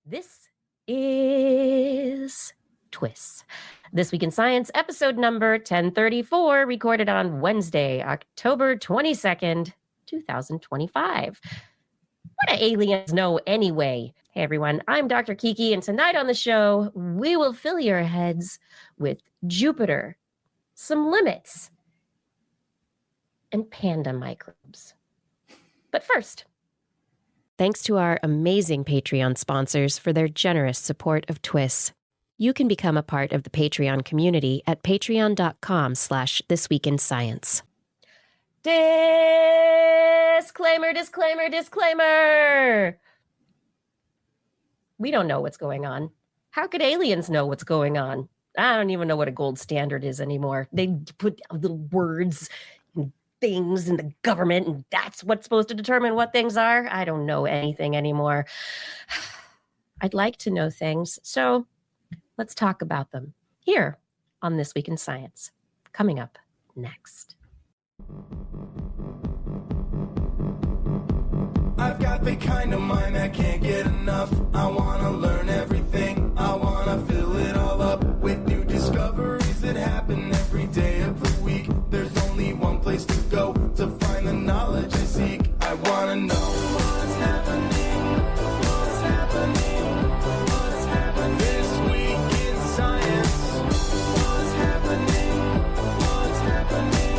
This is TWIS. This Week in Science, episode number 1034, recorded on Wednesday, October 22nd, 2025. What do aliens know anyway? Hey everyone, I'm Dr. Kiki, and tonight on the show, we will fill your heads with Jupiter, some limits, and panda microbes. But first, thanks to our amazing Patreon sponsors for their generous support of TWIS. You can become a part of the Patreon community at patreon.com/thisweekinscience. Disclaimer, disclaimer, disclaimer! We don't know what's going on. How could aliens know what's going on? I don't even know what a gold standard is anymore. They put little words and things in the government, and that's what's supposed to determine what things are. I don't know anything anymore. I'd like to know things, so let's talk about them here on This Week in Science. Coming up next. I've got the kind of mind that can't get enough. I want to learn everything. I want to fill it all up with new discoveries that happen every day of the week. There's only one place to go to find the knowledge I seek. I want to know what's happening. What's happening? What's happening this week in science? What's happening? What's happening?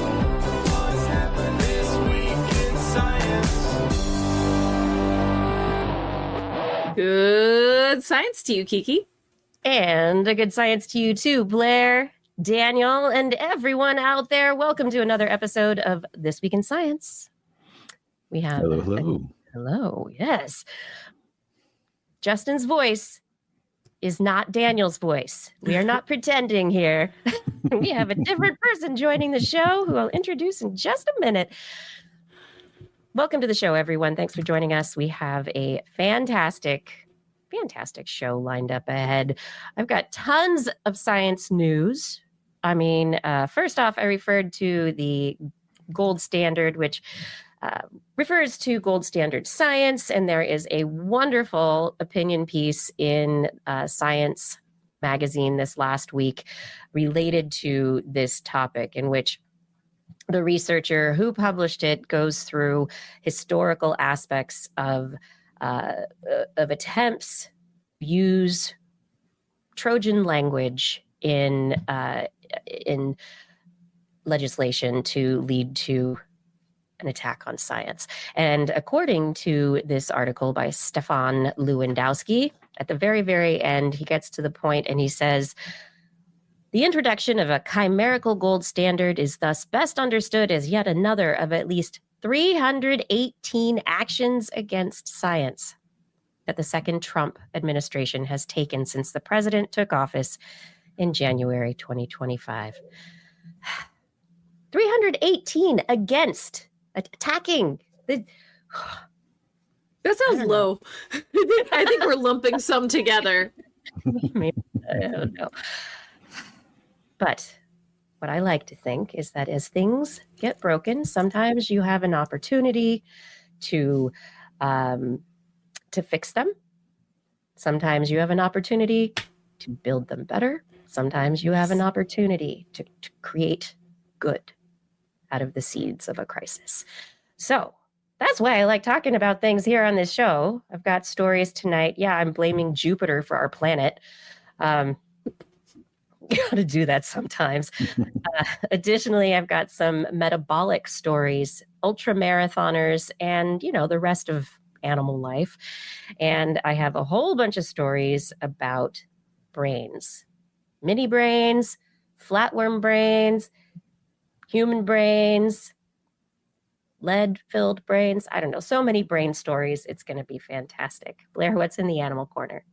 What's happening this week in science? Good science to you, Kiki. And a good science to you too, Blair, Daniel, and everyone out there. Welcome to another episode of This Week in Science. We have hello, yes. Justin's voice is not Daniel's voice. We are not pretending here. We have a different person joining the show who I'll introduce in just a minute. Welcome to the show, everyone. Thanks for joining us. We have a fantastic show lined up ahead. I've got tons of science news. I mean, first off, I referred to the gold standard, which refers to gold standard science, and there is a wonderful opinion piece in Science magazine this last week related to this topic, in which the researcher who published it goes through historical aspects of attempts to use Trojan language in legislation to lead to an attack on science. And according to this article by Stefan Lewandowski, at the very, very end, he gets to the point and he says, the introduction of a chimerical gold standard is thus best understood as yet another of at least 318 actions against science that the second Trump administration has taken since the president took office in January 2025. 318 against, attacking. That sounds low. I think we're lumping some together. Maybe, I don't know. But what I like to think is that as things get broken, sometimes you have an opportunity to fix them. Sometimes you have an opportunity to build them better. Sometimes you have an opportunity to create good out of the seeds of a crisis. So that's why I like talking about things here on this show. I've got stories tonight. Yeah, I'm blaming Jupiter for our planet. You got to do that sometimes. Additionally, I've got some metabolic stories, ultra marathoners, and, the rest of animal life. And I have a whole bunch of stories about brains, mini brains, flatworm brains, human brains, lead-filled brains. I don't know. So many brain stories. It's going to be fantastic. Blair, what's in the animal corner?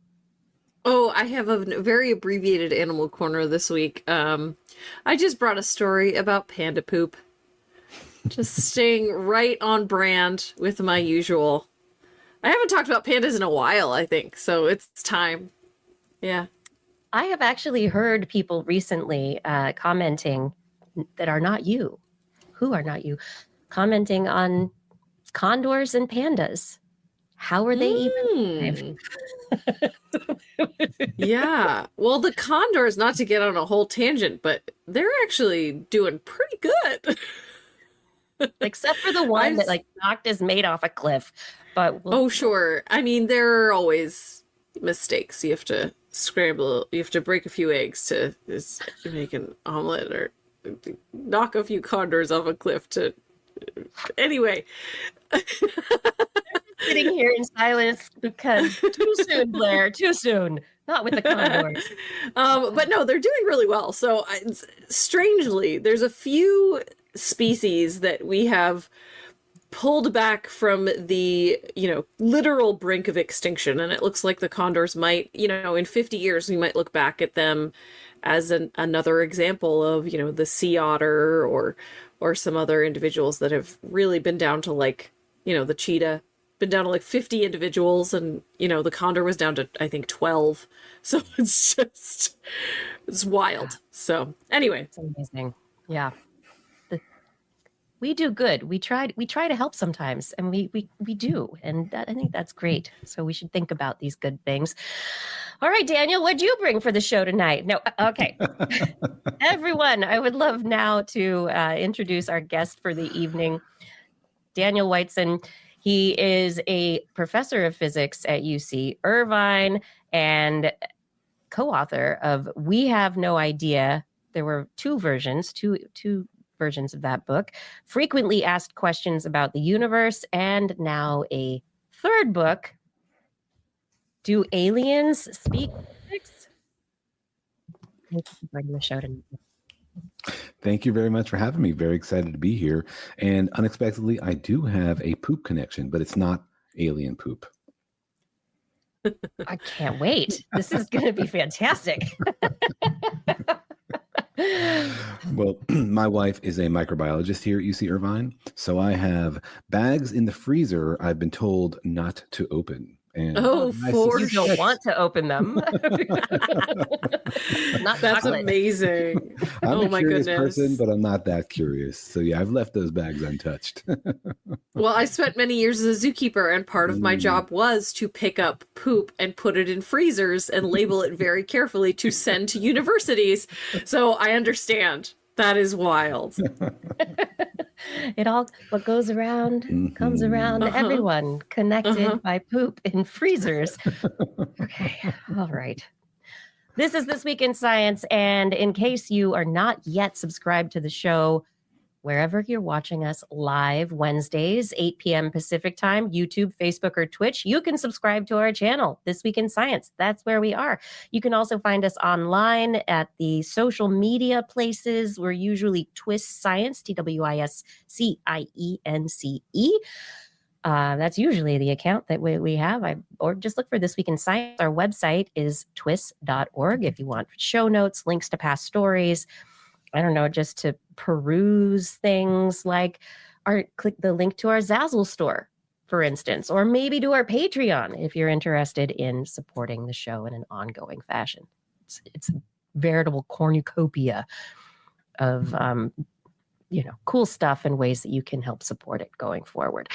Oh, I have a very abbreviated animal corner this week. I just brought a story about panda poop. Just staying right on brand with my usual. I haven't talked about pandas in a while, I think, so it's time. Yeah. I have actually heard people recently commenting that are not you, who are not you, commenting on condors and pandas. How are they even alive? Yeah. Well, the condors, not to get on a whole tangent, but they're actually doing pretty good. Except for the one that like knocked his mate off a cliff. But oh, sure. I mean, there are always mistakes. You have to scramble. You have to break a few eggs to make an omelet, or knock a few condors off a cliff to. Anyway. Sitting here in silence because too soon, Blair. Too soon. Not with the condors. But no, they're doing really well. So strangely, there's a few species that we have pulled back from the, literal brink of extinction. And it looks like the condors might, in 50 years, we might look back at them as another example of, the sea otter or some other individuals that have really been down to like, the cheetah, been down to like 50 individuals, and, the condor was down to, I think, 12. So it's wild. Yeah. So anyway. It's amazing. Yeah. We do good. We try to help sometimes, and we do, and I think that's great. So we should think about these good things. All right, Daniel, what'd you bring for the show tonight? No, okay. Everyone, I would love now to introduce our guest for the evening, Daniel Whiteson. He is a professor of physics at UC Irvine and co-author of We Have No Idea. There were two versions of that book, frequently asked questions about the universe, and now a third book, Do Aliens Speak Physics? Thank you for bringing the show tonight. Thank you very much for having me. Very excited to be here. And unexpectedly, I do have a poop connection, but it's not alien poop. I can't wait. This is going to be fantastic. Well, my wife is a microbiologist here at UC Irvine, so I have bags in the freezer I've been told not to open. And you don't want to open them. That's amazing. I'm a curious person, but I'm not that curious. So yeah, I've left those bags untouched. Well, I spent many years as a zookeeper, and part of my job was to pick up poop and put it in freezers and label it very carefully to send to universities. So I understand. That is wild. What goes around comes around. Everyone connected by poop in freezers. Okay. All right. This is This Week in Science. And in case you are not yet subscribed to the show, wherever you're watching us live Wednesdays, 8 p.m. Pacific time, YouTube, Facebook, or Twitch, you can subscribe to our channel, This Week in Science. That's where we are. You can also find us online at the social media places. We're usually TWIS Science, TWISCIENCE. That's usually the account that we have. Or just look for This Week in Science. Our website is twis.org if you want show notes, links to past stories. I don't know, just to peruse things like click the link to our Zazzle store, for instance, or maybe to our Patreon if you're interested in supporting the show in an ongoing fashion. It's a veritable cornucopia of cool stuff and ways that you can help support it going forward.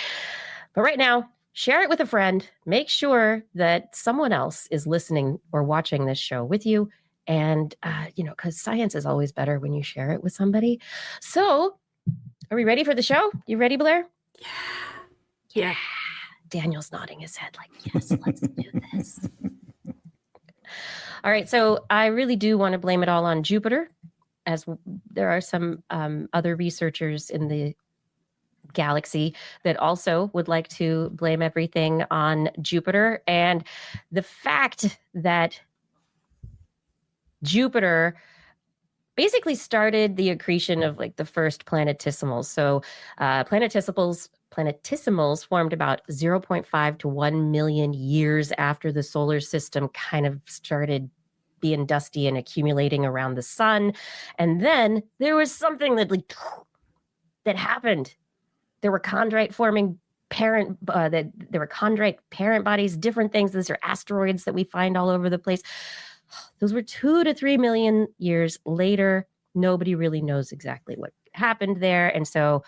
But right now, share it with a friend. Make sure that someone else is listening or watching this show with you. And, because science is always better when you share it with somebody. So are we ready for the show? You ready, Blair? Yeah. Daniel's nodding his head like, yes, let's do this. All right. So I really do want to blame it all on Jupiter, as there are some other researchers in the galaxy that also would like to blame everything on Jupiter. And the fact that Jupiter basically started the accretion of like the first planetesimals. So planetesimals formed about 0.5 to 1 million years after the solar system kind of started being dusty and accumulating around the sun. And then there was something that happened. There were chondrite forming parent bodies, different things. These are asteroids that we find all over the place. Those were 2 to 3 million years later. Nobody really knows exactly what happened there. And so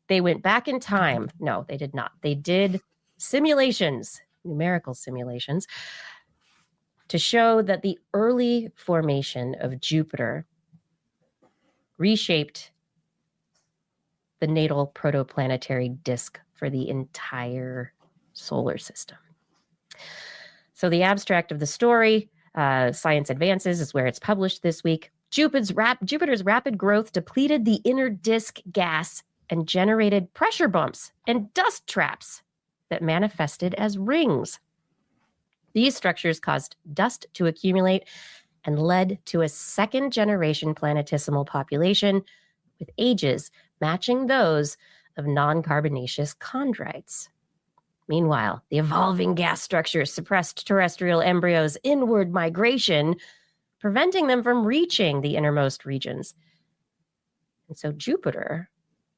they went back in time. No, they did not. They did simulations, numerical simulations, to show that the early formation of Jupiter reshaped the natal protoplanetary disk for the entire solar system. So the abstract of the story, Science Advances, is where it's published this week. Jupiter's rapid growth depleted the inner disk gas and generated pressure bumps and dust traps that manifested as rings. These structures caused dust to accumulate and led to a second-generation planetesimal population with ages matching those of non-carbonaceous chondrites. Meanwhile, the evolving gas structures suppressed terrestrial embryos' inward migration, preventing them from reaching the innermost regions. And so Jupiter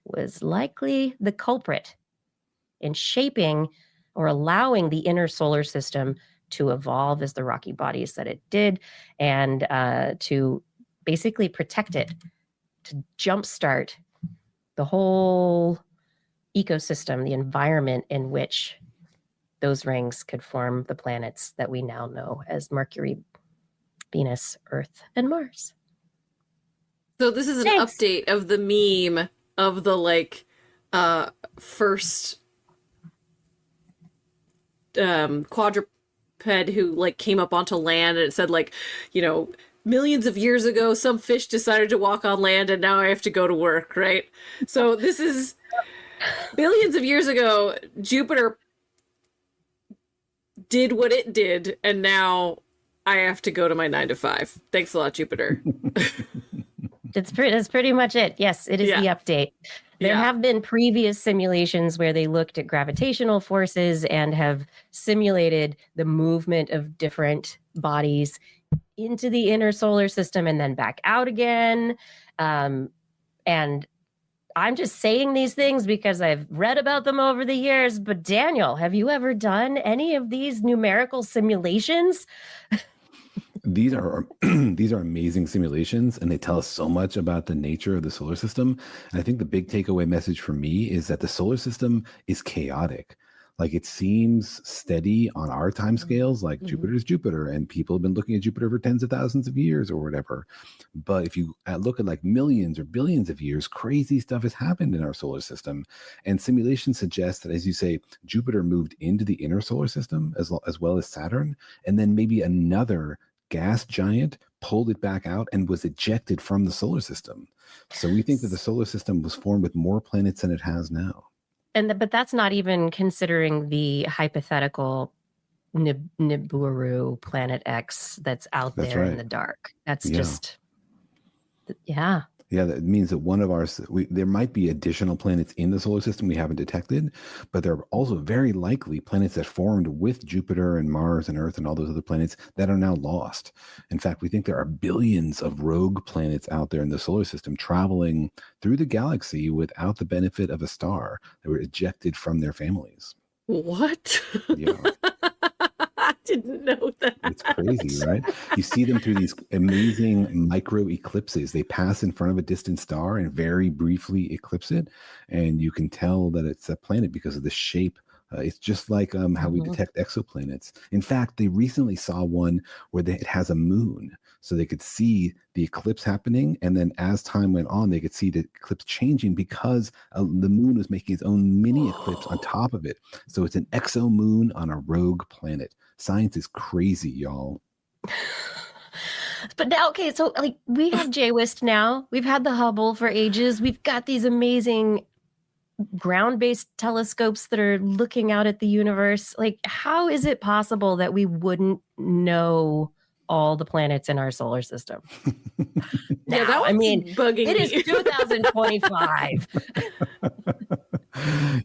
was likely the culprit in shaping or allowing the inner solar system to evolve as the rocky bodies that it did, and to basically protect it, to jumpstart the whole ecosystem, the environment in which those rings could form the planets that we now know as Mercury, Venus, Earth, and Mars. So this is an update of the meme of the first quadruped who came up onto land, and it said millions of years ago some fish decided to walk on land and now I have to go to work, right? So this is billions of years ago, Jupiter did what it did and now I have to go to my 9 to 5. Thanks a lot, Jupiter. That's pretty much it. Yes, it is the update. There have been previous simulations where they looked at gravitational forces and have simulated the movement of different bodies into the inner solar system and then back out again. And I'm just saying these things because I've read about them over the years. But Daniel, have you ever done any of these numerical simulations? These are amazing simulations, and they tell us so much about the nature of the solar system. And I think the big takeaway message for me is that the solar system is chaotic. Like, it seems steady on our time scales, like Jupiter is Jupiter, and people have been looking at Jupiter for tens of thousands of years or whatever. But if you look at millions or billions of years, crazy stuff has happened in our solar system. And simulations suggest that, as you say, Jupiter moved into the inner solar system as well as Saturn, and then maybe another gas giant pulled it back out and was ejected from the solar system. So we think that the solar system was formed with more planets than it has now. But that's not even considering the hypothetical Nibiru Planet X that's out there in the dark. That's just, Yeah, that means that one of there might be additional planets in the solar system we haven't detected, but there are also very likely planets that formed with Jupiter and Mars and Earth and all those other planets that are now lost. In fact, we think there are billions of rogue planets out there in the solar system traveling through the galaxy without the benefit of a star that were ejected from their families. What? Yeah. I didn't know that. It's crazy, right? You see them through these amazing micro eclipses. They pass in front of a distant star and very briefly eclipse it. And you can tell that it's a planet because of the shape. It's just like how we detect exoplanets. In fact, they recently saw one where it has a moon. So they could see the eclipse happening. And then as time went on, they could see the eclipse changing because the moon was making its own mini eclipse on top of it. So it's an exomoon on a rogue planet. Science is crazy, y'all. But now, okay, so we have JWIST now. We've had the Hubble for ages. We've got these amazing ground-based telescopes that are looking out at the universe. How is it possible that we wouldn't know all the planets in our solar system? Yeah, that one's bugging me. It is 2025.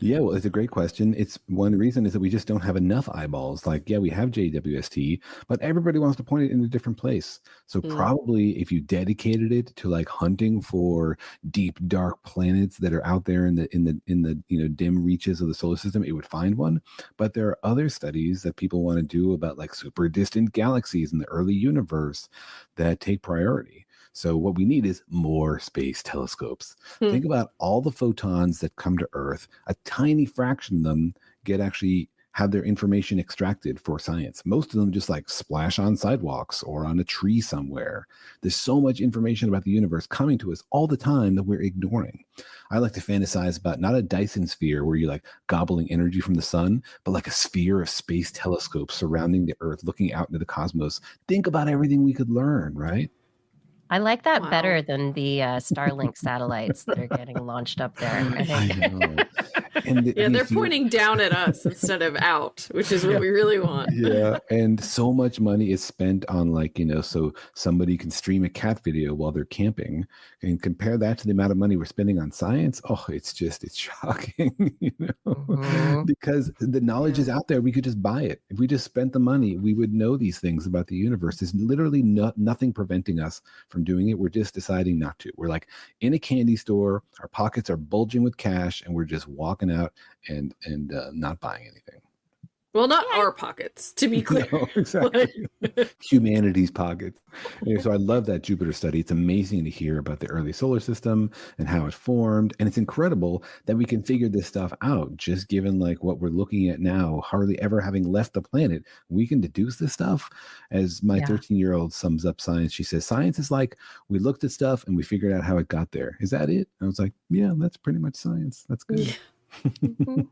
Yeah, well, it's a great question. It's one reason is that we just don't have enough eyeballs. We have JWST, but everybody wants to point it in a different place. So probably if you dedicated it to hunting for deep, dark planets that are out there in the dim reaches of the solar system, it would find one. But there are other studies that people want to do about super distant galaxies in the early universe that take priority. So what we need is more space telescopes. Think about all the photons that come to Earth. A tiny fraction of them have their information extracted for science. Most of them just like splash on sidewalks or on a tree somewhere. There's so much information about the universe coming to us all the time that we're ignoring. I like to fantasize about not a Dyson sphere where you're like gobbling energy from the sun, but like a sphere of space telescopes surrounding the Earth, looking out into the cosmos. Think about everything we could learn, right? I like that better than the Starlink satellites that are getting launched up there. I think. I know. And they're pointing down at us instead of out, which is what we really want. Yeah, and so much money is spent on like, so somebody can stream a cat video while they're camping, and compare that to the amount of money we're spending on science. Oh, it's shocking, because the knowledge is out there. We could just buy it. If we just spent the money, we would know these things about the universe. There's literally nothing preventing us from doing it. We're just deciding not to. We're like in a candy store, our pockets are bulging with cash, and we're just walking out and not buying anything. Well, not our pockets, to be clear. No, exactly. Humanity's pockets. And so I love that Jupiter study. It's amazing to hear about the early solar system and how it formed. And it's incredible that we can figure this stuff out, just given like what we're looking at now, hardly ever having left the planet. We can deduce this stuff. As my 13-year-old sums up science, she says, science is like we looked at stuff and we figured out how it got there. Is that it? I was like, yeah, that's pretty much science. That's good. Yeah.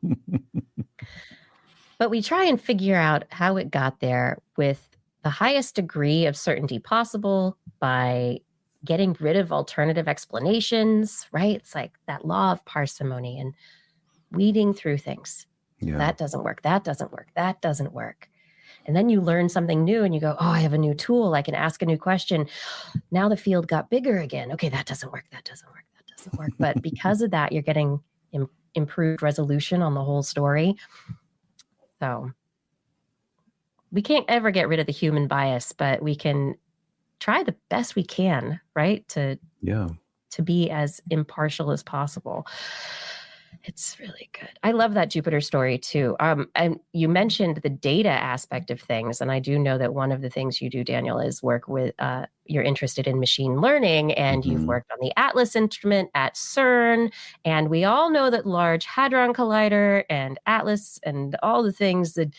But we try and figure out how it got there with the highest degree of certainty possible by getting rid of alternative explanations, right? It's like that law of parsimony and weeding through things. Yeah. That doesn't work. That doesn't work. That doesn't work. And then you learn something new and you go, oh, I have a new tool. I can ask a new question. Now the field got bigger again. Okay, that doesn't work. That doesn't work. That doesn't work. But because of that, you're getting improved resolution on the whole story. So we can't ever get rid of the human bias, but we can try the best we can, right? To be as impartial as possible. It's really good. I love that Jupiter story too. And you mentioned the data aspect of things. And I do know that one of the things you do, Daniel, is work with, you're interested in machine learning, and you've worked on the Atlas instrument at CERN. And we all know that Large Hadron Collider and Atlas and all the things that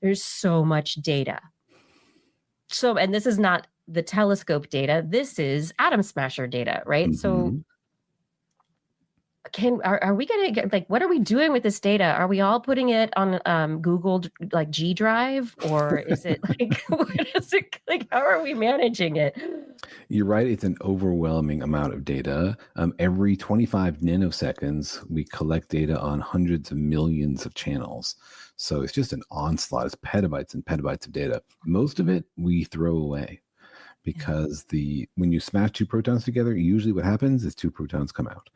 there's so much data. So, and this is not the telescope data. This is atom smasher data, right? So are we going to get, like, what are we doing with this data? Are we all putting it on Google, like G Drive, or is it like, what is it, like, how are we managing it? You're right. It's an overwhelming amount of data. Every 25 nanoseconds, we collect data on hundreds of millions of channels. So it's just an onslaught. It's petabytes and petabytes of data. Most of it we throw away because when you smash two protons together, usually what happens is two protons come out.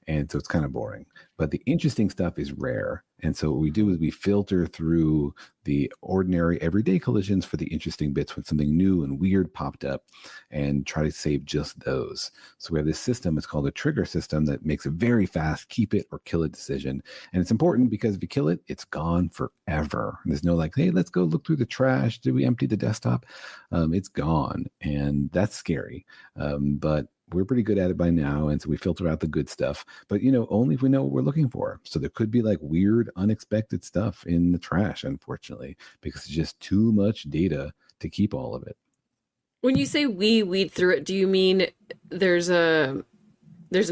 And so it's kind of boring. But the interesting stuff is rare. And so what we do is we filter through the ordinary everyday collisions for the interesting bits when something new and weird popped up, and try to save just those. So we have this system, it's called a trigger system, that makes a very fast keep it or kill it decision. And it's important because if you kill it, it's gone forever. And there's no like, hey, let's go look through the trash. Did we empty the desktop? It's gone. And that's scary. But we're pretty good at it by now, and so we filter out the good stuff, but only if we know what we're looking for. So there could be like weird, unexpected stuff in the trash, unfortunately, because it's just too much data to keep all of it. When you say we weed through it, do you mean there's an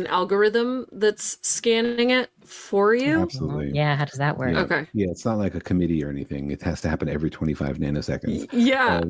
algorithm that's scanning it for you? Absolutely. Yeah, how does that work? Yeah. Okay. Yeah, it's not like a committee or anything. It has to happen every 25 nanoseconds. Yeah.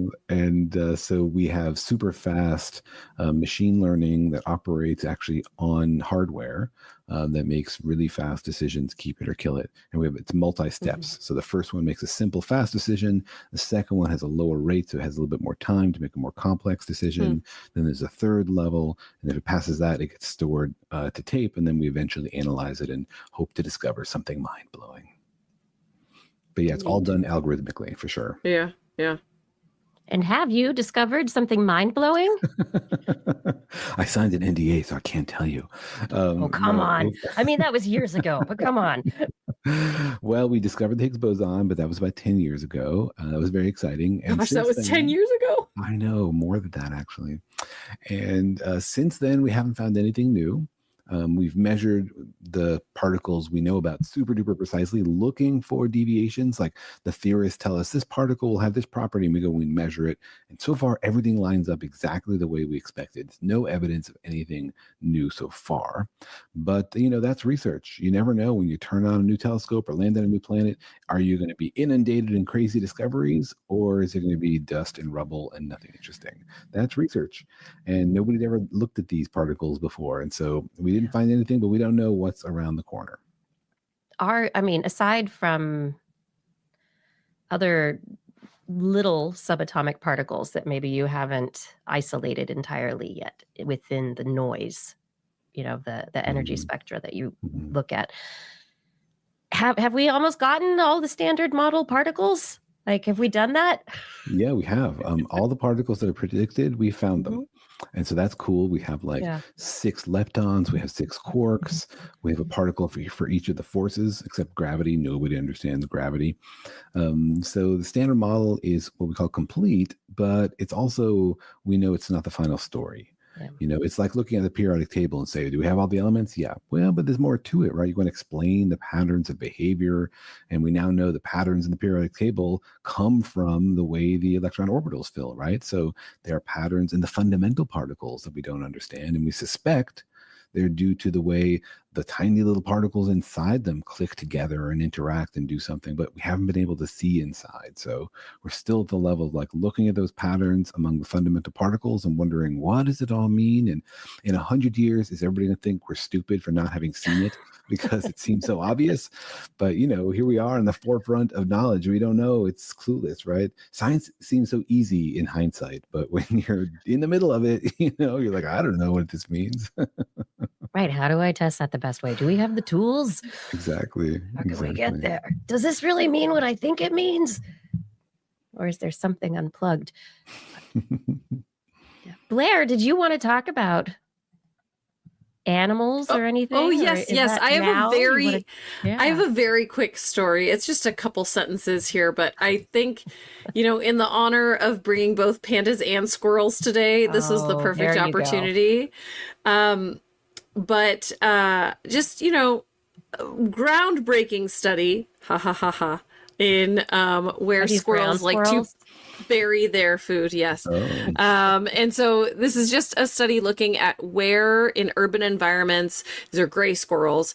So we have super fast machine learning that operates actually on hardware that makes really fast decisions, keep it or kill it. And it's multi-steps. So the first one makes a simple, fast decision. The second one has a lower rate, so it has a little bit more time to make a more complex decision. Then there's a third level. And if it passes that, it gets stored to tape. And then we eventually analyze it and hope to discover something mind-blowing. But yeah, it's all done algorithmically for sure. Yeah, yeah. And have you discovered something mind-blowing? I signed an NDA, so I can't tell you. Come on. I mean, that was years ago, but come on. Well, we discovered the Higgs boson, but that was about 10 years ago. That was very exciting. And gosh, that was 10 years ago? I know, more than that, actually. And since then, we haven't found anything new. We've measured the particles we know about super duper precisely, looking for deviations. Like the theorists tell us this particle will have this property, and we go and we measure it. And so far, everything lines up exactly the way we expected. No evidence of anything new so far. But, that's research. You never know when you turn on a new telescope or land on a new planet. Are you going to be inundated in crazy discoveries, or is it going to be dust and rubble and nothing interesting? That's research. And nobody'd ever looked at these particles before. And so we didn't find anything, but we don't know what's around the corner. Aside from other little subatomic particles that maybe you haven't isolated entirely yet within the noise, the energy spectra that you look at, have we almost gotten all the standard model particles? Like, have we done that? Yeah, we have. All the particles that are predicted, we found them. And so that's cool. We have 6 leptons, we have 6 quarks, we have a particle for each of the forces, except gravity. Nobody understands gravity. So the standard model is what we call complete, but it's also, we know it's not the final story. Yeah. It's like looking at the periodic table and say, do we have all the elements? Yeah. Well, but there's more to it, right? You're going to explain the patterns of behavior. And we now know the patterns in the periodic table come from the way the electron orbitals fill, right? So there are patterns in the fundamental particles that we don't understand. And we suspect they're due to the way the tiny little particles inside them click together and interact and do something, but we haven't been able to see inside. So we're still at the level of looking at those patterns among the fundamental particles and wondering, what does it all mean? And in 100 years, is everybody going to think we're stupid for not having seen it because it seems so obvious? But, here we are in the forefront of knowledge. We don't know. It's clueless, right? Science seems so easy in hindsight, but when you're in the middle of it, you're like, I don't know what this means. Right. How do I test that the best way? Do we have the tools? Exactly. How can we get there? Does this really mean what I think it means? Or is there something unplugged? Blair, did you want to talk about animals or anything? Oh, yes. I have a very quick story. It's just a couple sentences here, but I think, in the honor of bringing both pandas and squirrels today, this was the perfect opportunity. But just, groundbreaking study, in where squirrels like to bury their food. Yes. And so this is just a study looking at where in urban environments, these are gray squirrels,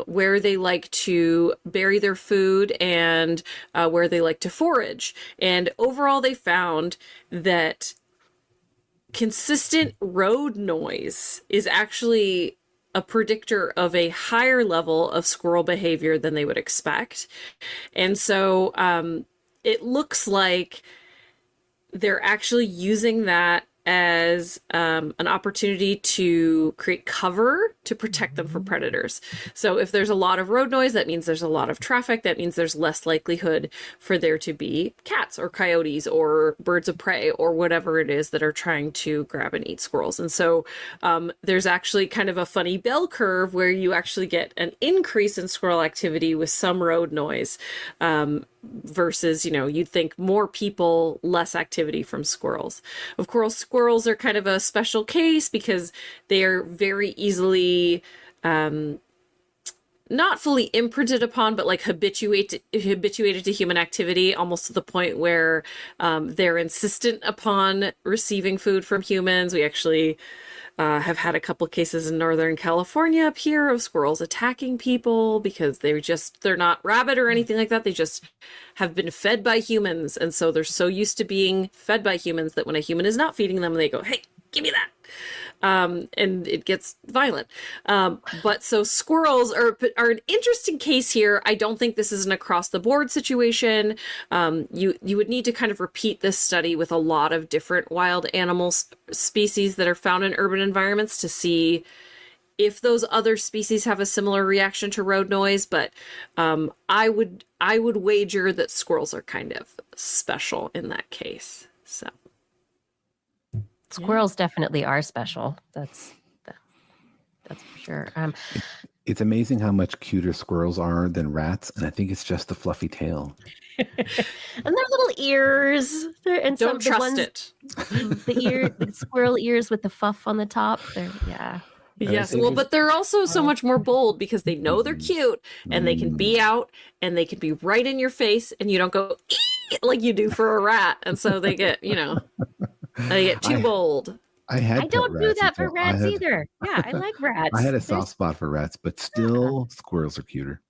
where they like to bury their food and where they like to forage. And overall, they found that consistent road noise is actually a predictor of a higher level of squirrel behavior than they would expect. And so it looks like they're actually using that as an opportunity to create cover to protect them from predators. So if there's a lot of road noise, that means there's a lot of traffic. That means there's less likelihood for there to be cats or coyotes or birds of prey or whatever it is that are trying to grab and eat squirrels. And so there's actually kind of a funny bell curve where you actually get an increase in squirrel activity with some road noise versus, you'd think more people, less activity from squirrels. Of course, squirrels are kind of a special case because they are very easily not fully imprinted upon, but habituated to human activity, almost to the point where they're insistent upon receiving food from humans. We actually have had a couple cases in Northern California up here of squirrels attacking people because they're not rabid or anything like that. They just have been fed by humans. And so they're so used to being fed by humans that when a human is not feeding them, they go, hey, give me that. And it gets violent. But so squirrels are an interesting case here. I don't think this is an across the board situation. You would need to kind of repeat this study with a lot of different wild animal species that are found in urban environments to see if those other species have a similar reaction to road noise. But I would wager that squirrels are kind of special in that case. So. Squirrels definitely are special. That's for sure. It's amazing how much cuter squirrels are than rats, and I think it's just the fluffy tail. And their little ears. Don't trust it. The squirrel ears with the fluff on the top. Yes, well, but they're also so much more bold because they know they're cute and they can be out and they can be right in your face and you don't go like you do for a rat. And so they get, they get too bold. I don't do that for rats either. Yeah, I like rats. I had a soft spot for rats, but still squirrels are cuter.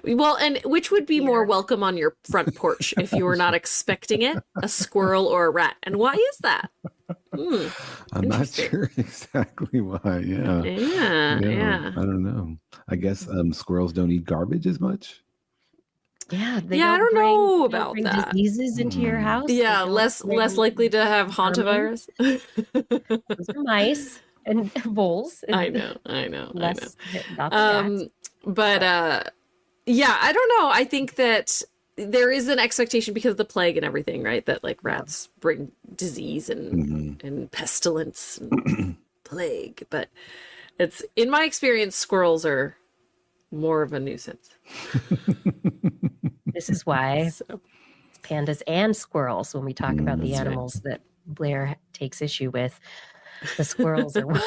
Well, and which would be more welcome on your front porch if you were not expecting it, a squirrel or a rat? And why is that? I'm not sure exactly why. Yeah. I don't know. I guess squirrels don't eat garbage as much. Yeah, I don't know about that. Diseases into your house. Yeah, less likely to have hantavirus. Those are mice and voles. I know. But yeah, I don't know. I think that there is an expectation because of the plague and everything, right? That like rats bring disease and pestilence and plague. But it's, in my experience, squirrels are more of a nuisance. This is why pandas and squirrels, when we talk about the animals that Blair takes issue with, the squirrels are one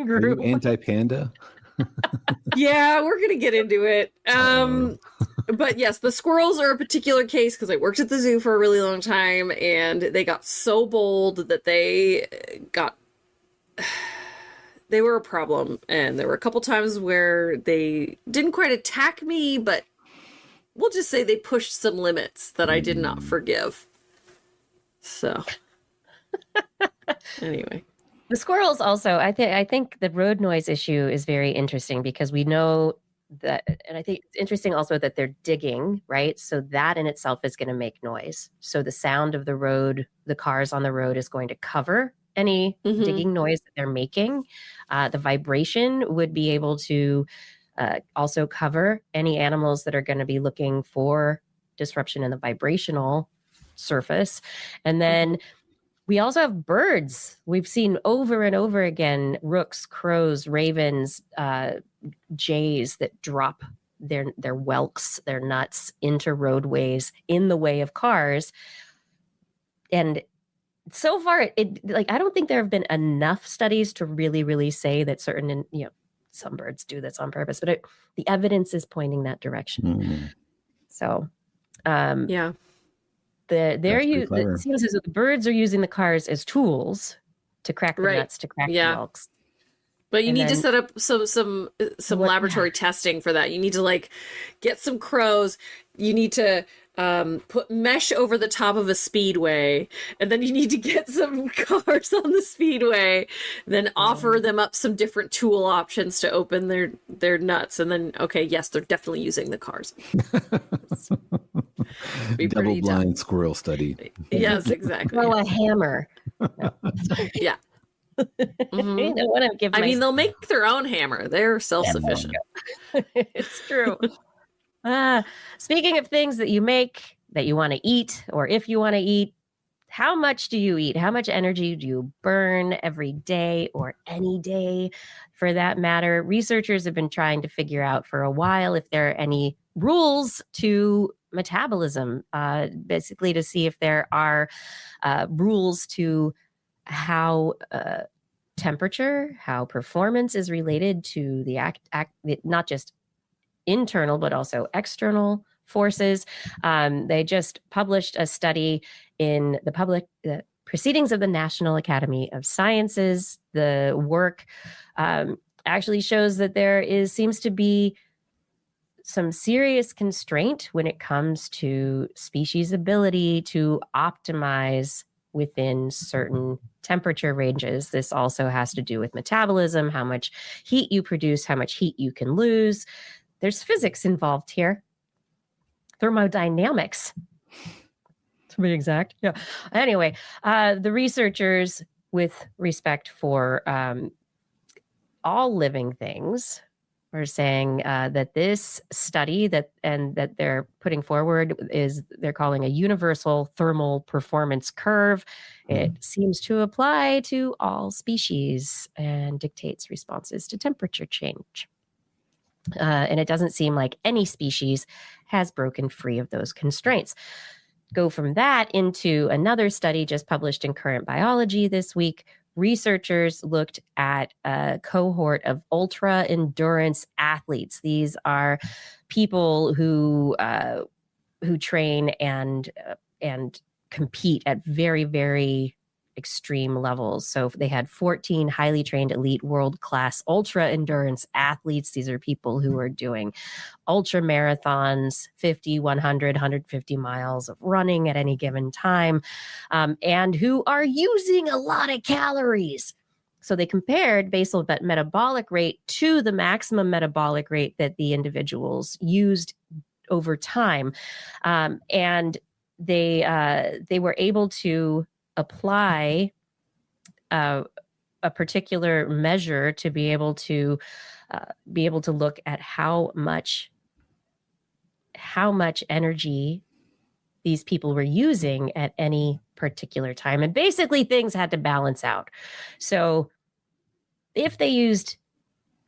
group. Are you anti-panda? Yeah, we're gonna get into it. But yes, the squirrels are a particular case because I worked at the zoo for a really long time and they got so bold that they were a problem. And there were a couple times where they didn't quite attack me, but we'll just say they pushed some limits that I did not forgive. So anyway. The squirrels also, I think the road noise issue is very interesting because we know that, and I think it's interesting also that they're digging, right? So that in itself is going to make noise. So the sound of the road, the cars on the road is going to cover any digging noise that they're making. The vibration would be able to also cover any animals that are going to be looking for disruption in the vibrational surface. And then we also have birds. We've seen over and over again, rooks, crows, ravens, jays that drop their whelks, their nuts into roadways in the way of cars. And so far, I don't think there have been enough studies to really say that certain, some birds do this on purpose, but the evidence is pointing that direction. So, yeah. It seems as though the birds are using the cars as tools to crack the nuts, to crack the whelks. But you need to set up some laboratory testing for that. You need to get some crows. You need to put mesh over the top of a speedway, and then you need to get some cars on the speedway, then offer them up some different tool options to open their nuts, and then yes, they're definitely using the cars. Double blind squirrel study. Yes, exactly. Throw a hammer. Yeah. They'll make their own hammer. They're self-sufficient. It's true. Speaking of things that you make that you want to eat, or if you want to eat, how much do you eat? How much energy do you burn every day or any day for that matter? Researchers have been trying to figure out for a while if there are any rules to metabolism, basically to see if there are rules to how temperature, how performance is related to the not just internal, but also external forces. They just published a study in the Proceedings of the National Academy of Sciences. The work actually shows that there seems to be some serious constraint when it comes to species' ability to optimize within certain temperature ranges. This also has to do with metabolism, how much heat you produce, how much heat you can lose. There's physics involved here. Thermodynamics, to be exact. Yeah. Anyway, the researchers, with respect for all living things, are saying that this study that they're putting forward they're calling a universal thermal performance curve. It seems to apply to all species and dictates responses to temperature change. And it doesn't seem like any species has broken free of those constraints. Go from that into another study just published in Current Biology this week, researchers looked at a cohort of ultra endurance athletes. These are people who train and compete at very, very extreme levels. So they had 14 highly trained elite world-class ultra endurance athletes. These are people who are doing ultra marathons, 50, 100, 150 miles of running at any given time, and who are using a lot of calories. So they compared basal metabolic rate to the maximum metabolic rate that the individuals used over time. And they were able to apply a particular measure to be able to look at how much energy these people were using at any particular time. And basically things had to balance out. So if they used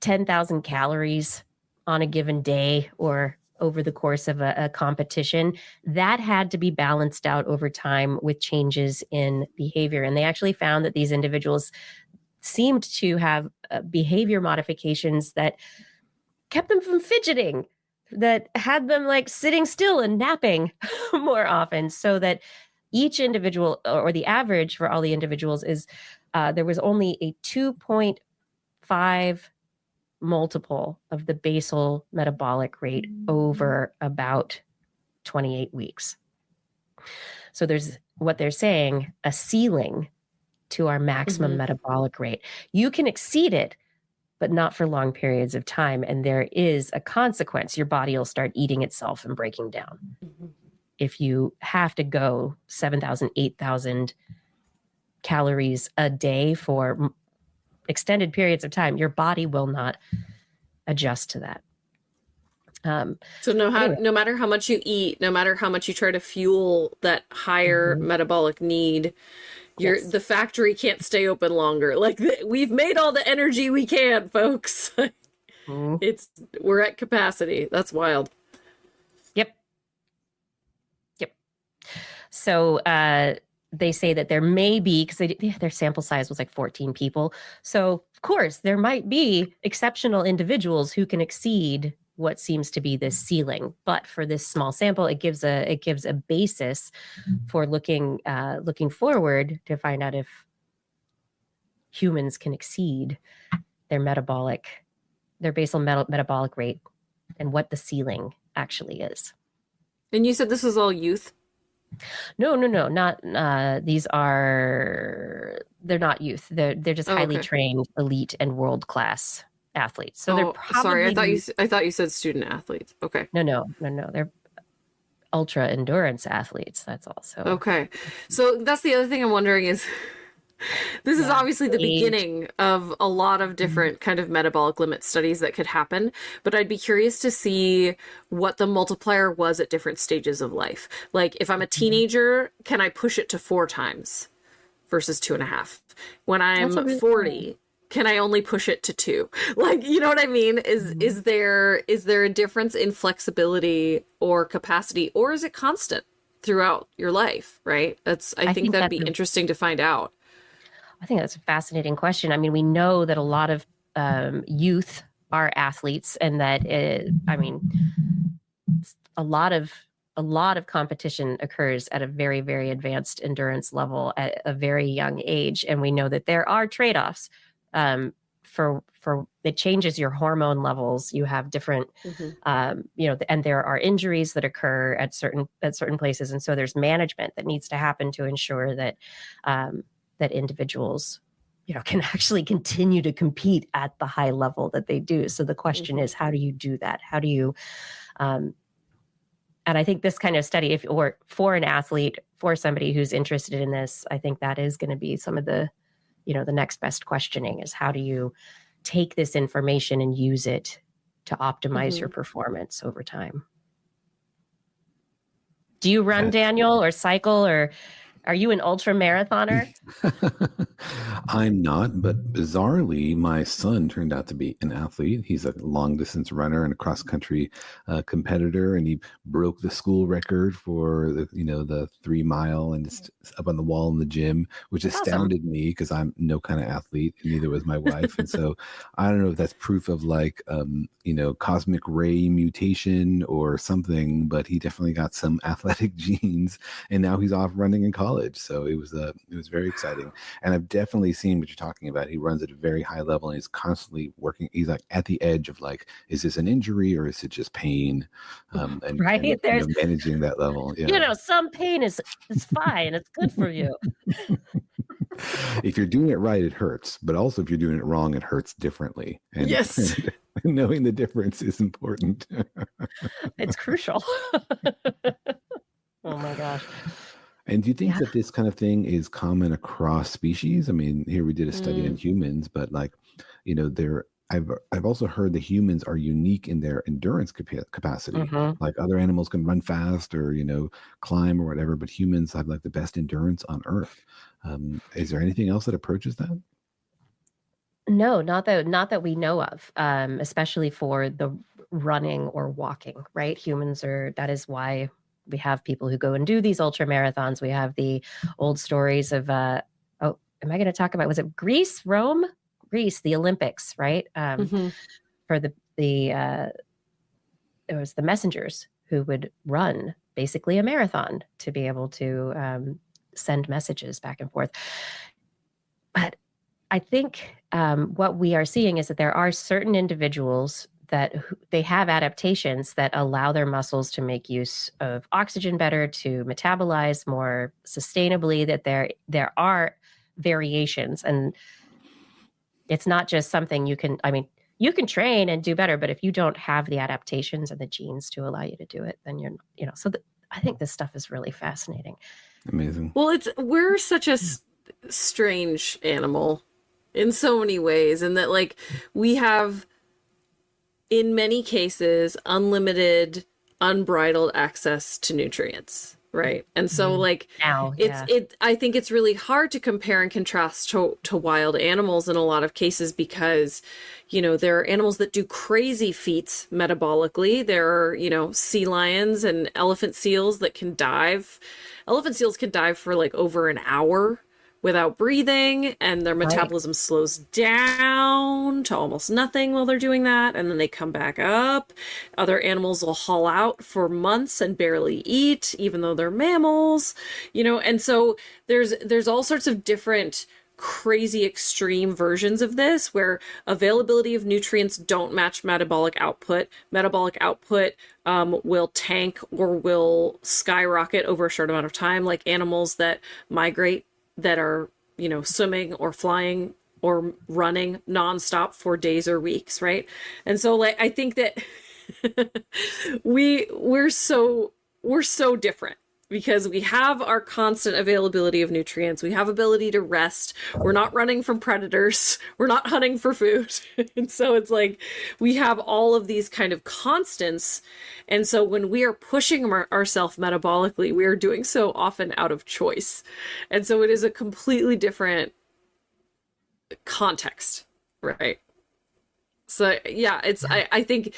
10,000 calories on a given day or over the course of a competition, that had to be balanced out over time with changes in behavior. And they actually found that these individuals seemed to have behavior modifications that kept them from fidgeting, that had them like sitting still and napping more often, so that each individual, or the average for all the individuals, is there was only a 2.5 multiple of the basal metabolic rate over about 28 weeks. So there's, what they're saying, a ceiling to our maximum metabolic rate. You can exceed it, but not for long periods of time. And there is a consequence. Your body will start eating itself and breaking down. If you have to go 7,000, 8,000 calories a day for extended periods of time, your body will not adjust to that. So no matter how much you eat, no matter how much you try to fuel that higher metabolic need, the factory can't stay open longer. Like we've made all the energy we can, folks. We're at capacity. That's wild. Yep. So they say that there may be, because their sample size was like 14 people. So of course there might be exceptional individuals who can exceed what seems to be this ceiling. But for this small sample, it gives a basis for looking forward to find out if humans can exceed their basal metabolic rate and what the ceiling actually is. And you said this is all youth? No, not they're not youth. They're just highly trained, elite, and world-class athletes. So they're probably... Sorry, I thought you said student athletes. Okay. No. They're ultra endurance athletes. That's also okay. So that's the other thing I'm wondering is this is obviously the beginning of a lot of different kind of metabolic limit studies that could happen, but I'd be curious to see what the multiplier was at different stages of life. Like if I'm a teenager, can I push it to 4 times versus 2.5? When I'm 40, can I only push it to 2? Like, you know what I mean? Is there a difference in flexibility or capacity, or is it constant throughout your life? Right. I think that'd be interesting to find out. I think that's a fascinating question. I mean, we know that a lot of youth are athletes, and that a lot of competition occurs at a very, very advanced endurance level at a very young age, and we know that there are trade-offs. For it changes your hormone levels. You have different, and there are injuries that occur at certain places, and so there's management that needs to happen to ensure that that individuals, can actually continue to compete at the high level that they do. So the question is, how do you do that? How do you, and I think this kind of study, for an athlete, for somebody who's interested in this, I think that is going to be some of the, the next best questioning is, how do you take this information and use it to optimize your performance over time? Do you run, Daniel, or cycle, or Are you an ultra marathoner? I'm not, but bizarrely, my son turned out to be an athlete. He's a long distance runner and a cross country competitor, and he broke the school record for the 3 mile, and it's up on the wall in the gym, which astounded me because I'm no kind of athlete, and neither was my wife. And so I don't know if that's proof of like cosmic ray mutation or something, but he definitely got some athletic genes, and now he's off running in college. So it was very exciting, and I've definitely seen what you're talking about. He runs at a very high level, and he's constantly working. He's like at the edge of like, is this an injury or is it just pain? And there's managing that level. Yeah. Some pain is fine. It's good for you. If you're doing it right, it hurts, but also if you're doing it wrong, it hurts differently. And, yes. And knowing the difference is important. It's crucial. Oh my gosh. And do you think that this kind of thing is common across species? I mean, here we did a study on humans, but like, I've also heard the humans are unique in their endurance capacity. Mm-hmm. Like other animals can run fast or climb or whatever, but humans have like the best endurance on Earth. Is there anything else that approaches that? No, not that we know of, especially for the running or walking, right? That is why we have people who go and do these ultra marathons. We have the old stories of, am I going to talk about, was it Greece, the Olympics, right? For it was the messengers who would run basically a marathon to be able to send messages back and forth. But I think what we are seeing is that there are certain individuals that they have adaptations that allow their muscles to make use of oxygen better, to metabolize more sustainably, that there are variations. And it's not just something you can train and do better, but if you don't have the adaptations and the genes to allow you to do it, then I think this stuff is really fascinating. Amazing. Well, we're such a strange animal in so many ways, and that like we have, in many cases, unlimited, unbridled access to nutrients, right? And so like I think it's really hard to compare and contrast to wild animals in a lot of cases, because there are animals that do crazy feats metabolically. There are sea lions and elephant seals that can dive. Elephant seals can dive for like over an hour without breathing, and their metabolism slows down to almost nothing while they're doing that, and then they come back up. Other animals will haul out for months and barely eat, even though they're mammals, and so there's all sorts of different crazy extreme versions of this where availability of nutrients don't match metabolic output. Metabolic output will tank or will skyrocket over a short amount of time, like animals that migrate, that are, swimming or flying or running nonstop for days or weeks, right? And so like I think that we're so different, because we have our constant availability of nutrients. We have ability to rest. We're not running from predators. We're not hunting for food. And so it's like we have all of these kind of constants. And so when we are pushing ourselves metabolically, we are doing so often out of choice. And so it is a completely different context, right? So yeah, I think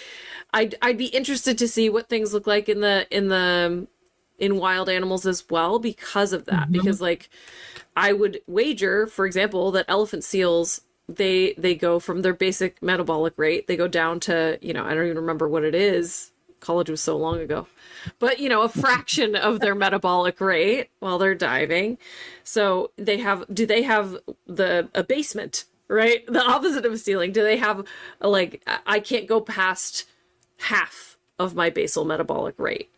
I'd be interested to see what things look like in wild animals as well because of that. Because like I would wager, for example, that elephant seals, they go from their basic metabolic rate, they go down to, I don't even remember what it is. College was so long ago, but a fraction of their metabolic rate while they're diving. So do they have a basement, right? The opposite of a ceiling. Do they have I can't go past half of my basal metabolic rate.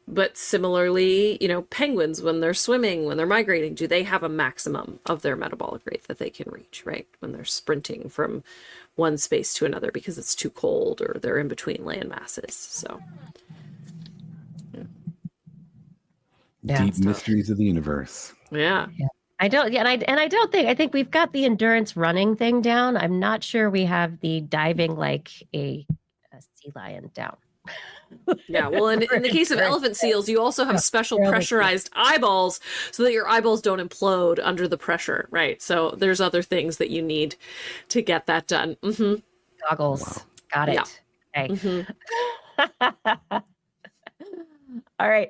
But similarly, penguins, when they're swimming, when they're migrating, do they have a maximum of their metabolic rate that they can reach, right? When they're sprinting from one space to another because it's too cold or they're in between land masses. So, deep mysteries of the universe. Yeah. I think we've got the endurance running thing down. I'm not sure we have the diving like a sea lion down. Yeah, well, in the case of elephant seals, you also have special pressurized eyeballs so that your eyeballs don't implode under the pressure, right? So there's other things that you need to get that done. Mm-hmm. Goggles. Wow. Got it. Yeah. Okay. Mm-hmm. All right.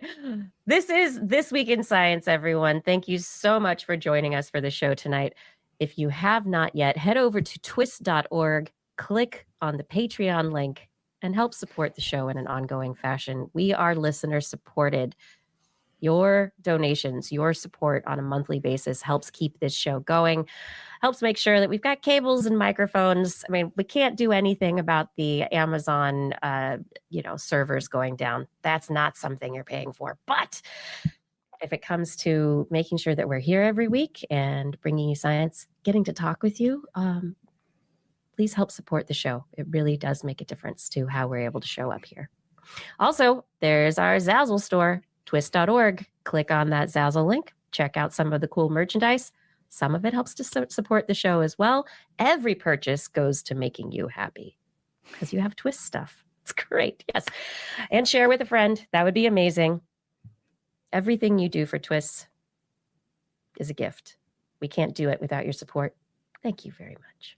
This is This Week in Science, everyone. Thank you so much for joining us for the show tonight. If you have not yet, head over to TWIS.org, click on the Patreon link, and help support the show in an ongoing fashion. We are listener supported. Your donations, your support on a monthly basis helps keep this show going, helps make sure that we've got cables and microphones. I mean, we can't do anything about the Amazon, servers going down. That's not something you're paying for. But if it comes to making sure that we're here every week and bringing you science, getting to talk with you, please help support the show. It really does make a difference to how we're able to show up here. Also, there's our Zazzle store, TWIS.org. Click on that Zazzle link. Check out some of the cool merchandise. Some of it helps to support the show as well. Every purchase goes to making you happy because you have TWIS stuff. It's great. Yes. And share with a friend. That would be amazing. Everything you do for TWIS is a gift. We can't do it without your support. Thank you very much.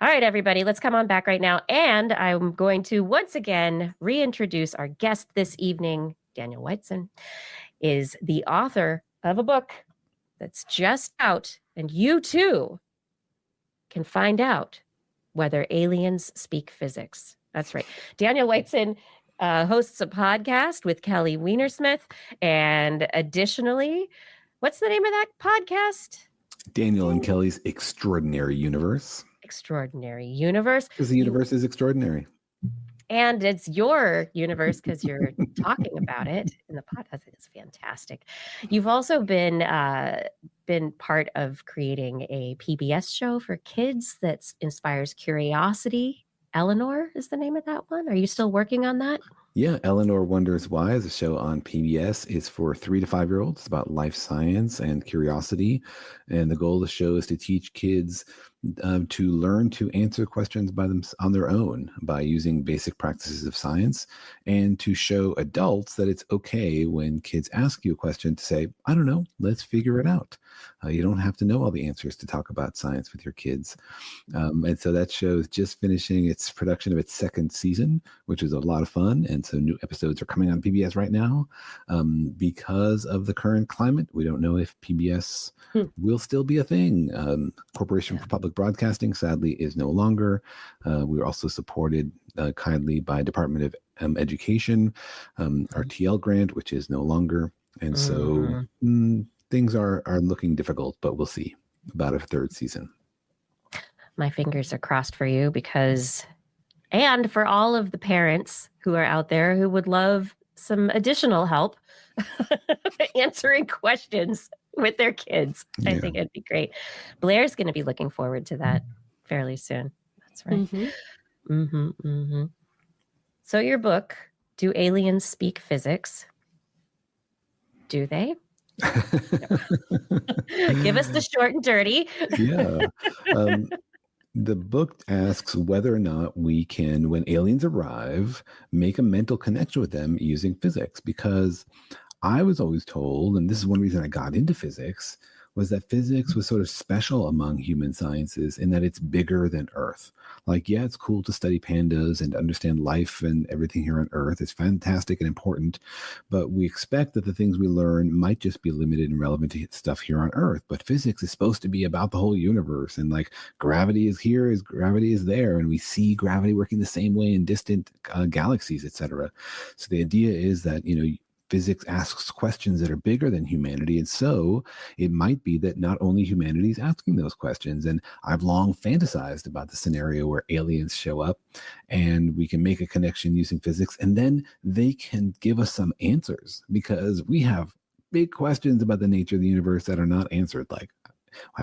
All right, everybody, let's come on back right now. And I'm going to once again reintroduce our guest this evening. Daniel Whiteson is the author of a book that's just out, and you too can find out whether aliens speak physics. That's right. Daniel Whiteson hosts a podcast with Kelly Weinersmith. And additionally, what's the name of that podcast? Daniel and Kelly's Extraordinary Universe. Extraordinary Universe. Because the universe is extraordinary. And it's your universe because you're talking about it in the podcast. It's fantastic. You've also been part of creating a PBS show for kids that inspires curiosity. Eleanor is the name of that one. Are you still working on that? Yeah, Eleanor Wonders Why is a show on PBS. It's for 3 to 5 year olds. It's about life science and curiosity. And the goal of the show is to teach kids to learn to answer questions on their own by using basic practices of science, and to show adults that it's okay when kids ask you a question to say, I don't know, let's figure it out. You don't have to know all the answers to talk about science with your kids. And so that show is just finishing its production of its second season, which is a lot of fun. And so new episodes are coming on PBS right now. Because of the current climate, we don't know if PBS will still be a thing. Corporation for Public Broadcasting, sadly, is no longer. We're also supported kindly by Department of Education, our TL grant, which is no longer. And so things are looking difficult, but we'll see about a third season. My fingers are crossed for you and for all of the parents who are out there who would love some additional help answering questions with their kids. Yeah. I think it'd be great. Blair's going to be looking forward to that fairly soon. That's right. So your book, Do Aliens Speak Physics? Do they? Give us the short and dirty. Yeah. The book asks whether or not we can, when aliens arrive, make a mental connection with them using physics. Because I was always told, and this is one reason I got into physics, was that physics was sort of special among human sciences in that it's bigger than Earth. Like, yeah, it's cool to study pandas and understand life and everything here on Earth. It's fantastic and important, but we expect that the things we learn might just be limited and relevant to stuff here on Earth. But physics is supposed to be about the whole universe, and like gravity is here as gravity is there, and we see gravity working the same way in distant galaxies, etc. So the idea is that, physics asks questions that are bigger than humanity. And so it might be that not only humanity is asking those questions. And I've long fantasized about the scenario where aliens show up and we can make a connection using physics, and then they can give us some answers, because we have big questions about the nature of the universe that are not answered. Like,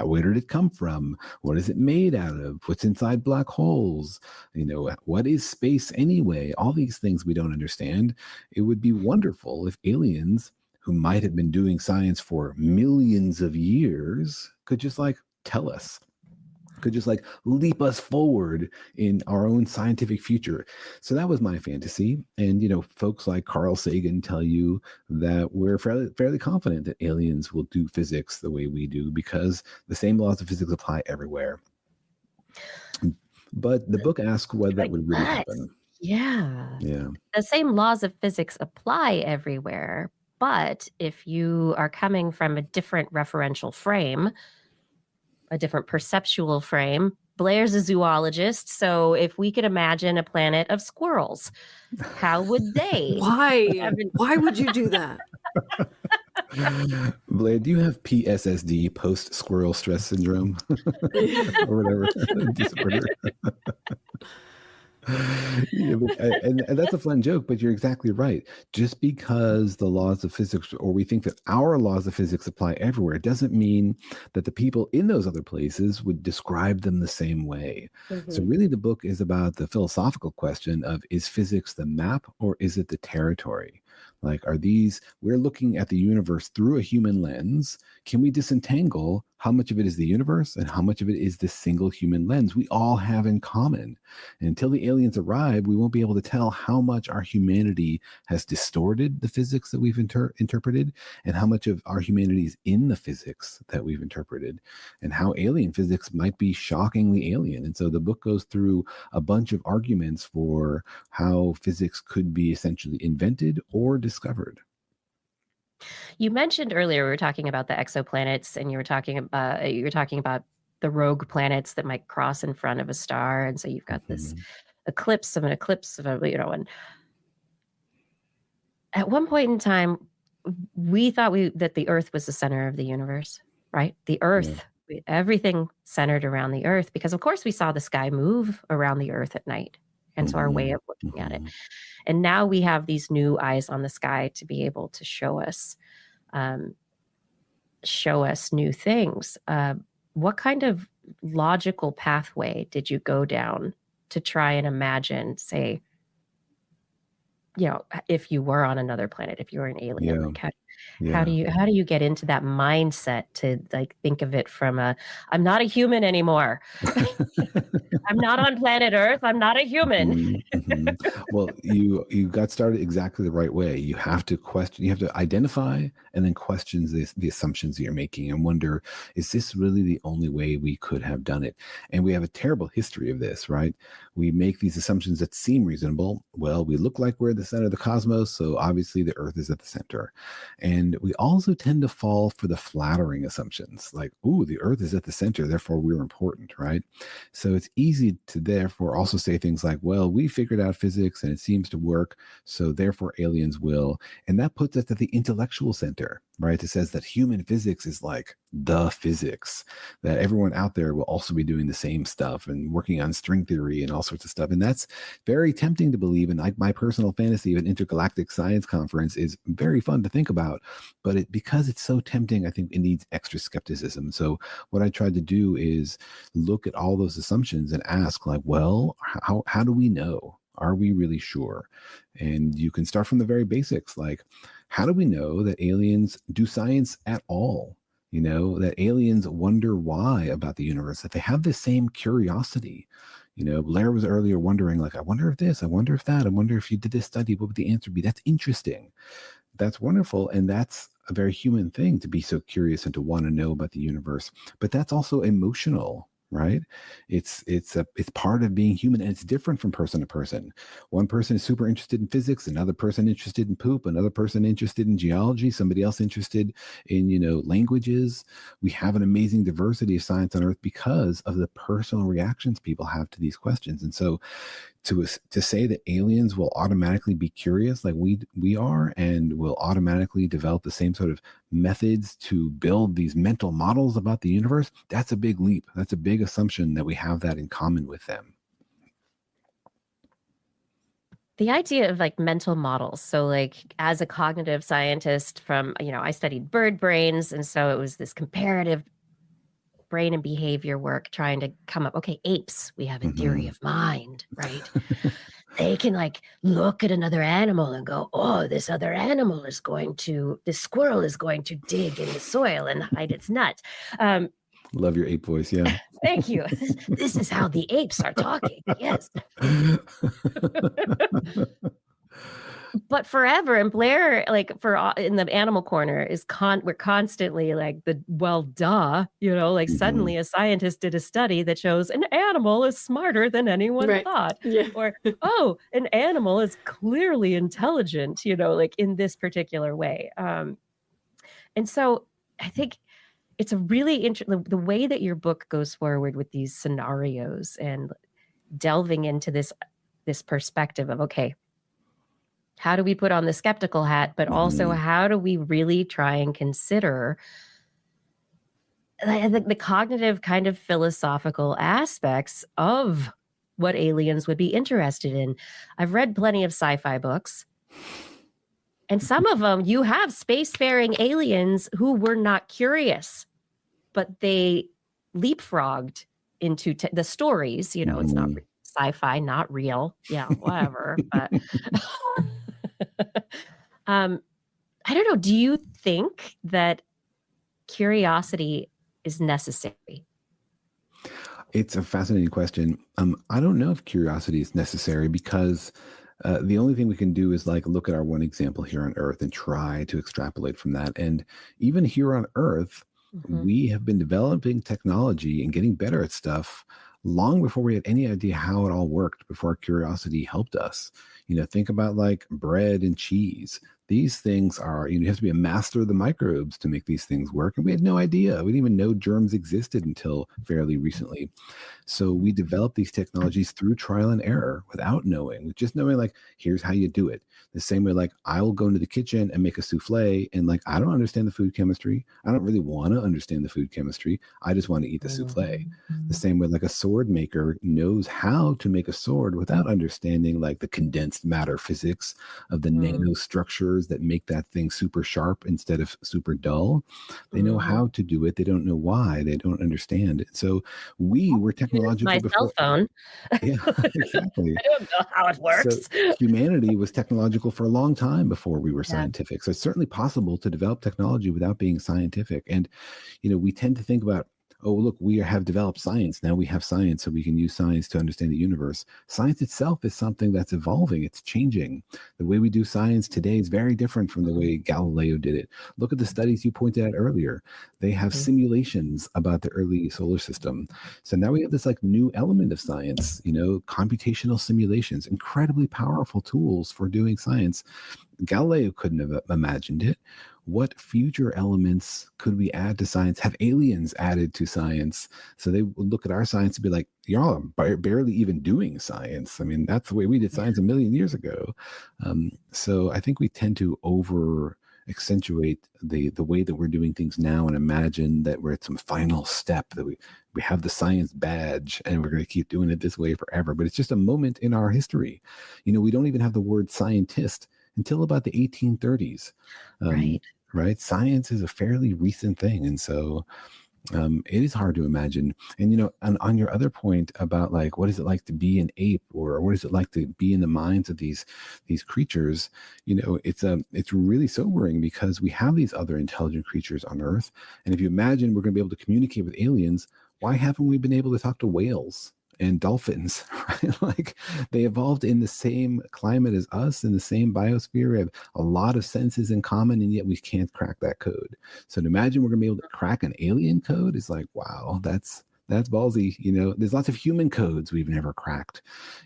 where did it come from? What is it made out of? What's inside black holes? What is space anyway? All these things we don't understand. It would be wonderful if aliens, who might have been doing science for millions of years, could just tell us. could just like leap us forward in our own scientific future. So that was my fantasy. And, you know, folks like Carl Sagan tell you that we're fairly confident that aliens will do physics the way we do because the same laws of physics apply everywhere. But the book asks whether that would really happen. Yeah. Yeah. The same laws of physics apply everywhere. But if you are coming from a different referential frame, a different perceptual frame, Blair's a zoologist. So if we could imagine a planet of squirrels, how would they? Why would you do that? Blair, do you have PSSD, post squirrel stress syndrome, or whatever disorder? Yeah, and that's a fun joke, but you're exactly right. Just because the laws of physics, or we think that our laws of physics apply everywhere, doesn't mean that the people in those other places would describe them the same way. So really the book is about the philosophical question of, is physics the map or is it the territory? Like, we're looking at the universe through a human lens. Can we disentangle how much of it is the universe and how much of it is this single human lens we all have in common? And until the aliens arrive, we won't be able to tell how much our humanity has distorted the physics that we've interpreted and how much of our humanity is in the physics that we've interpreted and how alien physics might be shockingly alien. And so the book goes through a bunch of arguments for how physics could be essentially invented or discovered. You mentioned earlier, we were talking about the exoplanets, and you were talking about the rogue planets that might cross in front of a star, and so you've got this eclipse of an eclipse of a, you know, and at one point in time, we thought that the Earth was the center of the universe, right? The Earth, everything centered around the Earth, because of course we saw the sky move around the Earth at night, and so our way of looking at it. And now we have these new eyes on the sky to be able to show us new things. What kind of logical pathway did you go down to try and imagine, say, you know, if you were on another planet, if you were an alien, like how do you get into that mindset to like think of it from I'm not a human anymore. I'm not on planet Earth. I'm not a human. Well, you got started exactly the right way. You have to question, you have to identify and then question the assumptions that you're making and wonder, is this really the only way we could have done it? And we have a terrible history of this, right? We make these assumptions that seem reasonable. Well, we look like we're the center of the cosmos, so obviously the Earth is at the center. And we also tend to fall for the flattering assumptions, like, ooh, the Earth is at the center, therefore we're important, right? So it's easy to therefore also say things like, well, we figured out physics and it seems to work, so therefore aliens will. And that puts us at the intellectual center, right? It says that human physics is like the physics, that everyone out there will also be doing the same stuff and working on string theory and all sorts of stuff. And that's very tempting to believe. And like my personal fantasy of an intergalactic science conference is very fun to think about, but because it's so tempting, I think it needs extra skepticism. So what I tried to do is look at all those assumptions and ask, like, well, how do we know? Are we really sure? And you can start from the very basics, like, how do we know that aliens do science at all? You know, that aliens wonder why about the universe, that they have the same curiosity. You know, Blair was earlier wondering, like, I wonder if this, I wonder if that, I wonder if you did this study, what would the answer be? That's interesting. That's wonderful. And that's a very human thing, to be so curious and to want to know about the universe. But that's also emotional, right? It's part of being human, and it's different from person to person. One person is super interested in physics, another person interested in poop, another person interested in geology, somebody else interested in, you know, languages. We have an amazing diversity of science on Earth because of the personal reactions people have to these questions. And so to say that aliens will automatically be curious like we are and will automatically develop the same sort of methods to build these mental models about the universe, that's a big leap. That's a big assumption that we have that in common with them. The idea of like mental models. So like as a cognitive scientist from, you know, I studied bird brains. And so it was this comparative brain and behavior work trying to come up, okay, apes, we have a theory of mind, right? They can like look at another animal and go, oh, this squirrel is going to dig in the soil and hide its nuts. Love your ape voice. Yeah. Thank you. This is how the apes are talking. Yes. But forever, and Blair, like in the animal corner, is we're constantly like duh, like suddenly a scientist did a study that shows an animal is smarter than anyone thought. Yeah. Or, oh, an animal is clearly intelligent, like in this particular way. And so I think it's a really interesting, the way that your book goes forward with these scenarios and delving into this perspective of, okay, how do we put on the skeptical hat, but also how do we really try and consider the cognitive kind of philosophical aspects of what aliens would be interested in? I've read plenty of sci-fi books, and some of them you have spacefaring aliens who were not curious, but they leapfrogged into the stories. It's not sci-fi, not real. Yeah, whatever. But I don't know. Do you think that curiosity is necessary? It's a fascinating question. I don't know if curiosity is necessary because the only thing we can do is like look at our one example here on Earth and try to extrapolate from that. And even here on Earth, we have been developing technology and getting better at stuff long before we had any idea how it all worked, before our curiosity helped us. Think about like bread and cheese. These things are, you have to be a master of the microbes to make these things work. And we had no idea. We didn't even know germs existed until fairly recently. So we developed these technologies through trial and error without knowing, just knowing like, here's how you do it. The same way, like I will go into the kitchen and make a souffle and like, I don't understand the food chemistry. I don't really want to understand the food chemistry. I just want to eat the souffle. The same way, like a sword maker knows how to make a sword without understanding like the condensed matter physics of the nanostructures that make that thing super sharp instead of super dull. They know how to do it. They don't know why. They don't understand it. So we were technological my before. Cell phone. Yeah, exactly. I don't know how it works. So humanity was technological for a long time before we were scientific. So it's certainly possible to develop technology without being scientific. And, we tend to think about, oh, look, we have developed science. Now we have science, so we can use science to understand the universe. Science itself is something that's evolving. It's changing. The way we do science today is very different from the way Galileo did it. Look at the studies you pointed out earlier. They have simulations about the early solar system. So now we have this like new element of science, computational simulations, incredibly powerful tools for doing science. Galileo couldn't have imagined it. What future elements could we add to science? Have aliens added to science? So they would look at our science and be like, y'all are barely even doing science. I mean, that's the way we did science a million years ago. So I think we tend to over accentuate the way that we're doing things now and imagine that we're at some final step, that we have the science badge and we're going to keep doing it this way forever. But it's just a moment in our history. We don't even have the word scientist until about the 1830s. Right. Science is a fairly recent thing. And so it is hard to imagine. And, on your other point about like, what is it like to be an ape, or what is it like to be in the minds of these creatures? It's really sobering because we have these other intelligent creatures on Earth. And if you imagine we're going to be able to communicate with aliens, why haven't we been able to talk to whales and dolphins, right? Like they evolved in the same climate as us, in the same biosphere. We have a lot of senses in common, and yet we can't crack that code. So to imagine we're going to be able to crack an alien code is like, wow, that's ballsy. There's lots of human codes we've never cracked.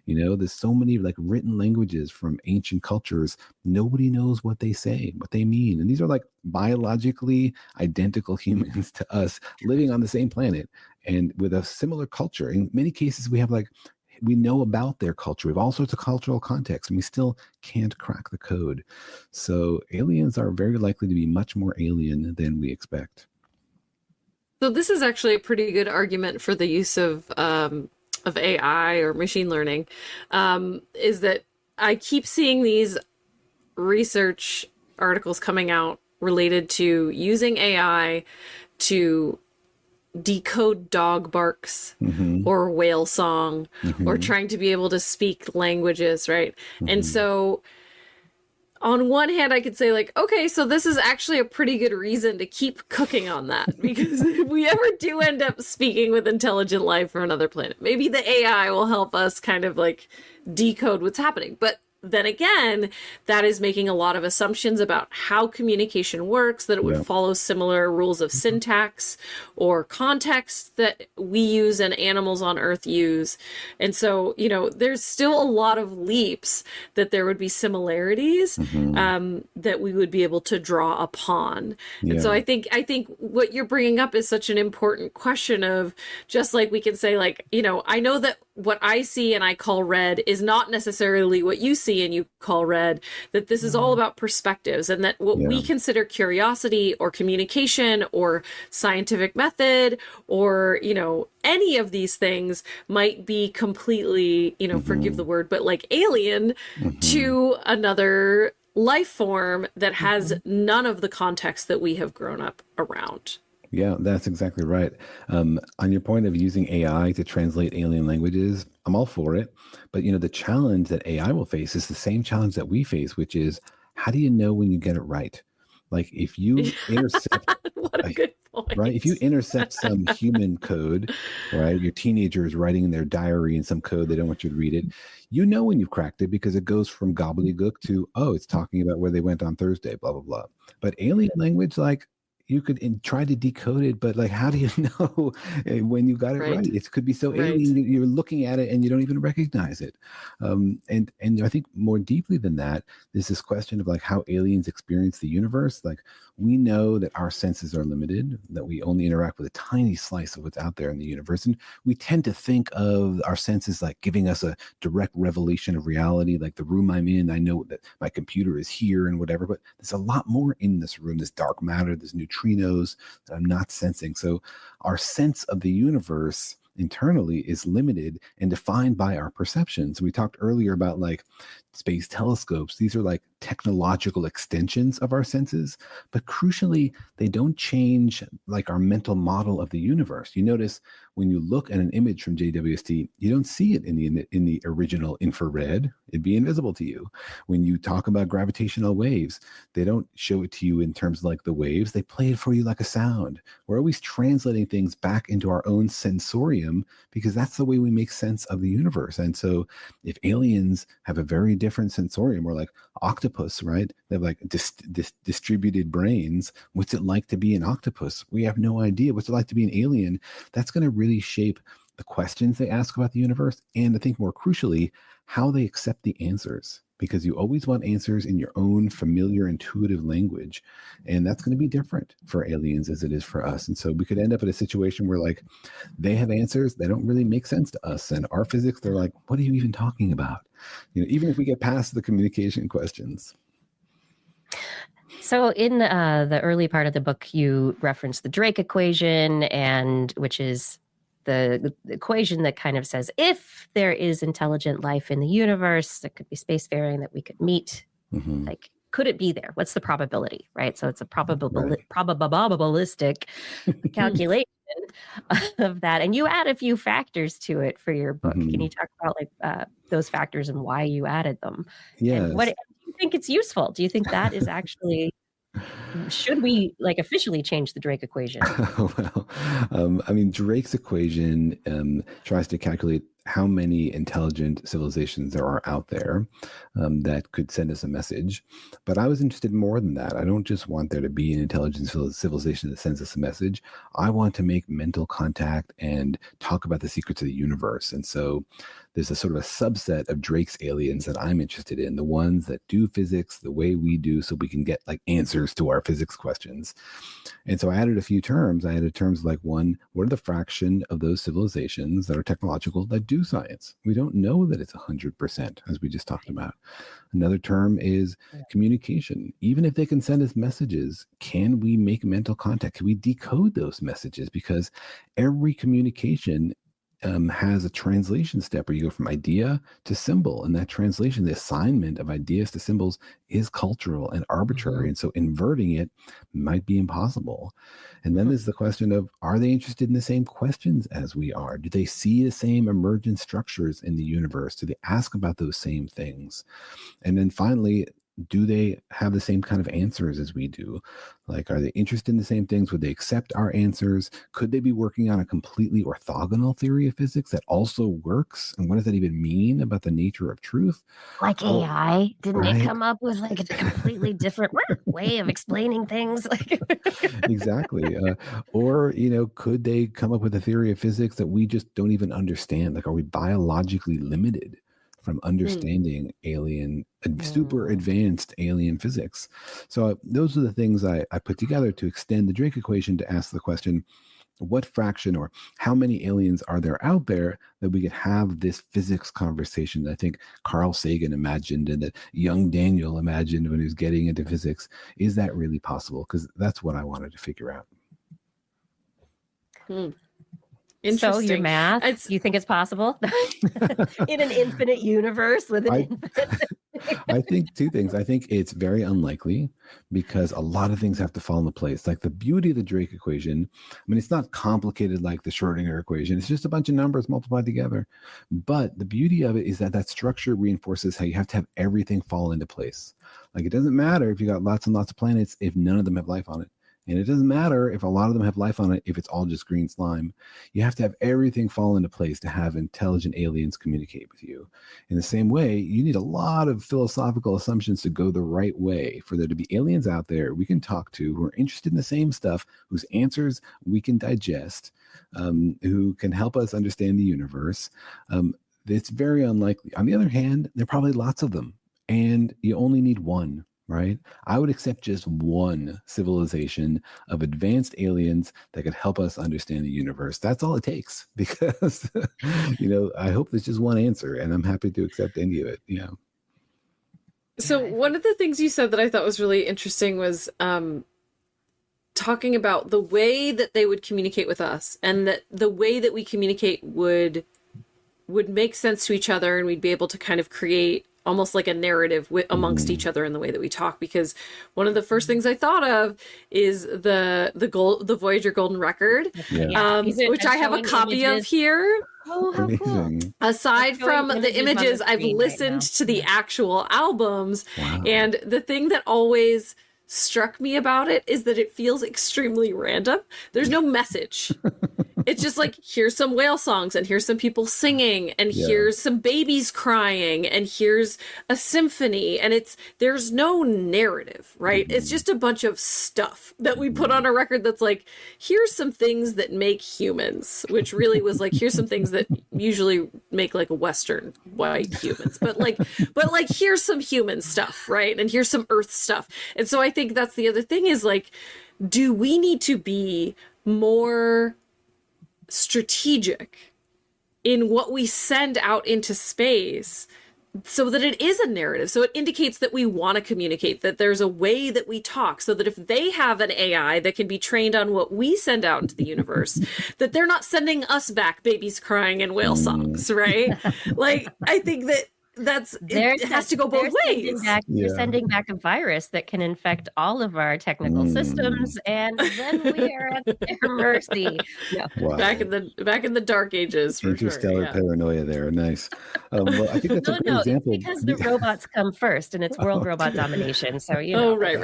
There's so many like written languages from ancient cultures. Nobody knows what they say, what they mean. And these are like biologically identical humans to us, living on the same planet and with a similar culture. In many cases, we know about their culture. We have all sorts of cultural context, and we still can't crack the code. So aliens are very likely to be much more alien than we expect. So this is actually a pretty good argument for the use of AI or machine learning, is that I keep seeing these research articles coming out related to using AI to decode dog barks or whale song or trying to be able to speak languages, right? And so on one hand, I could say like, okay, so this is actually a pretty good reason to keep cooking on that, because if we ever do end up speaking with intelligent life from another planet, maybe the AI will help us kind of like decode what's happening. But then again, that is making a lot of assumptions about how communication works, that it would follow similar rules of syntax or context that we use and animals on Earth use. And so, you know, there's still a lot of leaps that there would be similarities that we would be able to draw upon. And so I think what you're bringing up is such an important question of, just like we can say, like, you know, I know that what I see and I call red is not necessarily what you see and you call red, that this is all about perspectives, and that what we consider curiosity or communication or scientific method or, you know, any of these things might be completely, you know, forgive the word, but like alien to another life form that has none of the context that we have grown up around. Yeah, that's exactly right. On your point of using AI to translate alien languages, I'm all for it. But, you know, the challenge that AI will face is the same challenge that we face, which is, how do you know when you get it right? Like, if you intercept, what a good point. Right? If you intercept some human code, right? Your teenager is writing in their diary in some code, they don't want you to read it. You know when you've cracked it, because it goes from gobbledygook to, oh, it's talking about where they went on Thursday, blah, blah, blah. But alien language, like, you could try to decode it, but like, how do you know when you got it right? It could be so alien, you're looking at it and you don't even recognize it. And I think more deeply than that, there's this question of like how aliens experience the universe. Like, we know that our senses are limited, that we only interact with a tiny slice of what's out there in the universe. And we tend to think of our senses like giving us a direct revelation of reality. Like, the room I'm in, I know that my computer is here and whatever, but there's a lot more in this room. There's dark matter, there's neutrinos that I'm not sensing. So our sense of the universe internally is limited and defined by our perceptions. We talked earlier about like space telescopes. These are like technological extensions of our senses, but crucially, they don't change like our mental model of the universe. You notice when you look at an image from JWST, you don't see it in the original infrared. It'd be invisible to you. When you talk about gravitational waves, they don't show it to you in terms of like the waves. They play it for you like a sound. We're always translating things back into our own sensorium, because that's the way we make sense of the universe. And so if aliens have a very different sensorium, or like octopus, right? They have like distributed brains. What's it like to be an octopus? We have no idea. What's it like to be an alien? That's going to really shape the questions they ask about the universe, and I think more crucially, how they accept the answers, because you always want answers in your own familiar, intuitive language. And that's going to be different for aliens as it is for us. And so we could end up in a situation where like they have answers that don't really make sense to us. And our physics, they're like, what are you even talking about? You know, even if we get past the communication questions. So in the early part of the book, you reference the Drake equation, and which is the equation that kind of says, if there is intelligent life in the universe that could be spacefaring that we could meet, like, could it be there? What's the probability, right? So it's a probabilistic calculation of that. And you add a few factors to it for your book. Can you talk about like those factors and why you added them? Yes. And what do you think it's useful? Do you think that is actually... should we like officially change the Drake equation? Well, I mean, Drake's equation tries to calculate how many intelligent civilizations there are out there that could send us a message. But I was interested in more than that. I don't just want there to be an intelligent civilization that sends us a message. I want to make mental contact and talk about the secrets of the universe. And so there's a sort of a subset of Drake's aliens that I'm interested in, the ones that do physics the way we do, so we can get like answers to our physics questions. And so I added a few terms. I added terms like, one, what are the fraction of those civilizations that are technological that do science? We don't know that it's 100%, as we just talked about. Another term is communication. Even if they can send us messages, can we make mental contact? Can we decode those messages? Because every communication has a translation step where you go from idea to symbol. And that translation, the assignment of ideas to symbols, is cultural and arbitrary. And so inverting it might be impossible. And then there's the question of, are they interested in the same questions as we are? Do they see the same emergent structures in the universe? Do they ask about those same things? And then finally, do they have the same kind of answers as we do? Like, are they interested in the same things? Would they accept our answers? Could they be working on a completely orthogonal theory of physics that also works? And what does that even mean about the nature of truth? Like AI, didn't right. it come up with like a completely different way of explaining things? Like exactly. Or, you know, could they come up with a theory of physics that we just don't even understand? Like, are we biologically limited from understanding alien, super advanced alien physics? So those are the things I put together to extend the Drake equation to ask the question, what fraction or how many aliens are there out there that we could have this physics conversation that I think Carl Sagan imagined and that young Daniel imagined when he was getting into physics? Is that really possible? Because that's what I wanted to figure out. Interesting. So your math, you think it's possible in an infinite universe with an infinite... I think two things. I think it's very unlikely because a lot of things have to fall into place. Like the beauty of the Drake equation, I mean, it's not complicated like the Schrodinger equation. It's just a bunch of numbers multiplied together. But the beauty of it is that that structure reinforces how you have to have everything fall into place. Like it doesn't matter if you got lots and lots of planets if none of them have life on it. And it doesn't matter if a lot of them have life on it, if it's all just green slime. You have to have everything fall into place to have intelligent aliens communicate with you. In the same way, you need a lot of philosophical assumptions to go the right way for there to be aliens out there we can talk to who are interested in the same stuff, whose answers we can digest, who can help us understand the universe. It's very unlikely. On the other hand, there are probably lots of them, and you only need one. Right? I would accept just one civilization of advanced aliens that could help us understand the universe. That's all it takes because, you know, I hope there's just one answer and I'm happy to accept any of it. You know? So one of the things you said that I thought was really interesting was talking about the way that they would communicate with us and that the way that we communicate would make sense to each other and we'd be able to kind of create almost like a narrative amongst each other in the way that we talk. Because one of the first things I thought of is the Voyager Golden Record, which I have a copy of here. Oh, how cool. Aside from the images, I've listened to the actual albums. Wow. And the thing that always struck me about it is that it feels extremely random. There's no message. It's just like, here's some whale songs and here's some people singing and here's some babies crying and here's a symphony, and there's no narrative, right? It's just a bunch of stuff that we put on a record that's like, here's some things that make humans, which really was like, here's some things that usually make like Western white humans, but like here's some human stuff, right? And here's some Earth stuff. And so I think that's the other thing is like, do we need to be more strategic in what we send out into space so that it is a narrative, so it indicates that we want to communicate, that there's a way that we talk, so that if they have an AI that can be trained on what we send out into the universe, that they're not sending us back babies crying and whale songs, right? Like, I think that it has to go both ways. They're sending back a virus that can infect all of our technical systems, and then we are at their mercy. No. Wow. Back in the dark ages. For Interstellar paranoia there. Nice. Well, I think that's a good example. It's because the robots come first, and it's world robot domination. So you know. Oh, right.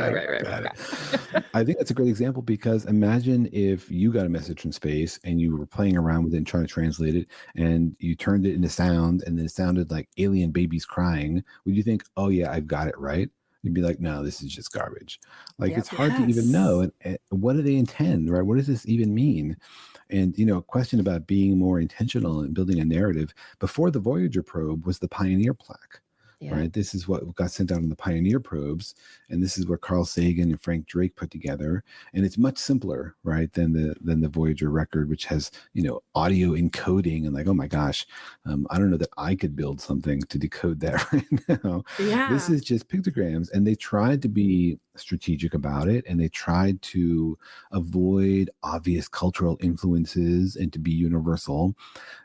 I think that's a great example because imagine if you got a message from space and you were playing around with it and trying to translate it, and you turned it into sound, and then it sounded like alien babies crying. Would you think, oh yeah, I've got it right? You'd be like, no, this is just garbage. Like, it's hard to even know. And what do they intend, right? What does this even mean? And, you know, a question about being more intentional and building a narrative. Before the Voyager probe was the Pioneer plaque. Right. This is what got sent out on the Pioneer probes. And this is what Carl Sagan and Frank Drake put together. And it's much simpler, right, than the Voyager record, which has, you know, audio encoding and like, oh my gosh, I don't know that I could build something to decode that right now. Yeah. This is just pictograms. And they tried to be strategic about it, and they tried to avoid obvious cultural influences and to be universal.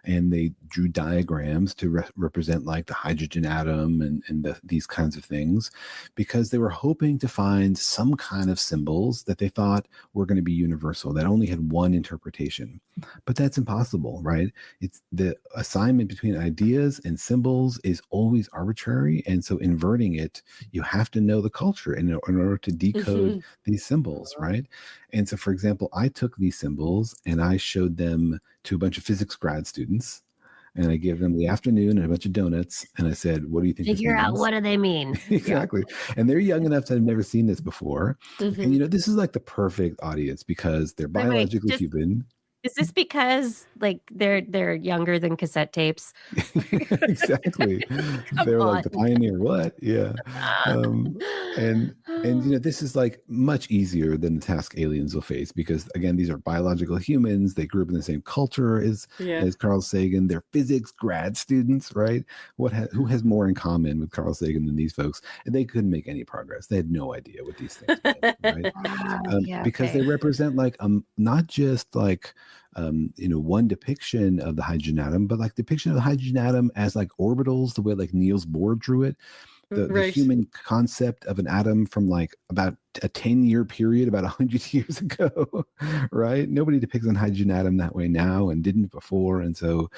And they drew diagrams to represent like the hydrogen atom and these kinds of things, because they were hoping to find some kind of symbols that they thought were going to be universal, that only had one interpretation. But that's impossible, right? It's the assignment between ideas and symbols is always arbitrary. And so inverting it, you have to know the culture in order to decode these symbols, right? And so, for example, I took these symbols and I showed them to a bunch of physics grad students. And I gave them the afternoon and a bunch of donuts. And I said, what do you think? Figure out what do they mean? Exactly. And they're young enough to have never seen this before. And, you know, this is like the perfect audience because they're biologically human. Is this because like they're younger than cassette tapes? Exactly. They're like the pioneer. What? Yeah. And you know, this is like much easier than the task aliens will face because again, these are biological humans. They grew up in the same culture as Carl Sagan. They're physics grad students, right? Who has more in common with Carl Sagan than these folks? And they couldn't make any progress. They had no idea what these things meant, right? Because they represent like not just like you know, one depiction of the hydrogen atom, but like depiction of the hydrogen atom as like orbitals, the way like Niels Bohr drew it. The human concept of an atom from like about a 10-year period, about 100 years ago, right? Nobody depicts an hydrogen atom that way now and didn't before. And so,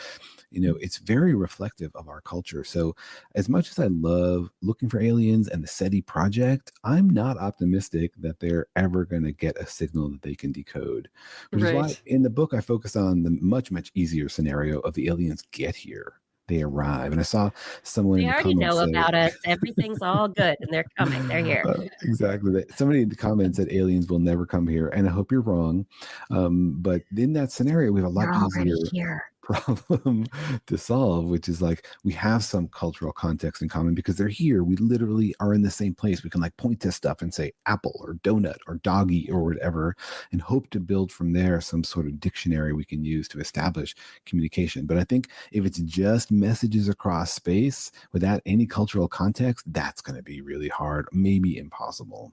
you know, it's very reflective of our culture. So as much as I love looking for aliens and the SETI project, I'm not optimistic that they're ever going to get a signal that they can decode, which is why in the book, I focus on the much, much easier scenario of the aliens get here. They arrive. And I saw someone they already know about us. Everything's all good and they're coming. They're here. Exactly. Somebody in the comments said aliens will never come here. And I hope you're wrong. But in that scenario, we have a lot easier problem to solve, which is like we have some cultural context in common because they're here. We literally are in the same place. We can like point to stuff and say apple or donut or doggy or whatever and hope to build from there some sort of dictionary we can use to establish communication. But I think if it's just messages across space without any cultural context, that's going to be really hard, maybe impossible.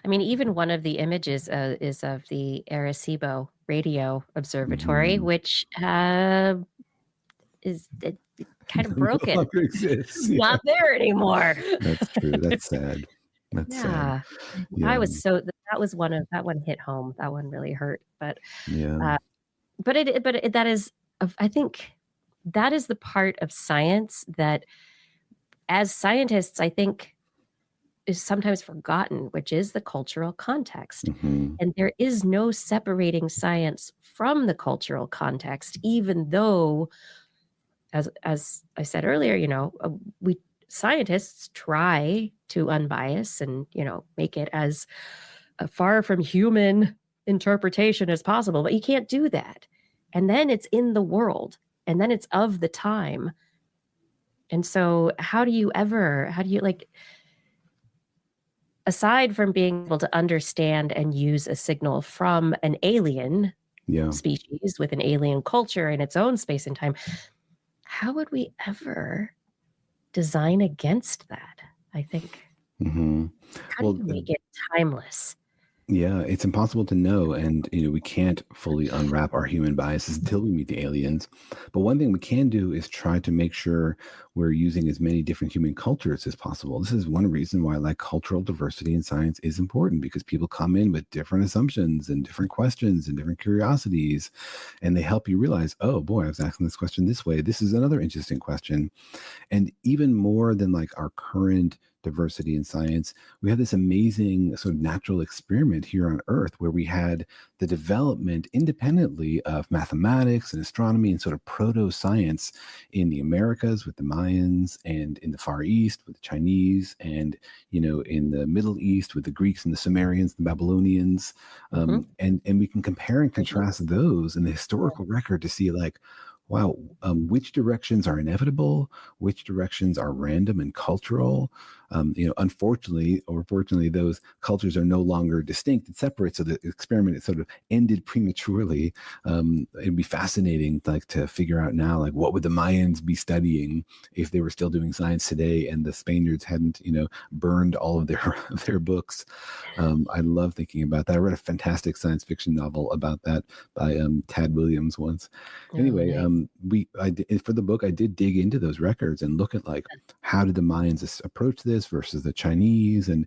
I mean, even one of the images is of the Arecibo Radio Observatory, which is kind of broken. It's not there anymore. That's true. That's sad. That's sad. Yeah. That one hit home. That one really hurt. But that is, I think that is the part of science that, as scientists, I think, is sometimes forgotten, which is the cultural context. And there is no separating science from the cultural context, even though, as I said earlier, you know, we scientists try to unbias and, you know, make it as far from human interpretation as possible, but you can't do that. And then it's in the world, and then it's of the time. And so how do you like, aside from being able to understand and use a signal from an alien species with an alien culture in its own space and time, how would we ever design against that? I think. How do you make it timeless? Yeah, it's impossible to know. And, you know, we can't fully unwrap our human biases until we meet the aliens. But one thing we can do is try to make sure we're using as many different human cultures as possible. This is one reason why like cultural diversity in science is important, because people come in with different assumptions and different questions and different curiosities, and they help you realize, oh boy, I was asking this question this way. This is another interesting question. And even more than like our current diversity in science, we have this amazing sort of natural experiment here on Earth where we had the development independently of mathematics and astronomy and sort of proto-science in the Americas with the Mayans, and in the Far East with the Chinese, and, you know, in the Middle East with the Greeks and the Sumerians, the Babylonians. And we can compare and contrast those in the historical record to see like, wow, which directions are inevitable, which directions are random and cultural. You know, unfortunately or fortunately, those cultures are no longer distinct and separate. So the experiment is sort of ended prematurely. It'd be fascinating, like, to figure out now, like, what would the Mayans be studying if they were still doing science today and the Spaniards hadn't, you know, burned all of their books. I love thinking about that. I read a fantastic science fiction novel about that by Tad Williams once. Anyway, for the book, I did dig into those records and look at like, how did the Mayans approach this versus the Chinese? And,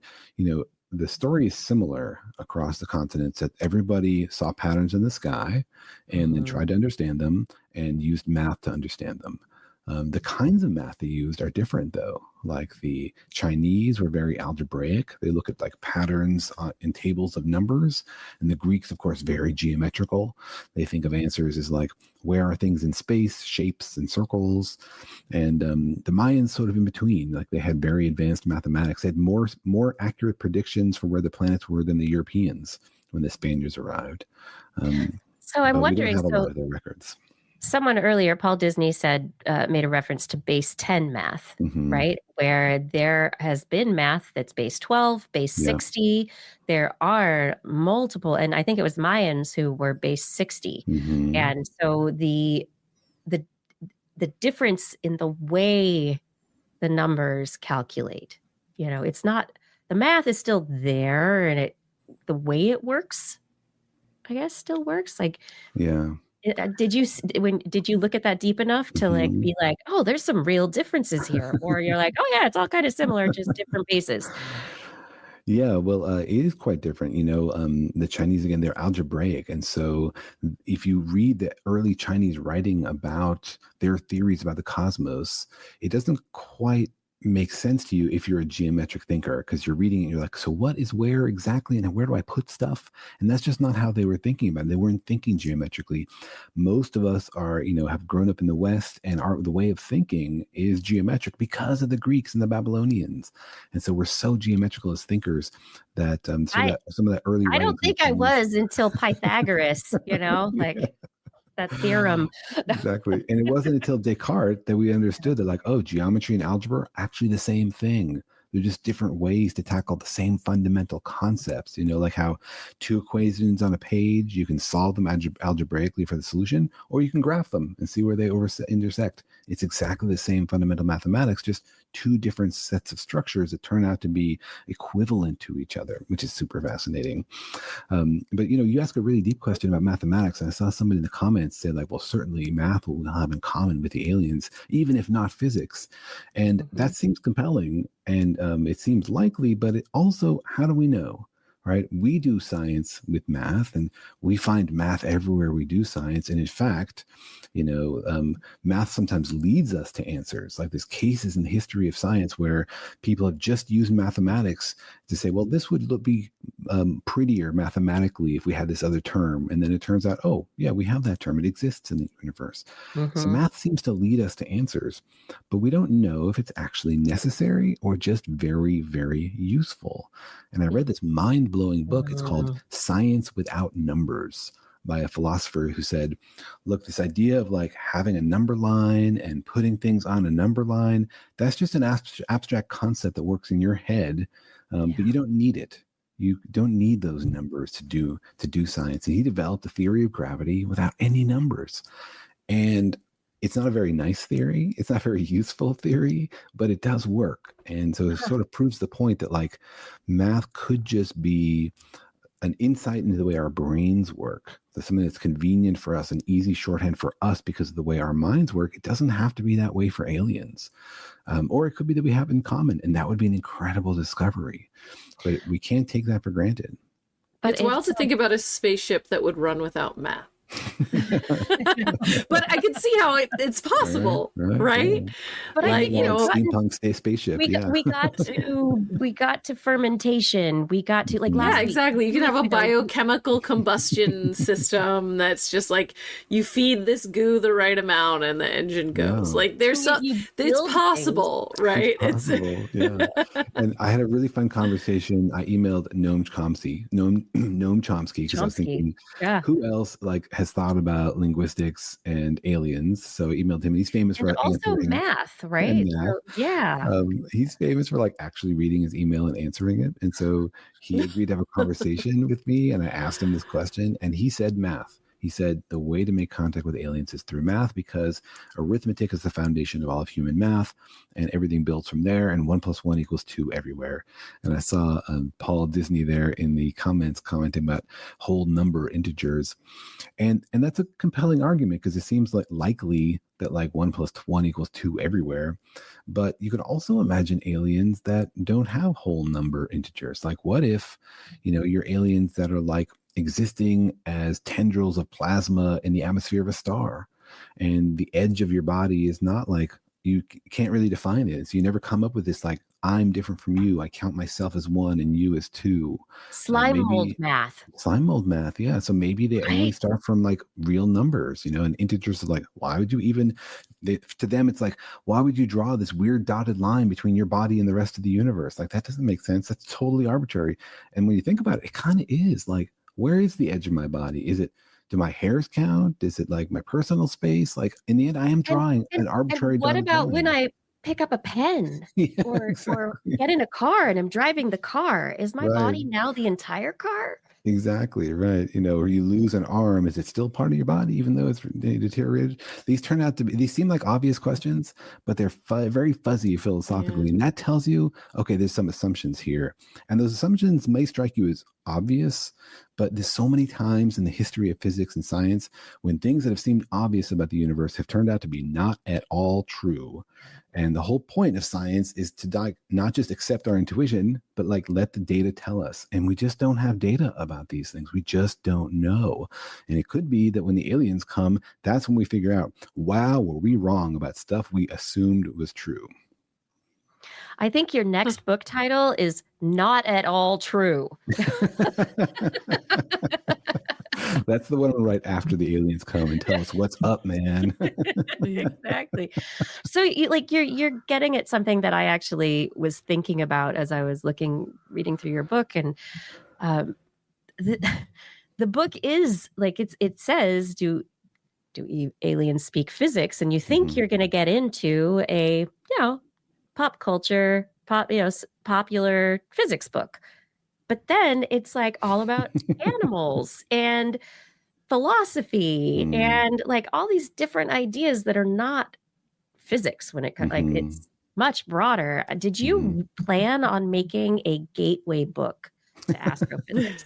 the story is similar across the continents, that everybody saw patterns in the sky and then tried to understand them and used math to understand them. The kinds of math they used are different, though. Like the Chinese were very algebraic. They look at like patterns in tables of numbers. And the Greeks, of course, very geometrical. They think of answers as like, where are things in space, shapes and circles. And the Mayans sort of in between. Like they had very advanced mathematics. They had more accurate predictions for where the planets were than the Europeans when the Spaniards arrived. So I'm wondering, we don't have a lot of their records. Someone earlier, Paul Disney said, made a reference to base 10 math, right? Where there has been math that's base 12, base 60. There are multiple, and I think it was Mayans who were base 60. And so the difference in the way the numbers calculate, it's not, the math is still there, and the way it works, I guess, still works. Like, did you look at that deep enough to like be like, oh, there's some real differences here, or you're like, oh yeah, it's all kind of similar, just different bases? Yeah, well, it is quite different. The Chinese, again, they're algebraic. And so if you read the early Chinese writing about their theories about the cosmos, it doesn't quite make sense to you if you're a geometric thinker, because you're reading it and you're like, so what is where exactly, and where do I put stuff? And that's just not how they were thinking about it. They weren't thinking geometrically. Most of us are, have grown up in the West, and the way of thinking is geometric because of the Greeks and the Babylonians. And so we're so geometrical as thinkers that some of the early I don't think I was until Pythagoras, like that theorem. Exactly. And it wasn't until Descartes that we understood that, like, oh, geometry and algebra are actually the same thing. They're just different ways to tackle the same fundamental concepts, like how two equations on a page, you can solve them algebraically for the solution, or you can graph them and see where they intersect. It's exactly the same fundamental mathematics, just two different sets of structures that turn out to be equivalent to each other, which is super fascinating. But, you ask a really deep question about mathematics, and I saw somebody in the comments say, like, well, certainly math will have in common with the aliens, even if not physics. And that seems compelling. And it seems likely, but it also, how do we know, right? We do science with math, and we find math everywhere we do science. And in fact, math sometimes leads us to answers. Like there's cases in the history of science where people have just used mathematics to say, well, this would be prettier mathematically if we had this other term. And then it turns out, oh, yeah, we have that term. It exists in the universe. So math seems to lead us to answers, but we don't know if it's actually necessary or just very, very useful. And I read this mind-blowing book. It's called Science Without Numbers, by a philosopher who said, look, this idea of like having a number line and putting things on a number line, that's just an abstract concept that works in your head, but you don't need it. You don't need those numbers to do science. And he developed a theory of gravity without any numbers. And it's not a very nice theory. It's not a very useful theory, but it does work. And so it sort of proves the point that like math could just be an insight into the way our brains work. That's something that's convenient for us, an easy shorthand for us because of the way our minds work. It doesn't have to be that way for aliens. Or it could be that we have in common, and that would be an incredible discovery. But we can't take that for granted. But it's wild to think about a spaceship that would run without math. But I can see how it's possible, right? Yeah. But I think steampunk spaceship. We got to fermentation. We got to last week. Exactly. You can have a biochemical combustion system that's just like you feed this goo the right amount and the engine goes. Like there's it's possible, right? It's possible. Yeah. And I had a really fun conversation. I emailed Noam Chomsky because I was thinking, who else has thought about linguistics and aliens? So I emailed him. He's famous for also math, right? Math. So, he's famous for actually reading his email and answering it. And so he agreed to have a conversation with me, and I asked him this question, and he said math. He said the way to make contact with aliens is through math, because arithmetic is the foundation of all of human math, and everything builds from there, and 1 + 1 = 2 everywhere. And I saw Paul Disney there in the comments commenting about whole number integers. And that's a compelling argument, because it seems like likely that like 1 + 1 = 2 everywhere. But you could also imagine aliens that don't have whole number integers. Like, what if, you're aliens that are like existing as tendrils of plasma in the atmosphere of a star, and the edge of your body is not like, you can't really define it. So you never come up with this like, I'm different from you, I count myself as 1 and you as 2. Slime mold math. Slime mold math, yeah. So maybe they only start from like real numbers, and integers are like, why would you even, to them it's like, why would you draw this weird dotted line between your body and the rest of the universe? Like, that doesn't make sense. That's totally arbitrary. And when you think about it, it kind of is like, where is the edge of my body? Is it, do my hairs count? Is it like my personal space? Like, in the end, I am drawing an arbitrary. And what about when I pick up a pen or get in a car and I'm driving the car? Is my body now the entire car? Exactly, right. Or you lose an arm, is it still part of your body even though it's deteriorated? These turn out to be, these seem like obvious questions, but they're very fuzzy philosophically. And that tells you, okay, there's some assumptions here. And those assumptions may strike you as obvious, but there's so many times in the history of physics and science when things that have seemed obvious about the universe have turned out to be not at all true. And the whole point of science is to not just accept our intuition, but like let the data tell us. And we just don't have data about these things. We just don't know. And it could be that when the aliens come, that's when we figure out, wow, were we wrong about stuff we assumed was true. I think your next book title is Not at All True. That's the one we'll write after the aliens come and tell us what's up, man. Exactly. So you're getting at something that I actually was thinking about as I was reading through your book. And the book is like, it says, do aliens speak physics? And you think you're going to get into a, pop culture, popular physics book. But then it's like all about animals and philosophy and like all these different ideas that are not physics when it comes, like it's much broader. Did you plan on making a gateway book to astrophysics?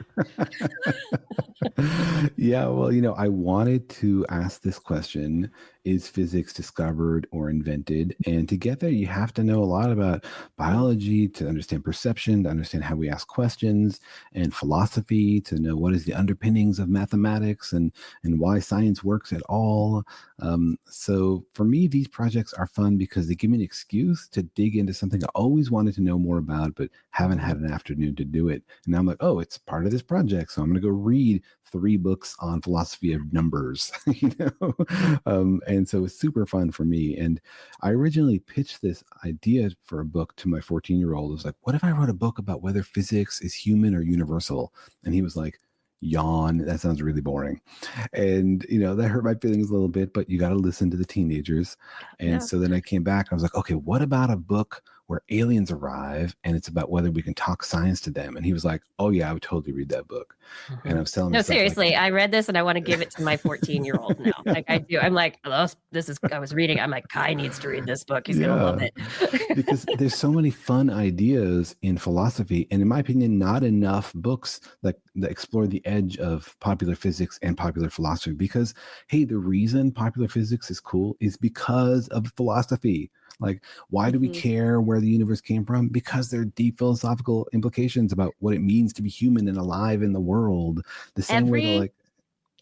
Yeah, well, I wanted to ask this question: is physics discovered or invented? And to get there, you have to know a lot about biology to understand perception, to understand how we ask questions, and philosophy to know what is the underpinnings of mathematics and why science works at all. So for me, these projects are fun because they give me an excuse to dig into something I always wanted to know more about, but haven't had an afternoon to do it. And now I'm like, oh, it's part of this project, so I'm going to go read 3 books on philosophy of numbers, and so it's super fun for me. And I originally pitched this idea for a book to my 14-year-old. It was like, what if I wrote a book about whether physics is human or universal? And he was like, yawn, that sounds really boring. And that hurt my feelings a little bit, but you got to listen to the teenagers. And so then I came back, I was like, okay, what about a book where aliens arrive and it's about whether we can talk science to them? And he was like, oh yeah, I would totally read that book. And I was telling him, no, seriously, I read this and I want to give it to my 14-year-old now. Like I do. I'm like, I was reading, I'm like, Kai needs to read this book. He's gonna love it. Because there's so many fun ideas in philosophy, and in my opinion, not enough books that explore the edge of popular physics and popular philosophy. Because hey, the reason popular physics is cool is because of philosophy. Like, why do we care where the universe came from? Because there are deep philosophical implications about what it means to be human and alive in the world. The same way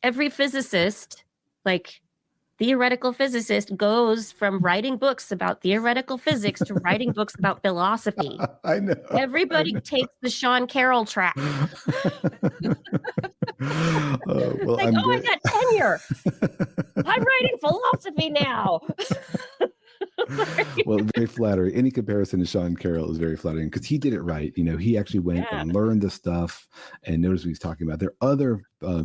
every physicist, like theoretical physicist, goes from writing books about theoretical physics to writing books about philosophy. I know. Everybody takes the Sean Carroll track. Well, like, I got tenure. I'm writing philosophy now. Well, very flattering. Any comparison to Sean Carroll is very flattering because he did it right. He actually went and learned the stuff and noticed what he's talking about. There are other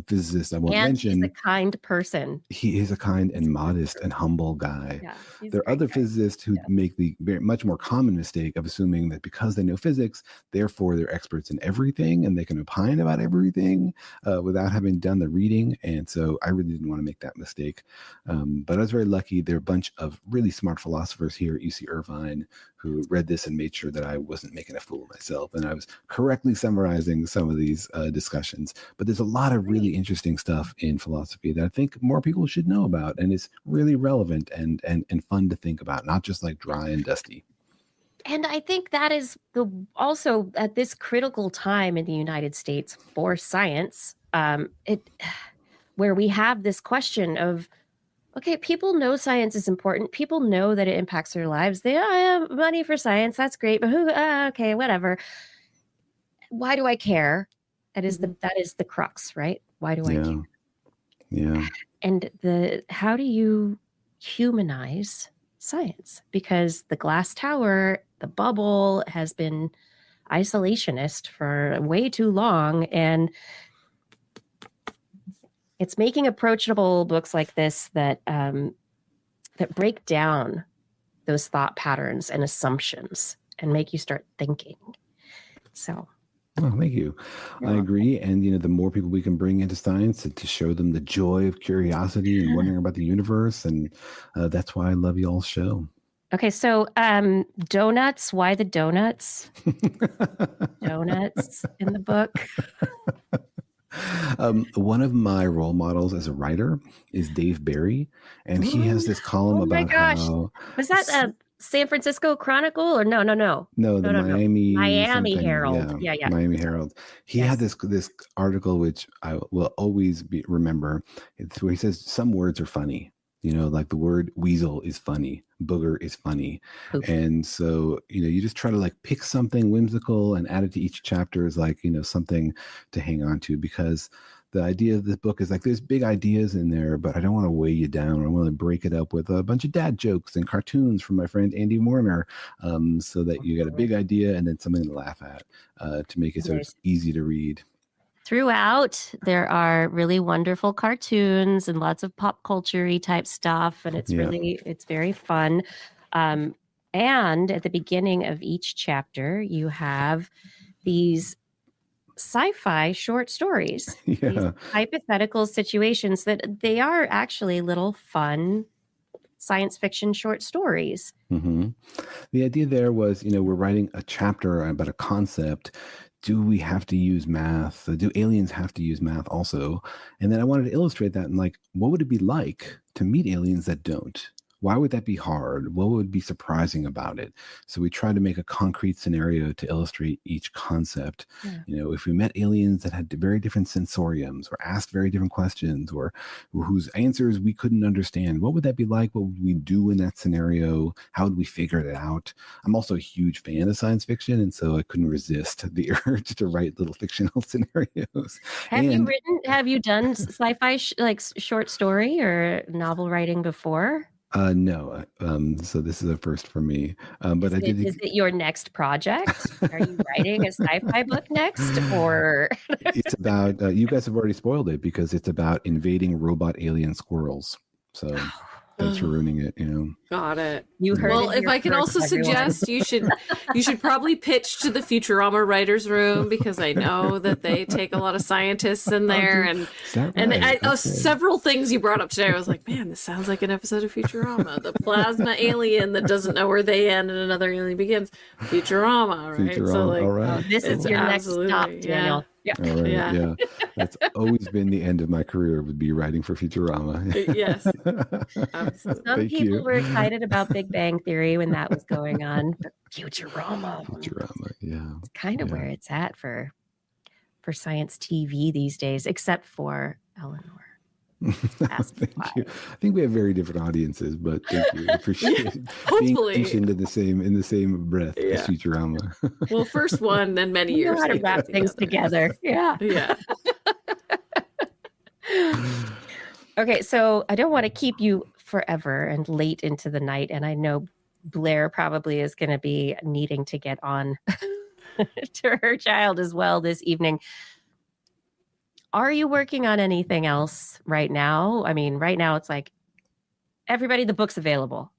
physicist I won't and mention. He's a kind person. He is a kind and modest and humble guy. Yeah, there are other physicists who make the much more common mistake of assuming that because they know physics, therefore they're experts in everything and they can opine about everything without having done the reading. And so I really didn't want to make that mistake. But I was very lucky. There are a bunch of really smart philosophers here at UC Irvine who read this and made sure that I wasn't making a fool of myself and I was correctly summarizing some of these discussions. But there's a lot of really interesting stuff in philosophy that I think more people should know about, and it's really relevant and fun to think about, not just like dry and dusty. And I think that is also at this critical time in the United States for science, where we have this question of, okay, people know science is important. People know that it impacts their lives. They have money for science. That's great. But okay, whatever. Why do I care? That is the crux, right? Why do I care? Yeah. And how do you humanize science? Because the glass tower, the bubble has been isolationist for way too long. And it's making approachable books like this that break down those thought patterns and assumptions and make you start thinking. So, oh, thank you. I agree. And the more people we can bring into science to show them the joy of curiosity and wondering about the universe, and that's why I love y'all's show. Okay, so donuts. Why the donuts? Donuts in the book. One of my role models as a writer is Dave Barry, and he has this column about how was that San Francisco Chronicle or no, the Miami Herald. Yeah. Miami Herald. He had this article which I will always remember. It's where he says some words are funny. Like the word weasel is funny, booger is funny. Oof. And so, you just try to like pick something whimsical and add it to each chapter is like, something to hang on to, because the idea of this book is like, there's big ideas in there, but I don't want to weigh you down. I want to break it up with a bunch of dad jokes and cartoons from my friend Andy Warner, so that you get a big idea and then something to laugh at, to make it sort of easy to read. Throughout, there are really wonderful cartoons and lots of pop culture-y type stuff, and it's very fun. And at the beginning of each chapter, you have these sci-fi short stories, these hypothetical situations that they are actually little fun science fiction short stories. Mm-hmm. The idea there was, we're writing a chapter about a concept. Do we have to use math? Do aliens have to use math also? And then I wanted to illustrate that and like, what would it be like to meet aliens that don't? Why would that be hard? What would be surprising about it? So we try to make a concrete scenario to illustrate each concept. Yeah. If we met aliens that had very different sensoriums or asked very different questions or whose answers we couldn't understand, what would that be like? What would we do in that scenario? How would we figure it out? I'm also a huge fan of science fiction, and so I couldn't resist the urge to write little fictional scenarios. Have you done sci-fi short story or novel writing before? No. So this is a first for me. But is it your next project? Are you writing a sci-fi book next, or? It's about, you guys have already spoiled it because it's about invading robot alien squirrels. So thanks for ruining it. Got it. You heard. Well, if I can also suggest, you should probably pitch to the Futurama writers' room, because I know that they take a lot of scientists in there, several things you brought up today. I was like, man, this sounds like an episode of Futurama. The plasma alien that doesn't know where they end and another alien begins. Futurama, right? Futurama, so like, all right. This is your next stop, Daniel. Yeah. All right, yeah. That's always been the end of my career, would be writing for Futurama. Yes. Absolutely. Some people were excited about Big Bang Theory when that was going on. But Futurama, yeah. It's kind of where it's at for science TV these days, except for Eleanor. Thank you. I think we have very different audiences, but thank you. I appreciate being mentioned in the same breath as Futurama. Well, first one, then many years. Know how to wrap things together. Yeah. Okay, so I don't want to keep you forever and late into the night, and I know Blair probably is going to be needing to get on to her child as well this evening. Are you working on anything else right now? I mean, right now it's like everybody, the book's available.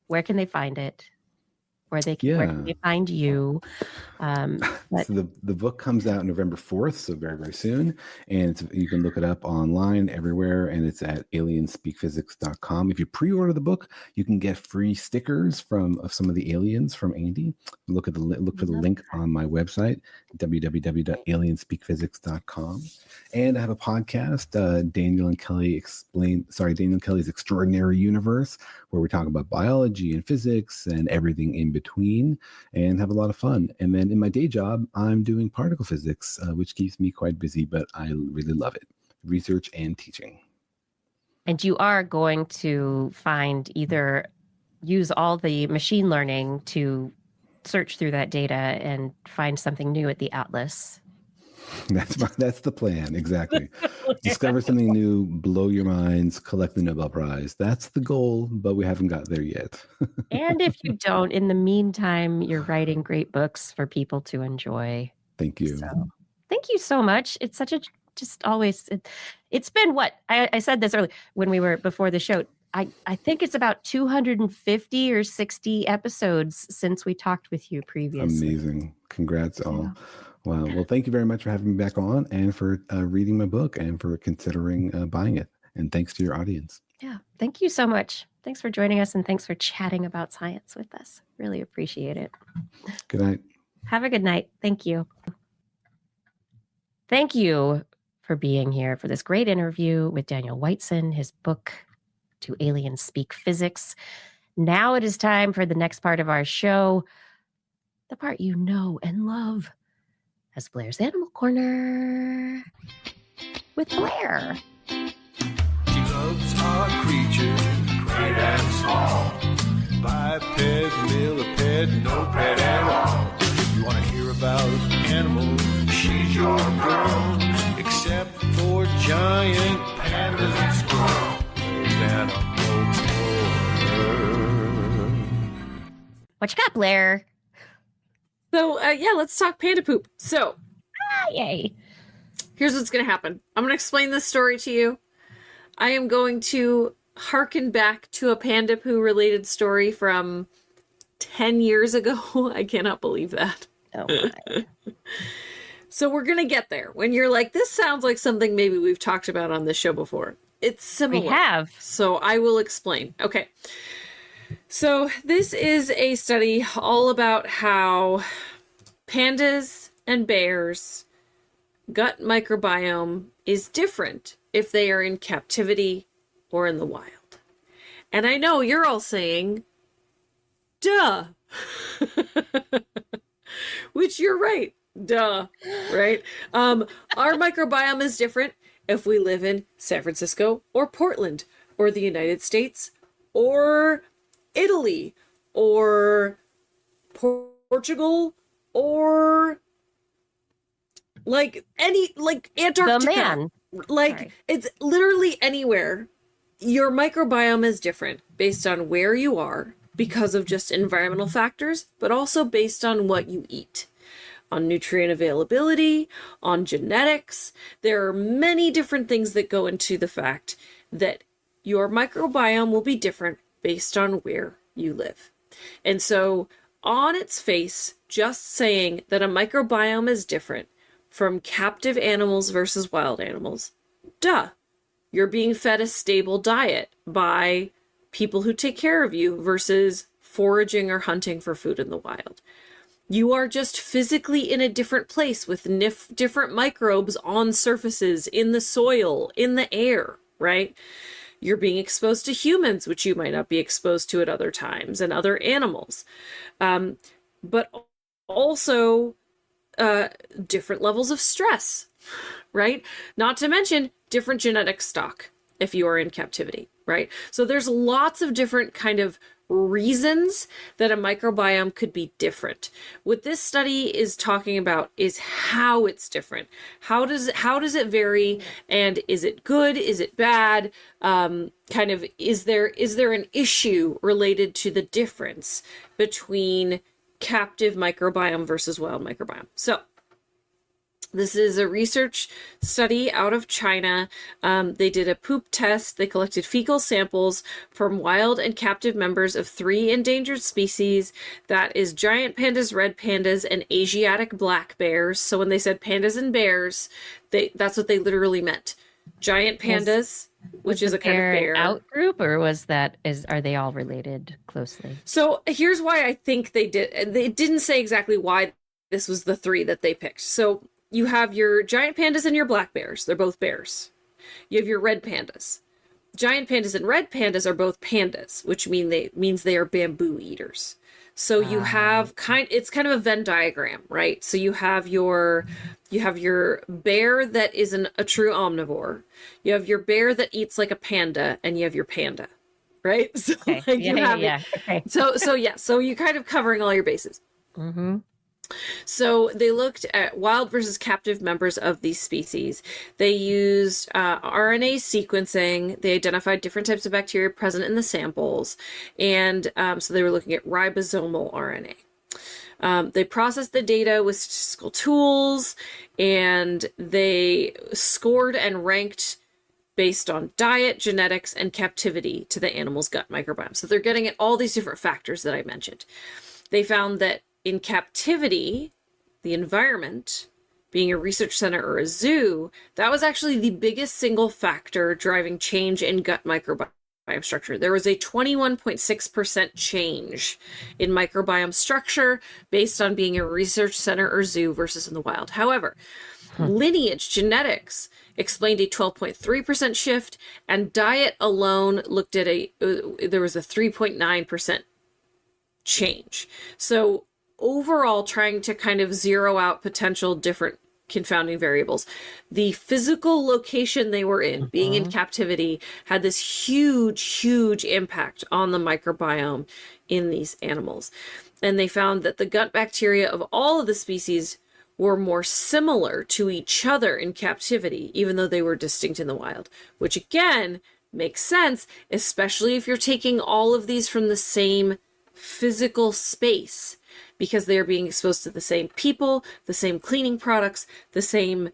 Where can they find it? Where can they find you? So the book comes out November 4th, so very, very soon. And you can look it up online everywhere, and it's at alienspeakphysics.com. If you pre-order the book, you can get free stickers of some of the aliens from Andy. Look for the link on my website, www.alienspeakphysics.com. And I have a podcast, Daniel and Kelly's Extraordinary Universe, where we talk about biology and physics and everything in between, and have a lot of fun. And then in my day job, I'm doing particle physics, which keeps me quite busy, but I really love it. Research and teaching. And you are going to use all the machine learning to search through that data and find something new at the Atlas. That's the plan. Exactly. Discover something new, blow your minds, collect the Nobel Prize. That's the goal, but we haven't got there yet. And if you don't, in the meantime, you're writing great books for people to enjoy. Thank you. So, thank you so much. It's such it's been what I said this earlier when we were before the show. I think it's about 250 or 60 episodes since we talked with you previously. Amazing. Congrats all. Wow. Well, thank you very much for having me back on, and for reading my book, and for considering buying it. And thanks to your audience. Yeah. Thank you so much. Thanks for joining us, and thanks for chatting about science with us. Really appreciate it. Good night. Have a good night. Thank you. Thank you for being here for this great interview with Daniel Whiteson, his book, Do Aliens Speak Physics? Now it is time for the next part of our show, the part you know and love, as Blair's Animal Corner with Blair. She loves our creatures, great and small. Biped, millipede, no pet at all. If you want to hear about animals, she's your girl. Except for giant pandas and squirrels. There's Animal Corner. What you got, Blair? So, let's talk panda poop. So, Yay. Here's what's going to happen. I'm going to explain this story to you. I am going to harken back to a panda poo related story from 10 years ago. I cannot believe that. Oh my. So we're going to get there. When you're like, this sounds like something maybe we've talked about on this show before. It's similar. We have. So I will explain. Okay. So this is a study all about how pandas and bears' gut microbiome is different if they are in captivity or in the wild. And I know you're all saying, duh. Which you're right. Duh. Right? Our microbiome is different if we live in San Francisco or Portland or the United States or Italy or Portugal or Antarctica. The man. Sorry. It's literally anywhere. Your microbiome is different based on where you are because of just environmental factors, but also based on what you eat, on nutrient availability, on genetics. There are many different things that go into the fact that your microbiome will be different based on where you live. And so on its face, just saying that a microbiome is different from captive animals versus wild animals, duh. You're being fed a stable diet by people who take care of you versus foraging or hunting for food in the wild. You are just physically in a different place with different microbes on surfaces, in the soil, in the air, right? You're being exposed to humans, which you might not be exposed to at other times, and other animals. But also different levels of stress, right? Not to mention different genetic stock if you are in captivity, right? So there's lots of different kind of reasons that a microbiome could be different. What this study is talking about is how it's different. How does it vary, and is it good? Is it bad? Is there an issue related to the difference between captive microbiome versus wild microbiome? So This is a research study out of China. They did a poop test. They collected fecal samples from wild and captive members of 3 endangered species. That is giant pandas, red pandas, and Asiatic black bears. So when they said pandas and bears, that's what they literally meant. Giant pandas, which is a kind of bear. Out group, or are they all related closely? So here's why I think they did. They didn't say exactly why this was the 3 that they picked. So you have your giant pandas and your black bears. They're both bears. You have your red pandas. Giant pandas and red pandas are both pandas, which means they are bamboo eaters. So you have it's kind of a Venn diagram, right? So you have your bear that isn't a true omnivore. You have your bear that eats like a panda, and you have your panda, right? So okay. Okay. So you're kind of covering all your bases. Mm-hmm. So they looked at wild versus captive members of these species. They used RNA sequencing. They identified different types of bacteria present in the samples. And so they were looking at ribosomal RNA. They processed the data with statistical tools, and they scored and ranked based on diet, genetics, and captivity to the animal's gut microbiome. So they're getting at all these different factors that I mentioned. They found that in captivity, the environment, being a research center or a zoo, that was actually the biggest single factor driving change in gut microbiome structure. There was a 21.6% change in microbiome structure based on being a research center or zoo versus in the wild. However, lineage genetics explained a 12.3% shift, and diet alone looked at there was a 3.9% change. So overall, trying to kind of zero out potential different confounding variables. The physical location they were in, being in captivity, had this huge impact on the microbiome in these animals. And they found that the gut bacteria of all of the species were more similar to each other in captivity, even though they were distinct in the wild, which again makes sense, especially if you're taking all of these from the same physical space, because they are being exposed to the same people, the same cleaning products, the same,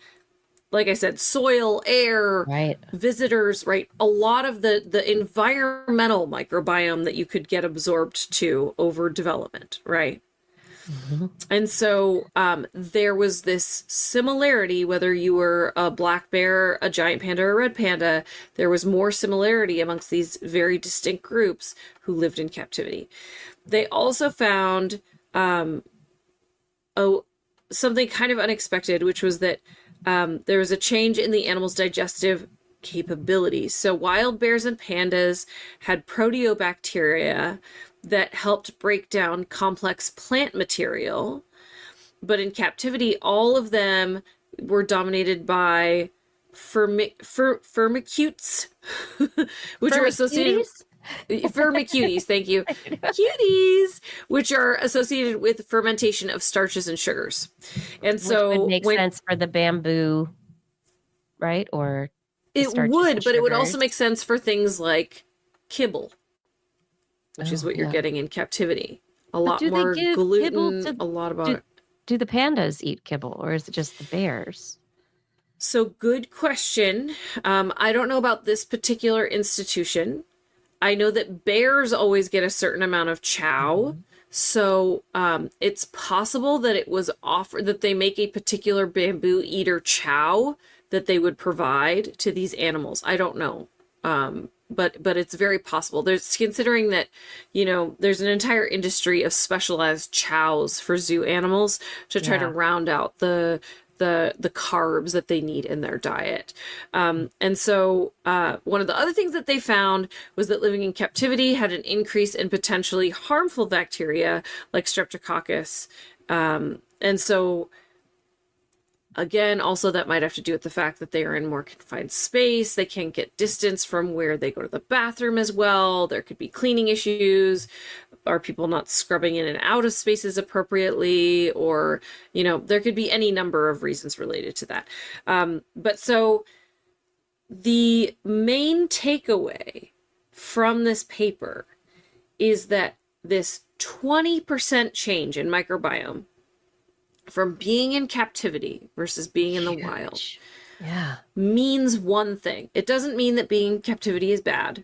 like I said, soil, air, right, visitors, right? A lot of the environmental microbiome that you could get absorbed to over development, right? Mm-hmm. And so there was this similarity, whether you were a black bear, a giant panda, or a red panda, there was more similarity amongst these very distinct groups who lived in captivity. They also found something kind of unexpected, which was that there was a change in the animal's digestive capabilities. So wild bears and pandas had proteobacteria that helped break down complex plant material, but in captivity, all of them were dominated by firmicutes, which are associated. Firmicutes, thank you. Cuties, which are associated with fermentation of starches and sugars. And so which would make sense for the bamboo, right? Or it would, but it would also make sense for things like kibble, which is what you're getting in captivity. A lot more gluten, a lot about it. Do the pandas eat kibble, or is it just the bears? So good question. I don't know about this particular institution. I know that bears always get a certain amount of chow. Mm-hmm. So it's possible that it was offered, that they make a particular bamboo eater chow that they would provide to these animals. I don't know. But it's very possible. There's, considering that, there's an entire industry of specialized chows for zoo animals to try to round out the carbs that they need in their diet. And so one of the other things that they found was that living in captivity had an increase in potentially harmful bacteria like Streptococcus. And so again, also that might have to do with the fact that they are in more confined space. They can't get distance from where they go to the bathroom as well. There could be cleaning issues. Are people not scrubbing in and out of spaces appropriately? Or, there could be any number of reasons related to that. But so the main takeaway from this paper is that this 20% change in microbiome from being in captivity versus being in the wild Yeah. means one thing. It doesn't mean that being in captivity is bad,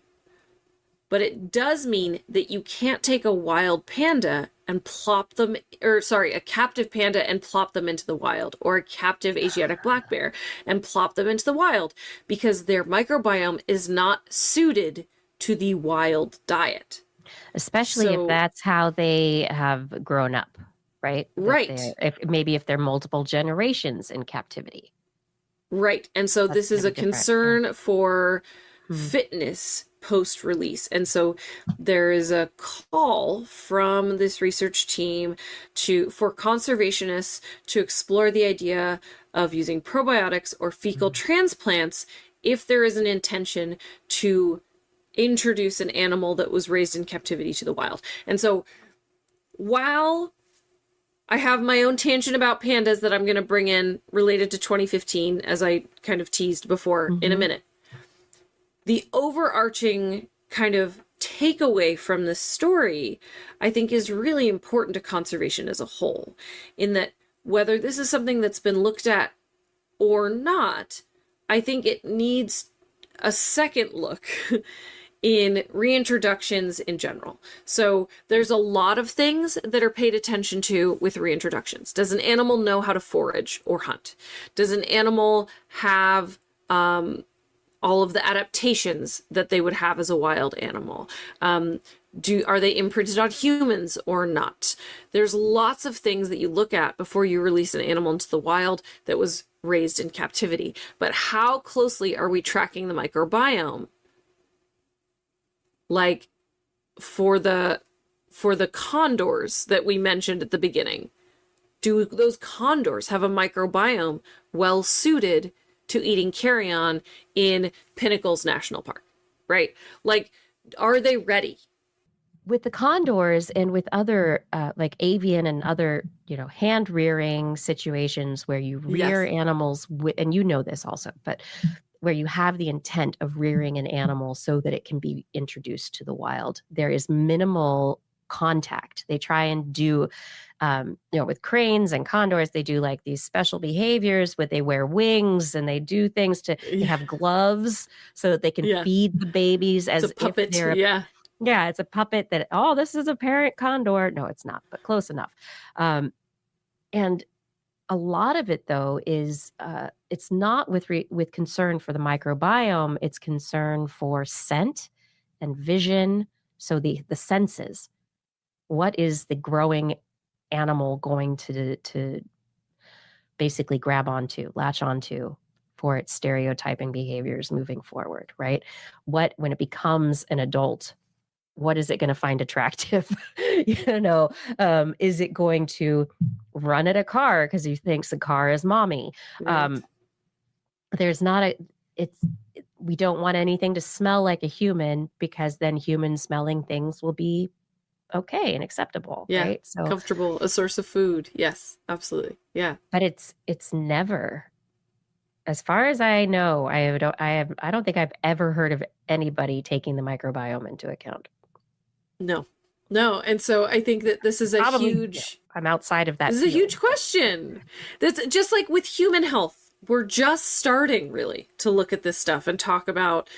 but it does mean that you can't take a wild panda and plop them, a captive panda and plop them into the wild, or a captive Asiatic black bear and plop them into the wild, because their microbiome is not suited to the wild diet. Especially if that's how they have grown up, right? Right. If they're multiple generations in captivity. Right. And so this is a concern for fitness post-release. And so there is a call from this research team for conservationists to explore the idea of using probiotics or fecal transplants if there is an intention to introduce an animal that was raised in captivity to the wild. And so while I have my own tangent about pandas that I'm going to bring in related to 2015, as I kind of teased before in a minute, the overarching kind of takeaway from this story, I think, is really important to conservation as a whole, in that whether this is something that's been looked at or not, I think it needs a second look in reintroductions in general. So there's a lot of things that are paid attention to with reintroductions. Does an animal know how to forage or hunt? Does an animal have all of the adaptations that they would have as a wild animal? Are they imprinted on humans or not? There's lots of things that you look at before you release an animal into the wild that was raised in captivity. But how closely are we tracking the microbiome? Like for the condors that we mentioned at the beginning, do those condors have a microbiome well suited to eating carrion in Pinnacles National Park, right? Like, are they ready? With the condors and with other like avian and other, hand rearing situations where you rear animals, and you know this also, but where you have the intent of rearing an animal so that it can be introduced to the wild, there is minimal contact. They try and do, with cranes and condors, they do like these special behaviors where they wear wings and they do things they have gloves so that they can feed the babies as it's a puppet. if they're it's a puppet that, this is a parent condor. No, it's not, but close enough. And a lot of it, though, is it's not with concern for the microbiome. It's concern for scent and vision. So the senses. What is the growing animal going to basically latch onto for its stereotyping behaviors moving forward, right? When it becomes an adult, what is it going to find attractive? Is it going to run at a car because he thinks the car is mommy? Right. We don't want anything to smell like a human, because then human smelling things will be okay and acceptable. Right? So comfortable, a source of food. Yes, absolutely. Yeah. But it's never, as far as I know, I don't think I've ever heard of anybody taking the microbiome into account. No. And so I think that this is I'm outside of that. This is a huge question. That's just like with human health. We're just starting really to look at this stuff and talk about,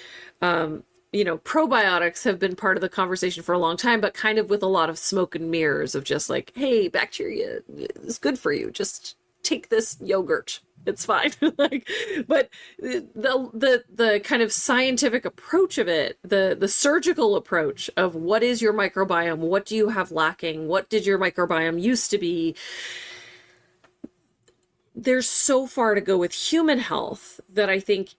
probiotics have been part of the conversation for a long time, but kind of with a lot of smoke and mirrors of just like, hey, bacteria is good for you. Just take this yogurt. It's fine. But the kind of scientific approach of it, the surgical approach of what is your microbiome? What do you have lacking? What did your microbiome used to be? There's so far to go with human health that I think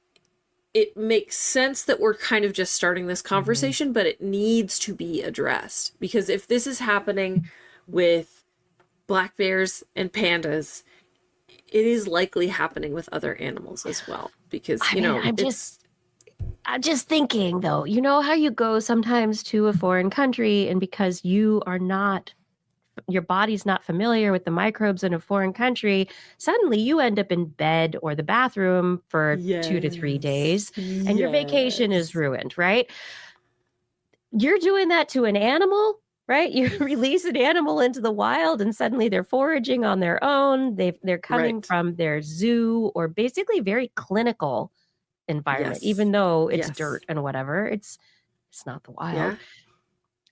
it makes sense that we're kind of just starting this conversation, but it needs to be addressed. Because if this is happening with black bears and pandas, it is likely happening with other animals as well. Because, I'm just thinking, though, how you go sometimes to a foreign country, and because your body's not familiar with the microbes in a foreign country, suddenly you end up in bed or the bathroom for 2 to 3 days, and your vacation is ruined, right? You're doing that to an animal, right? You release an animal into the wild and suddenly they're foraging on their own. They're coming from their zoo or basically very clinical environment, even though it's dirt and whatever. It's not the wild. Yeah.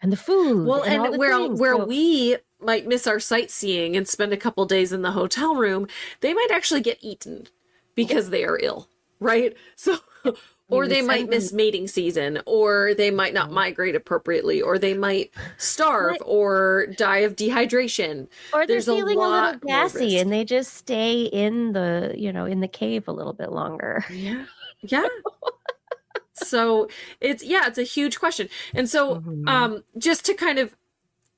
And the food. Well, and all the things. where we might miss our sightseeing and spend a couple days in the hotel room, they might actually get eaten because they are ill, right? So, or they might miss mating season, or they might not migrate appropriately, or they might starve or die of dehydration. Or they're feeling a little gassy and they just stay in the, in the cave a little bit longer. Yeah. Yeah. So it's a huge question. And so just to kind of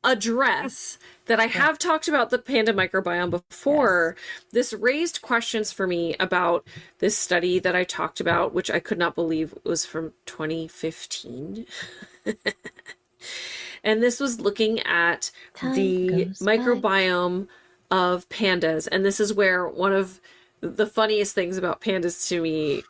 address that, I have talked about the panda microbiome before. This raised questions for me about this study that I talked about, which I could not believe was from 2015. And this was looking at the microbiome of pandas. And this is where one of the funniest things about pandas to me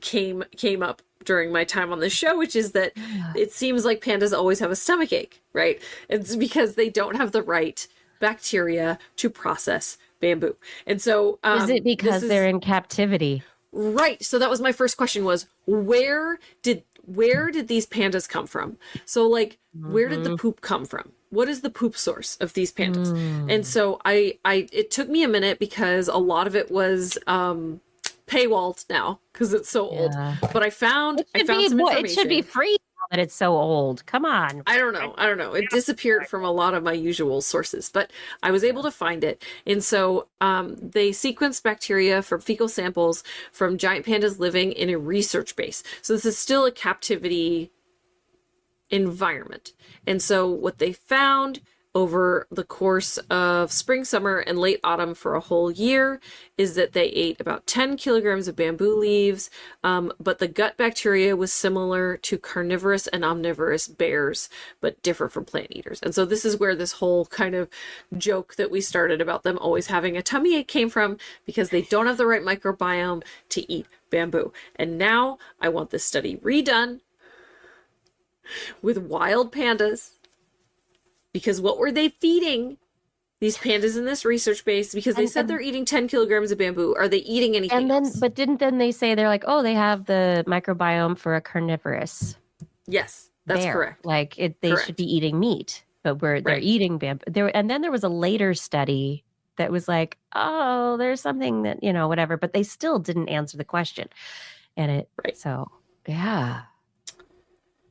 came up during my time on the show, which is that it seems like pandas always have a stomach ache, right? It's because they don't have the right bacteria to process bamboo. And so is it because they're in captivity? Right. So that was my first question, was where did these pandas come from? So like, where did the poop come from? What is the poop source of these pandas? And so it took me a minute because a lot of it was paywalled now because it's so old. But I found some information. It should be free now that it's so old. Come on. I don't know. It disappeared from a lot of my usual sources, but I was able to find it. And so they sequenced bacteria from fecal samples from giant pandas living in a research base. So this is still a captivity environment. And so what they found over the course of spring, summer, and late autumn for a whole year is that they ate about 10 kilograms of bamboo leaves, but the gut bacteria was similar to carnivorous and omnivorous bears, but different from plant eaters. And so this is where this whole kind of joke that we started about them always having a tummy ache came from, because they don't have the right microbiome to eat bamboo. And now I want this study redone with wild pandas. Because what were they feeding these pandas in this research base? Because they said they're eating 10 kilograms of bamboo. Are they eating anything else? But didn't they say they're like, oh, they have the microbiome for a carnivorous? Yes, that's bear. Correct. Like they should be eating meat, but they're eating bamboo. And then there was a later study that was like, oh, there's something that, whatever, but they still didn't answer the question. And so yeah.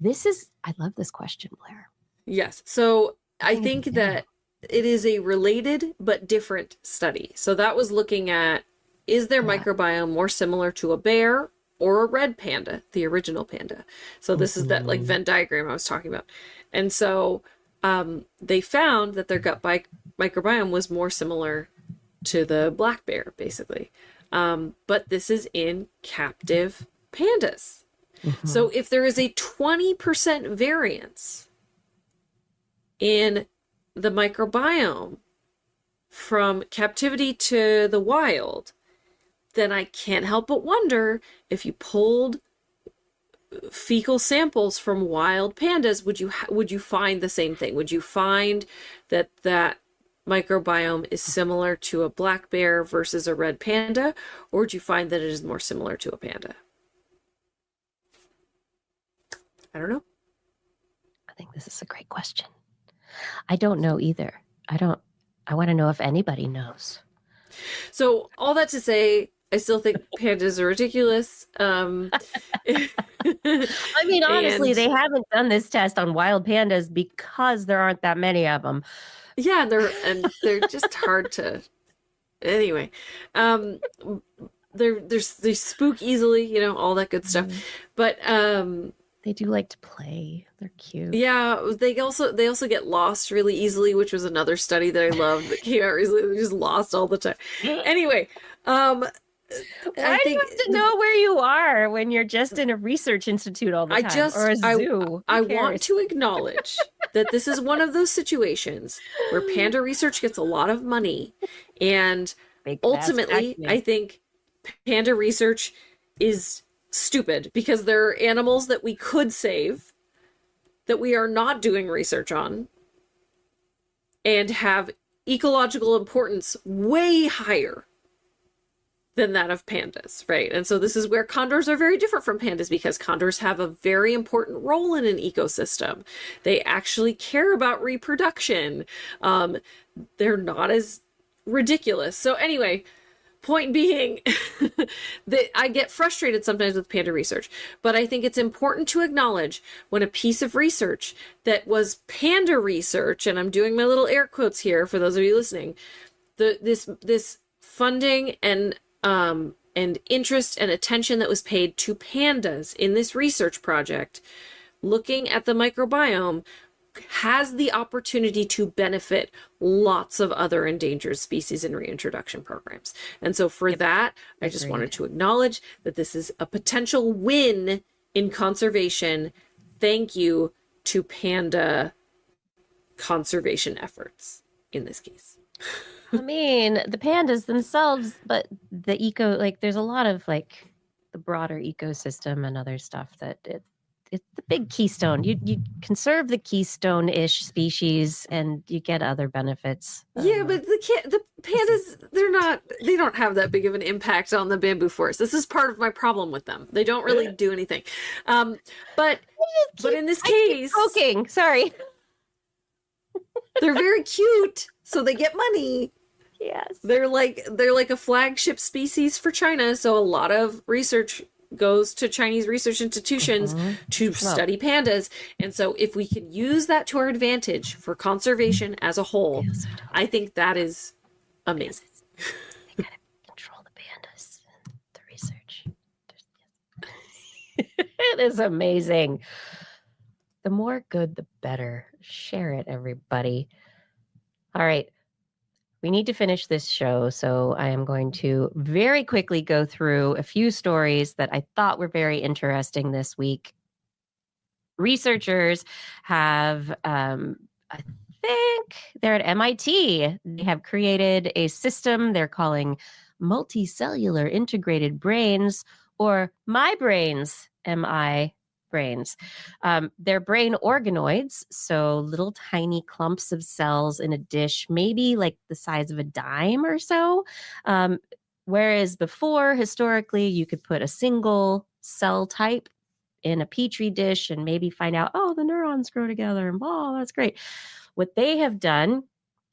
I love this question, Blair. Yes. So I think that it is a related but different study. So that was looking at, is their microbiome more similar to a bear or a red panda, the original panda? So this is that like Venn diagram I was talking about. And so they found that their gut microbiome was more similar to the black bear, basically. But this is in captive pandas. So if there is a 20% variance in the microbiome from captivity to the wild, then I can't help but wonder, if you pulled fecal samples from wild pandas, would you find the same thing? Would you find that microbiome is similar to a black bear versus a red panda, or would you find that it is more similar to a panda? I don't know. I think this is a great question. I don't know either. I want to know if anybody knows. So all that to say, I still think pandas are ridiculous. I mean, honestly, they haven't done this test on wild pandas because there aren't that many of them. Yeah, they're just hard to. Anyway, they spook easily, all that good stuff. But they do like to play. They're cute. Yeah, they also get lost really easily, which was another study that I loved that came out recently. They just lost all the time. Anyway, why do you have to know where you are when you're just in a research institute all the time, or a zoo? I want to acknowledge that this is one of those situations where panda research gets a lot of money, and ultimately, I think panda research is stupid because there are animals that we could save that we are not doing research on and have ecological importance way higher than that of pandas, right? And so this is where condors are very different from pandas, because condors have a very important role in an ecosystem. They actually care about reproduction. They're not as ridiculous. So anyway, point being that I get frustrated sometimes with panda research, but I think it's important to acknowledge when a piece of research that was panda research, and I'm doing my little air quotes here for those of you listening, this funding and interest and attention that was paid to pandas in this research project, looking at the microbiome, has the opportunity to benefit lots of other endangered species in reintroduction programs. And so for that, I just wanted to acknowledge that this is a potential win in conservation. Thank you to panda conservation efforts in this case. I mean, the pandas themselves, but the there's a lot of the broader ecosystem and other stuff that it's the big keystone. You conserve the keystone-ish species and you get other benefits. Yeah, but the pandas, they don't have that big of an impact on the bamboo forest. This is part of my problem with them. They don't really do anything. But in this case, joking. Sorry. They're very cute, so they get money. Yes. They're like a flagship species for China, so a lot of research goes to Chinese research institutions to study pandas. And so if we can use that to our advantage for conservation as a whole, I think that is amazing. They gotta control the pandas and the research. It is amazing. The more good, the better. Share it, everybody. All right. We need to finish this show, so I am going to very quickly go through a few stories that I thought were very interesting this week. Researchers have, I think they're at MIT. They have created a system they're calling multicellular integrated brains, or MyBrains, MI brains. They're brain organoids, so little tiny clumps of cells in a dish, maybe like the size of a dime or so. Whereas before, historically, you could put a single cell type in a petri dish and maybe find out, oh, the neurons grow together and blah, that's great. What they have done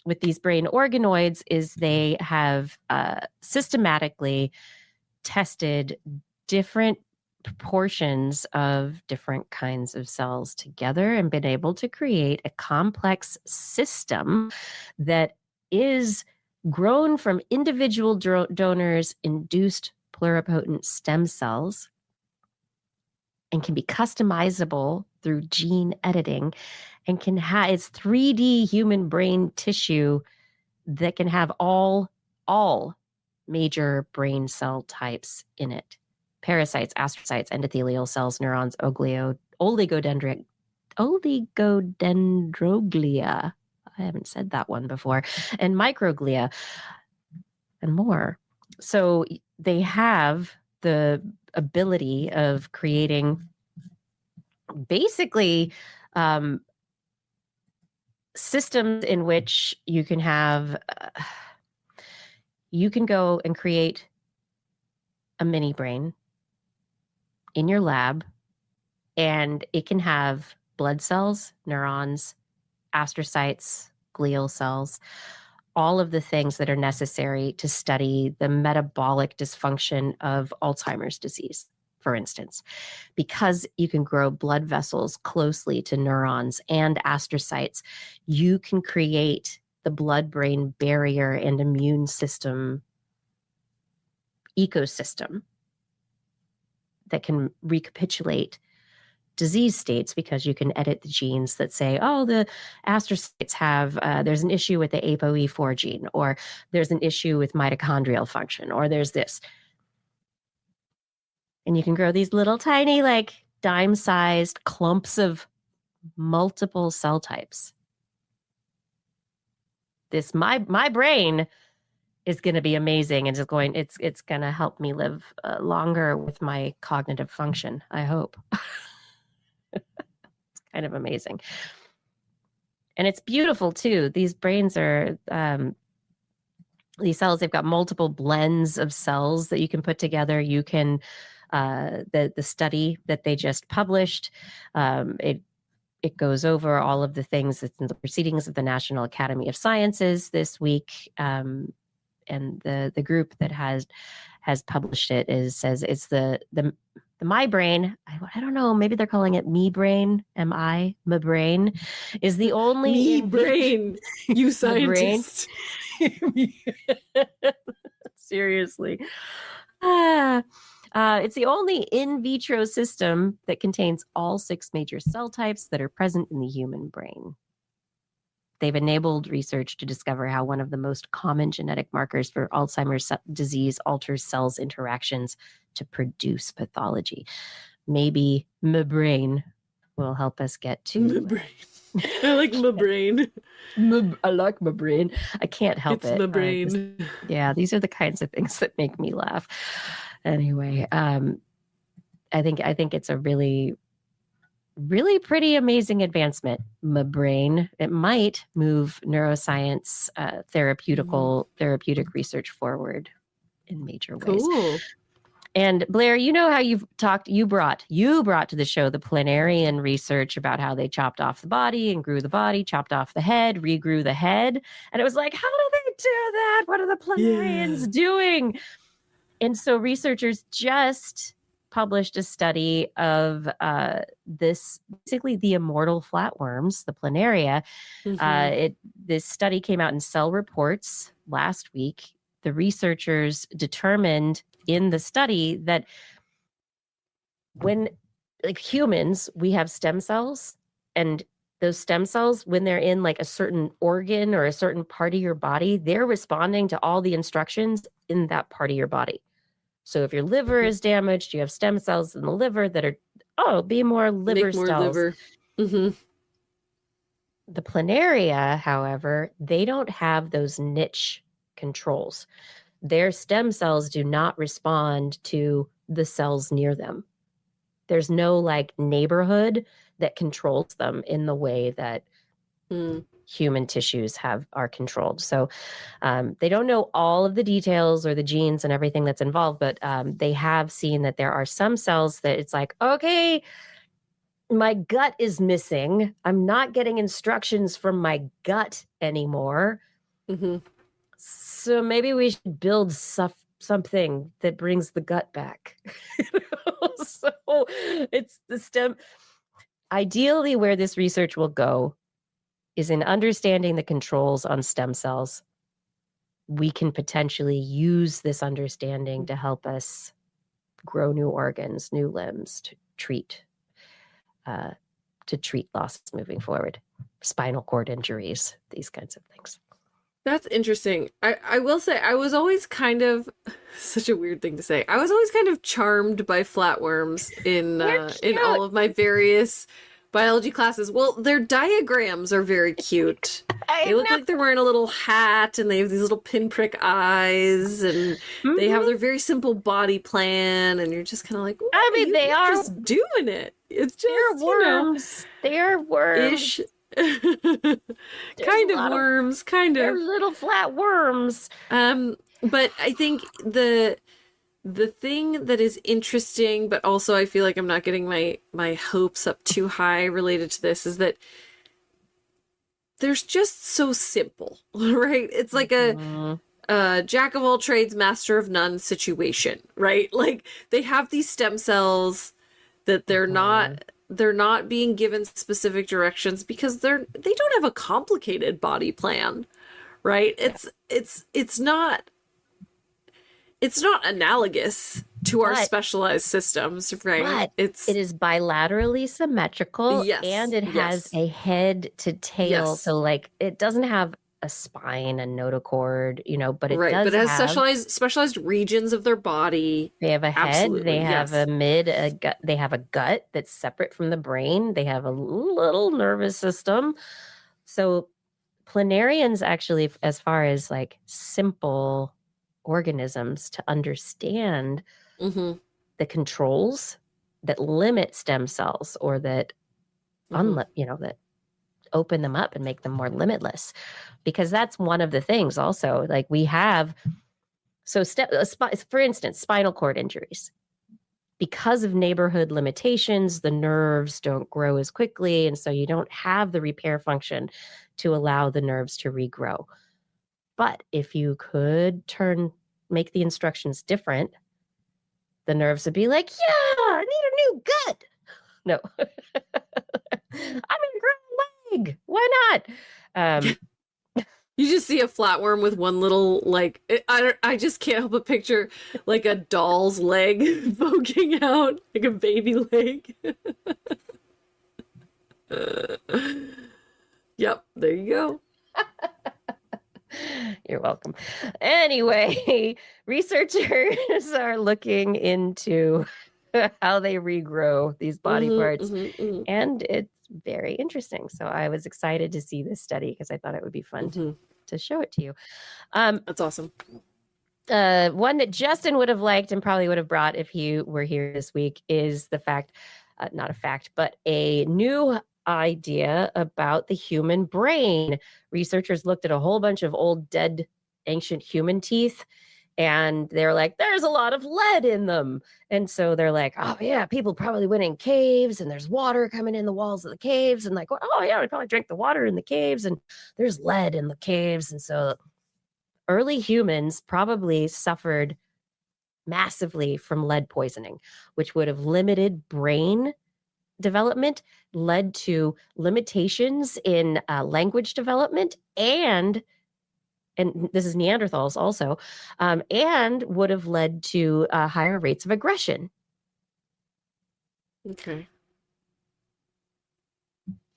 with these brain organoids is they have systematically tested different proportions of different kinds of cells together and been able to create a complex system that is grown from individual donors induced pluripotent stem cells and can be customizable through gene editing and can have its 3D human brain tissue that can have all major brain cell types in it. Parasites, astrocytes, endothelial cells, neurons, oligodendroglia. I haven't said that one before. And microglia and more. So they have the ability of creating basically systems in which you can have, you can go and create a mini brain in your lab, and it can have blood cells, neurons, astrocytes, glial cells, all of the things that are necessary to study the metabolic dysfunction of Alzheimer's disease, for instance. Because you can grow blood vessels closely to neurons and astrocytes, you can create the blood-brain barrier and immune system ecosystem that can recapitulate disease states, because you can edit the genes that say, oh, the astrocytes have, there's an issue with the ApoE4 gene, or there's an issue with mitochondrial function, or there's this. And you can grow these little tiny, like dime-sized clumps of multiple cell types. This, my brain is going to be amazing, and it's going to help me live longer with my cognitive function, I hope. It's kind of amazing. And it's beautiful too. These brains are these cells, they've got multiple blends of cells that you can put together. You can the study that they just published, it goes over all of the things that's in the proceedings of the National Academy of Sciences this week. And the group that has published it says it's the my brain. I don't know. Maybe they're calling it me brain. My brain is the only me brain. You scientist. Seriously. It's the only in vitro system that contains all 6 major cell types that are present in the human brain. They've enabled research to discover how one of the most common genetic markers for Alzheimer's disease alters cells' interactions to produce pathology. Maybe my brain will help us get to... My brain. I like my brain. I like my brain. I can't help it. It's my brain. Yeah, these are the kinds of things that make me laugh. Anyway, I think it's a really, really pretty amazing advancement. My brain, it might move neuroscience, therapeutic research forward in major ways. Cool. And Blair, you know how you brought to the show the planarian research about how they chopped off the body and grew the body, chopped off the head, regrew the head. And it was like, how do they do that? What are the planarians doing? And so researchers just published a study of this, basically the immortal flatworms, the planaria. Mm-hmm. This study came out in Cell Reports last week. The researchers determined in the study that when, like humans, we have stem cells, and those stem cells, when they're in like a certain organ or a certain part of your body, they're responding to all the instructions in that part of your body. So if your liver is damaged, you have stem cells in the liver that are, be more liver cells. Liver. Mm-hmm. The planaria, however, they don't have those niche controls. Their stem cells do not respond to the cells near them. There's no like neighborhood that controls them in the way that human tissues are controlled. So they don't know all of the details or the genes and everything that's involved, but they have seen that there are some cells that it's like, okay, my gut is missing. I'm not getting instructions from my gut anymore. Mm-hmm. So maybe we should build something that brings the gut back. So it's the stem. Ideally, where this research will go is in understanding the controls on stem cells. We can potentially use this understanding to help us grow new organs, new limbs, to treat losses moving forward, spinal cord injuries, these kinds of things. That's interesting. I will say, I was always kind of, such a weird thing to say, I was always kind of charmed by flatworms in all of my various biology classes. Well, their diagrams are very cute. They look like they're wearing a little hat, and they have these little pinprick eyes, and they have their very simple body plan, and you're just kind of like, I mean, they are just doing it. It's just, they're worms. They're worms. Kind of worms, kind of. They're little flat worms. But I think the thing that is interesting, but also I feel like I'm not getting my hopes up too high related to this, is that there's just so simple, right? It's like a jack of all trades, master of none situation, right? Like they have these stem cells that they're not being given specific directions because they don't have a complicated body plan, right? It's not analogous to our specialized systems, right? It is bilaterally symmetrical, yes, and it has a head to tail. Yes. So like it doesn't have a spine, a notochord, but it right, does but it has specialized regions of their body. They have a head, Absolutely, they have a gut, they have a gut that's separate from the brain, they have a little nervous system. So planarians actually, as far as like simple organisms to understand the controls that limit stem cells or that that open them up and make them more limitless, because that's one of the things also, like we have, for instance, spinal cord injuries. Because of neighborhood limitations, the nerves don't grow as quickly, and so you don't have the repair function to allow the nerves to regrow. But if you could make the instructions different, the nerves would be like, yeah, I need a new gut. No, I'm going to grow a leg. Why not? You just see a flatworm with one little, like, I just can't help but picture like a doll's leg poking out, like a baby leg. Yep, there you go. You're welcome. Anyway, researchers are looking into how they regrow these body parts, and it's very interesting. So I was excited to see this study because I thought it would be fun to show it to you. That's awesome. One that Justin would have liked and probably would have brought if he were here this week is the fact, not a fact, but a new idea about the human brain. Researchers looked at a whole bunch of old, dead, ancient human teeth, and they're like, there's a lot of lead in them. And so they're like, oh yeah, people probably went in caves and there's water coming in the walls of the caves, and like, oh yeah, we probably drank the water in the caves and there's lead in the caves. And so early humans probably suffered massively from lead poisoning, which would have limited brain development, led to limitations in language development, and this is Neanderthals also, and would have led to higher rates of aggression. Okay.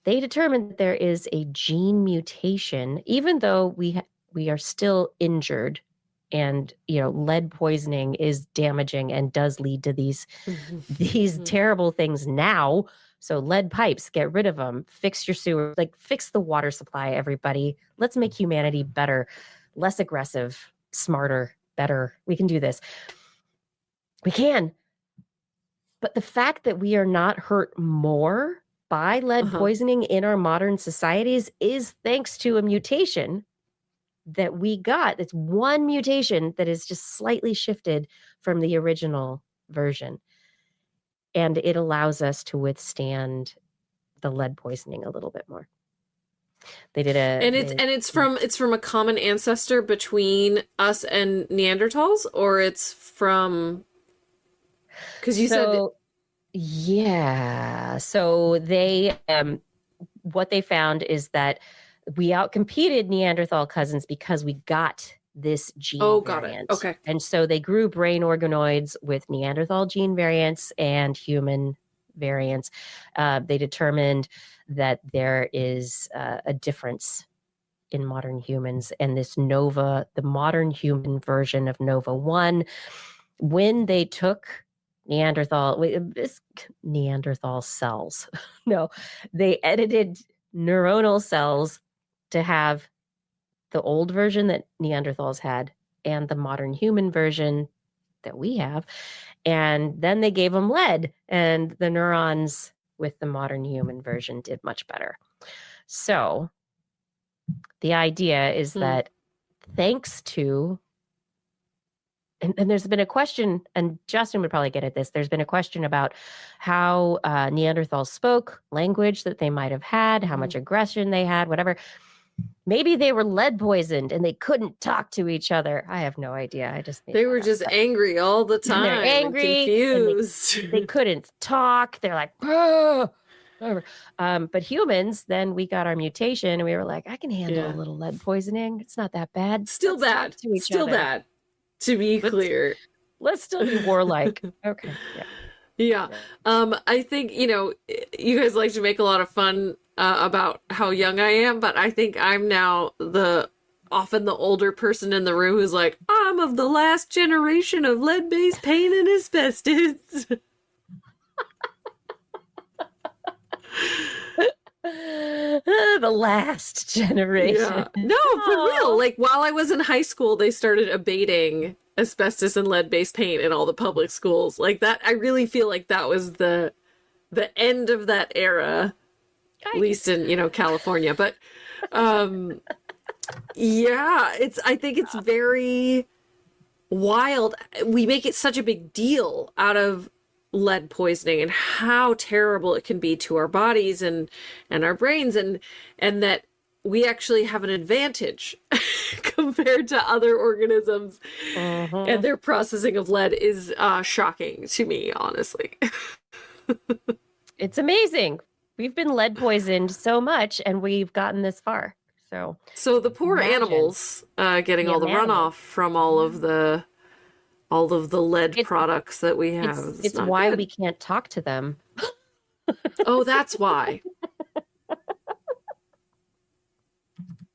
They determined that there is a gene mutation, even though we are still injured, and lead poisoning is damaging and does lead to these terrible things now. So lead pipes, get rid of them, fix your sewer, like fix the water supply, everybody. Let's make humanity better, less aggressive, smarter, better. We can do this. We can. But the fact that we are not hurt more by lead poisoning in our modern societies is thanks to a mutation that we got. It's one mutation that is just slightly shifted from the original version. And it allows us to withstand the lead poisoning a little bit more. They did it's from a common ancestor between us and Neanderthals, or it's from, because you said yeah. So they what they found is that we outcompeted Neanderthal cousins because we got this gene variant. Got it. Okay. And so they grew brain organoids with Neanderthal gene variants and human variants. They determined that there is a difference in modern humans, and this the modern human version of Nova 1, when they took Neanderthal cells, no, they edited neuronal cells to have the old version that Neanderthals had and the modern human version that we have. And then they gave them lead, and the neurons with the modern human version did much better. So the idea is that thanks to, and there's been a question, and Justin would probably get at this, there's been a question about how Neanderthals spoke, language that they might have had, how much aggression they had, whatever. Maybe they were lead poisoned and they couldn't talk to each other. I have no idea. They were just angry all the time. They're angry, and confused. They couldn't talk. They're like, oh, whatever. But humans, then we got our mutation and we were like, I can handle a little lead poisoning. It's not that bad. Still bad. Still bad. To be clear. Let's still be warlike. Okay. Yeah. I think, you guys like to make a lot of fun about how young I am, but I think I'm now often the older person in the room who's like, I'm of the last generation of lead-based paint and asbestos. The last generation. Yeah. No, for real. Like, while I was in high school, they started abating asbestos and lead-based paint in all the public schools. Like that, I really feel like that was the end of that era. least in, California. But yeah, I think it's very wild. We make it such a big deal out of lead poisoning and how terrible it can be to our bodies and our brains, and that we actually have an advantage compared to other organisms. And their processing of lead is shocking to me, honestly. It's amazing. We've been lead poisoned so much and we've gotten this far. So the poor animals getting all the runoff from all of the lead products that we have. It's why we can't talk to them. Oh, that's why.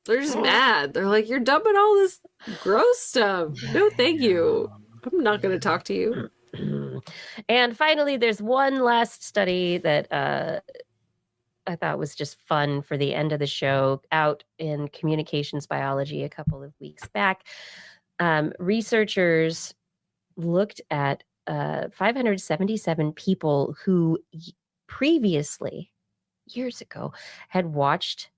They're just mad. They're like, you're dumping all this gross stuff. No, thank you. I'm not going to talk to you. And finally, there's one last study that I thought was just fun for the end of the show, out in Communications Biology a couple of weeks back. Researchers looked at 577 people who previously, years ago, had watched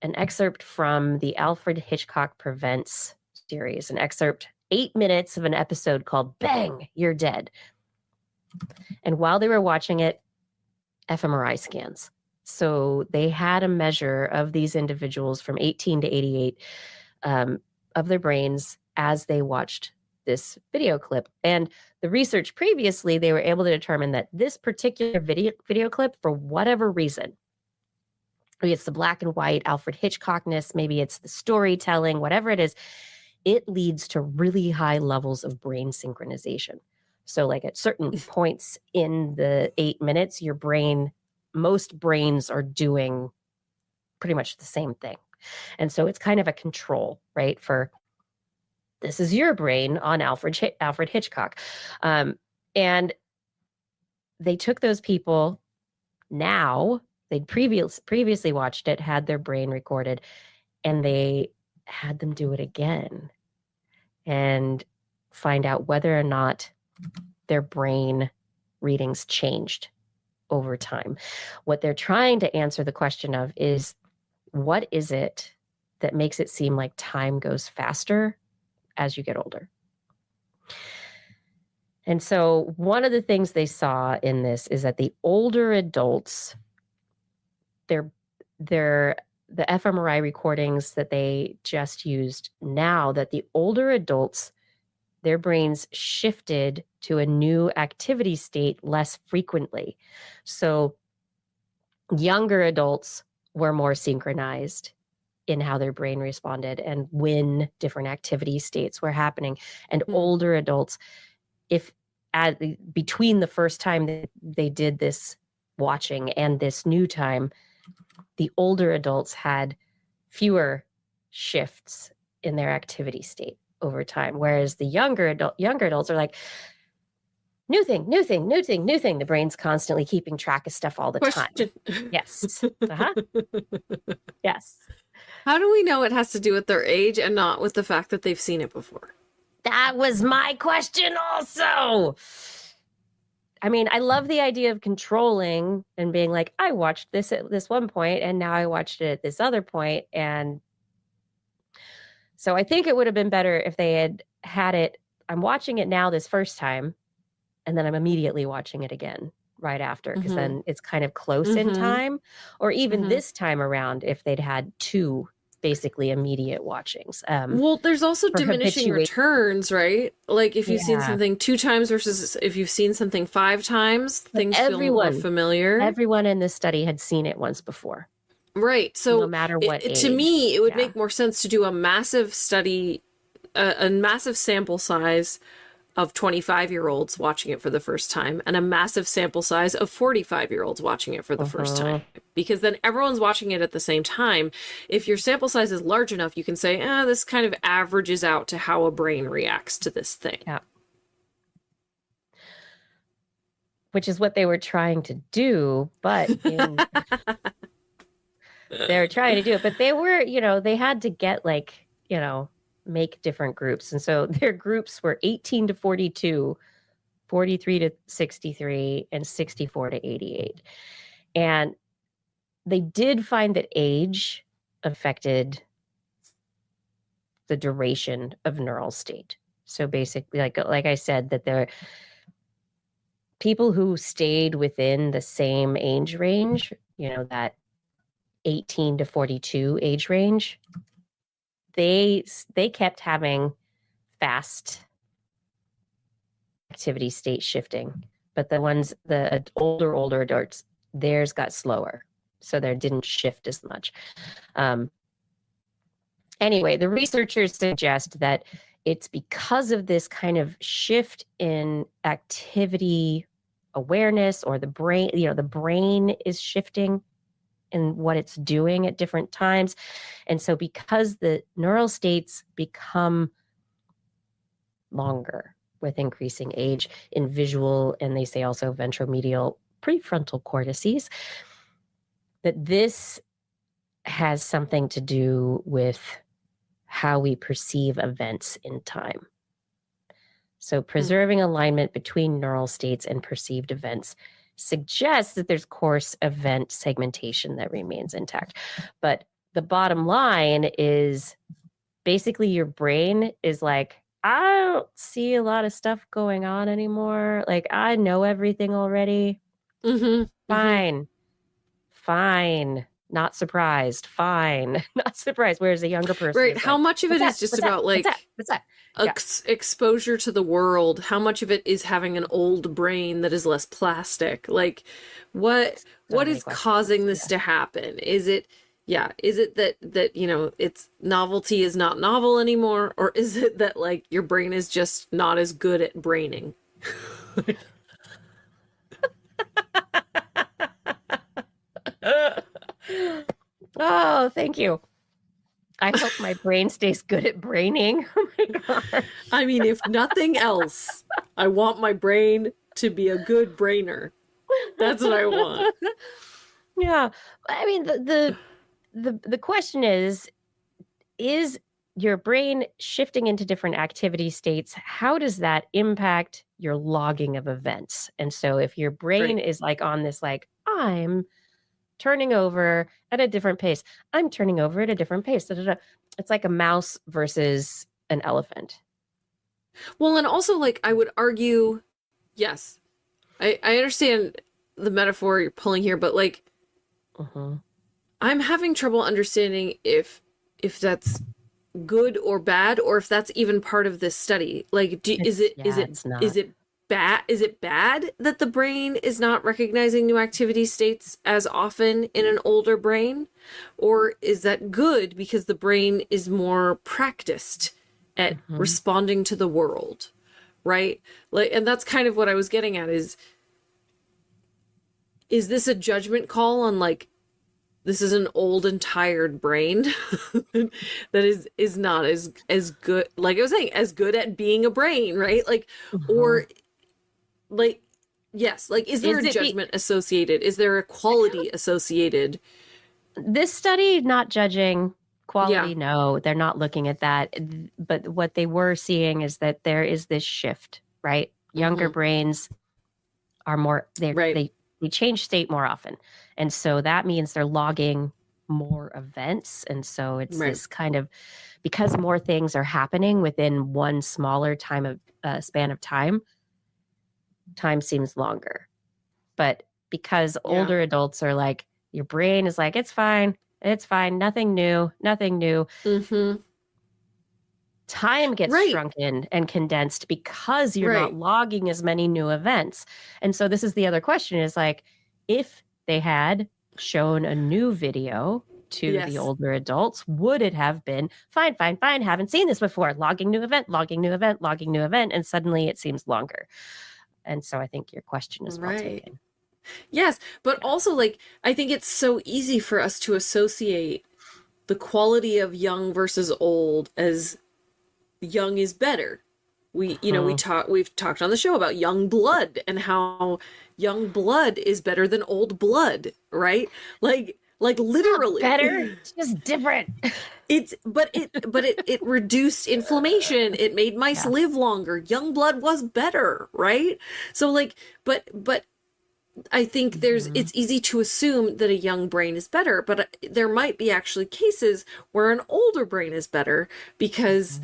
an excerpt from the Alfred Hitchcock Prevents series, an excerpt, 8 minutes of an episode called Bang, You're Dead. And while they were watching it, fMRI scans. So they had a measure of these individuals from 18 to 88 of their brains as they watched this video clip. And the research previously, they were able to determine that this particular video clip, for whatever reason, maybe it's the black and white Alfred Hitchcockness, maybe it's the storytelling, whatever it is, it leads to really high levels of brain synchronization. So like at certain points in the 8 minutes, most brains are doing pretty much the same thing. And so it's kind of a control, right? For this is your brain on Alfred Hitchcock. And they took those people now, they'd previously watched it, had their brain recorded, and they had them do it again and find out whether or not their brain readings changed over time. What they're trying to answer the question of is, what is it that makes it seem like time goes faster as you get older? And so one of the things they saw in this is that the older adults, the fMRI recordings that they just used now, that the older adults, their brains shifted to a new activity state less frequently. So younger adults were more synchronized in how their brain responded and when different activity states were happening. And older adults, between the first time that they did this watching and this new time, the older adults had fewer shifts in their activity state over time, whereas the younger adults are like, new thing. The brain's constantly keeping track of stuff all the time. Yes. Yes. How do we know it has to do with their age and not with the fact that they've seen it before? That was my question also. I mean, I love the idea of controlling and being like, I watched this at this one point and now I watched it at this other point. And so I think it would have been better if they had it, I'm watching it now this first time, and then I'm immediately watching it again right after, because then it's kind of close in time. Or even this time around, if they'd had two basically immediate watchings. Well, there's also diminishing returns, right? Like if you've seen something 2 times versus if you've seen something 5 times, things feel more familiar. Everyone in this study had seen it once before. Right. So no matter what age. To me, it would make more sense to do a massive study, a massive sample size of 25-year-olds watching it for the first time and a massive sample size of 45-year-olds watching it for the first time. Because then everyone's watching it at the same time. If your sample size is large enough, you can say, this kind of averages out to how a brain reacts to this thing. Yeah. Which is what they were trying to do, but they were trying to do it, but they were, they had to get make different groups. And so their groups were 18 to 42, 43 to 63, and 64 to 88. And they did find that age affected the duration of neural state. So basically, like I said, that there people who stayed within the same age range, that 18 to 42 age range, they kept having fast activity state shifting, but the older adults, theirs got slower, so they didn't shift as much. Anyway, the researchers suggest that it's because of this kind of shift in activity awareness, or the brain, the brain is shifting in what it's doing at different times. And so because the neural states become longer with increasing age in visual, and they say also ventromedial prefrontal cortices, that this has something to do with how we perceive events in time. So preserving alignment between neural states and perceived events suggests that there's coarse event segmentation that remains intact. But the bottom line is basically your brain is like, I don't see a lot of stuff going on anymore. Like, I know everything already. Fine. Not surprised. Fine. Not surprised. Whereas a younger person, right? How much of it is just about like exposure to the world? How much of it is having an old brain that is less plastic? Like, what is causing this to happen? Is it that it's novelty is not novel anymore, or is it that like your brain is just not as good at braining? Oh, thank you. I hope my brain stays good at braining. Oh my God. I mean, if nothing else, I want my brain to be a good brainer. That's what I want. Yeah. I mean, the question is your brain shifting into different activity states? How does that impact your logging of events? And so if your brain is like on this, like, I'm turning over at a different pace, I'm turning over at a different pace. It's like a mouse versus an elephant. Well, and also, like, I would argue, yes, I understand the metaphor you're pulling here, but like, I'm having trouble understanding if that's good or bad, or if that's even part of this study. Like, is it bad that the brain is not recognizing new activity states as often in an older brain? Or is that good because the brain is more practiced at responding to the world, right? Like, and that's kind of what I was getting at is this a judgment call on, like, this is an old and tired brain that is not as good, like I was saying, as good at being a brain, right? Like, or like, yes, like, is there a judgment associated? Is there a quality associated? This study, not judging quality, no, they're not looking at that. But what they were seeing is that there is this shift, right? Younger brains are more, they change state more often. And so that means they're logging more events. And so it's this kind of, because more things are happening within one smaller span of time seems longer. But because older adults are like, your brain is like, it's fine, nothing new. Time gets shrunken and condensed because you're not logging as many new events. And so this is the other question, is like, if they had shown a new video to the older adults, would it have been fine, haven't seen this before, logging new event, and suddenly it seems longer. And so I think your question is well taken. Yes, but also, like, I think it's so easy for us to associate the quality of young versus old as young is better. We've talked on the show about young blood and how young blood is better than old blood, right? Like literally better, it's just different. But it reduced inflammation. It made mice live longer. Young blood was better, right? So like, but I think it's easy to assume that a young brain is better, but there might be actually cases where an older brain is better because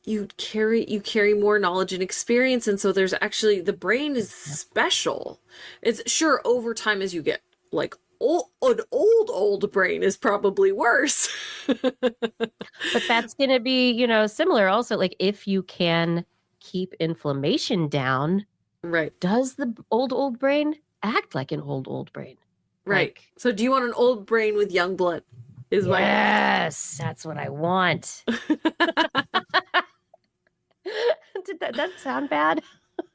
you carry more knowledge and experience, and so there's actually, the brain is special. It's sure over time as you get like an old brain is probably worse. But that's going to be, similar also, like if you can keep inflammation down, right? Does the old brain act like an old brain? Right. Like, so do you want an old brain with young blood? Yes, that's what I want. Did that sound bad?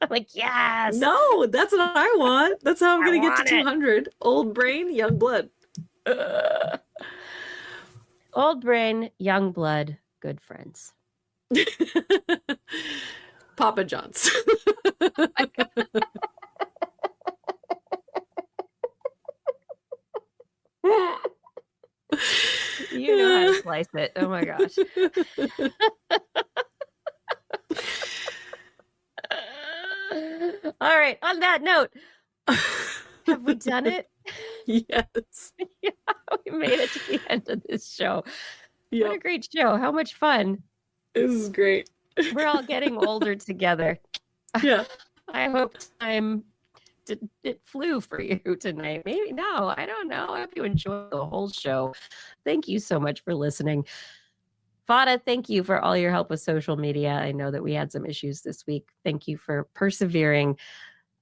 I'm like, yes. No, that's what I want. That's how I'm going to get to 200. Old brain, young blood. Old brain, young blood, good friends. Papa John's. Oh my God. You know how to slice it. Oh my gosh. All right. On that note, have we done it? Yes. Yeah, we made it to the end of this show. Yep. What a great show. How much fun. This is great. We're all getting older together. Yeah. I hope it flew for you tonight. Maybe no, I don't know. I hope you enjoyed the whole show. Thank you so much for listening. Fada, thank you for all your help with social media. I know that we had some issues this week. Thank you for persevering.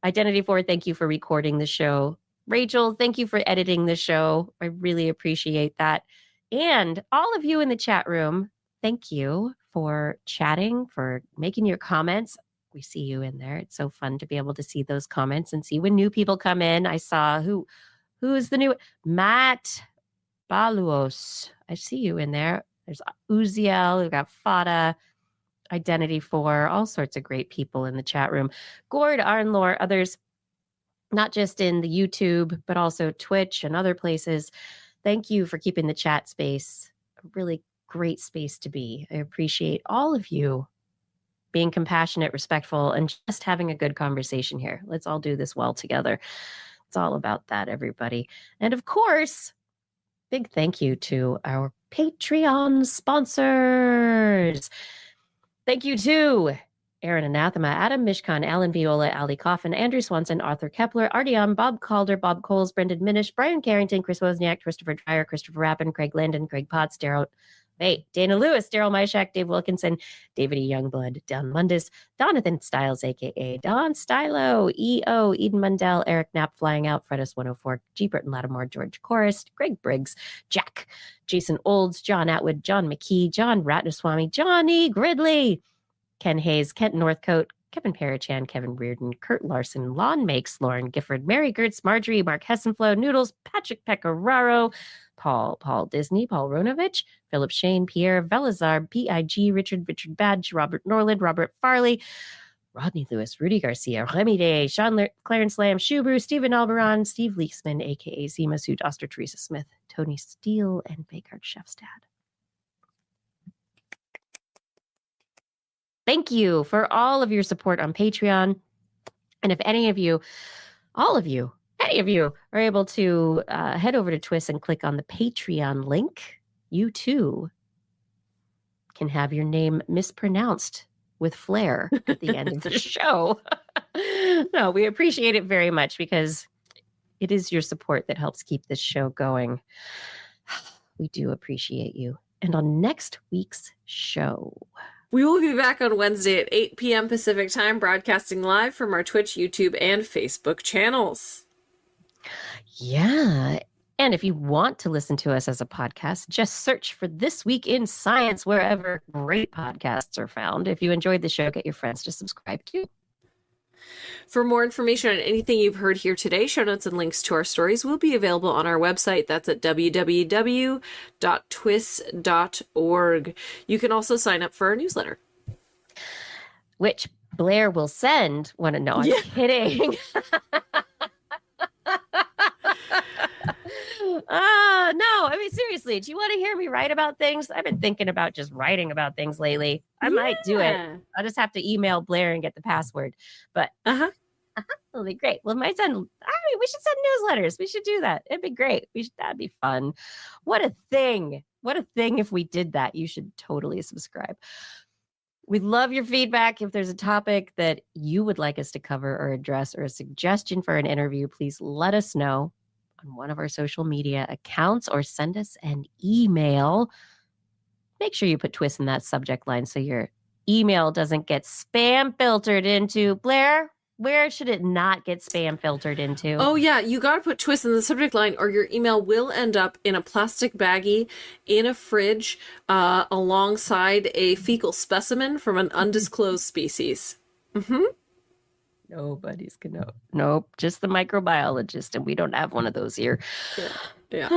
Identity 4, thank you for recording the show. Rachel, thank you for editing the show. I really appreciate that. And all of you in the chat room, thank you for chatting, for making your comments. We see you in there. It's so fun to be able to see those comments and see when new people come in. I saw who is the new Matt Baluos. I see you in there. There's Uziel. We've got Fada, Identity 4, all sorts of great people in the chat room. Gord, Arnlore, others, not just in the YouTube, but also Twitch and other places. Thank you for keeping the chat space a really great space to be. I appreciate all of you being compassionate, respectful, and just having a good conversation here. Let's all do this well together. It's all about that, everybody. And of course, big thank you to our Patreon sponsors. Thank you to Aaron Anathema, Adam Mishkan, Alan Viola, Ali Coffin, Andrew Swanson, Arthur Kepler, Artyom, Bob Calder, Bob Coles, Brendan Minish, Brian Carrington, Chris Wozniak, Christopher Dreyer, Christopher Rappin, Craig Landon, Craig Potts, Dana Lewis, Daryl Myshak, Dave Wilkinson, David E. Youngblood, Don Mundis, Donathan Styles, a.k.a. Don Stylo, E.O., Eden Mundell, Eric Knapp, Flying Out, Fredus 104, G. Burton Lattimore, George Chorus, Greg Briggs, Jack, Jason Olds, John Atwood, John McKee, John Ratnaswamy, Johnny Gridley, Ken Hayes, Kent Northcote, Kevin Parachan, Kevin Reardon, Kurt Larson, Lon Makes, Lauren Gifford, Mary Gertz, Marjorie, Mark Hessenflow, Noodles, Patrick Pecoraro, Paul Disney, Paul Ronovich, Philip Shane, Pierre Velazar, P.I.G., Richard Badge, Robert Norland, Robert Farley, Rodney Lewis, Rudy Garcia, Remy Day, Sean Clarence Lamb, Shubru, Stephen Alberon, Steve Leaksman, a.k.a. Zima Sood, Oster Teresa Smith, Tony Steele, and Bagard Shefstad. Thank you for all of your support on Patreon. And if any of you are able to head over to TWIS and click on the Patreon link, you too can have your name mispronounced with flair at the end of the show. No, we appreciate it very much because it is your support that helps keep this show going. We do appreciate you. And on next week's show, we will be back on Wednesday at 8 p.m. Pacific Time, broadcasting live from our Twitch, YouTube, and Facebook channels. Yeah. And if you want to listen to us as a podcast, just search for This Week in Science wherever great podcasts are found. If you enjoyed the show, get your friends to subscribe too. For more information on anything you've heard here today, show notes and links to our stories will be available on our website. That's at www.twis.org. You can also sign up for our newsletter, which Blair will send. No, I'm kidding. No, I mean, seriously, do you want to hear me write about things? I've been thinking about just writing about things lately. I might do it. I'll just have to email Blair and get the password. But It'll be great. Well, we should send newsletters. We should do that. It'd be great. That'd be fun. What a thing. What a thing if we did that. You should totally subscribe. We'd love your feedback. If there's a topic that you would like us to cover or address or a suggestion for an interview, please let us know on one of our social media accounts or send us an email. Make sure you put TWIS in that subject line so your email doesn't get spam filtered into. Blair, where should it not get spam filtered into? Oh, yeah. You got to put TWIS in the subject line or your email will end up in a plastic baggie in a fridge alongside a fecal specimen from an undisclosed species. Mm-hmm. Nobody's going to know. Nope. Just the microbiologist, and we don't have one of those here. Yeah.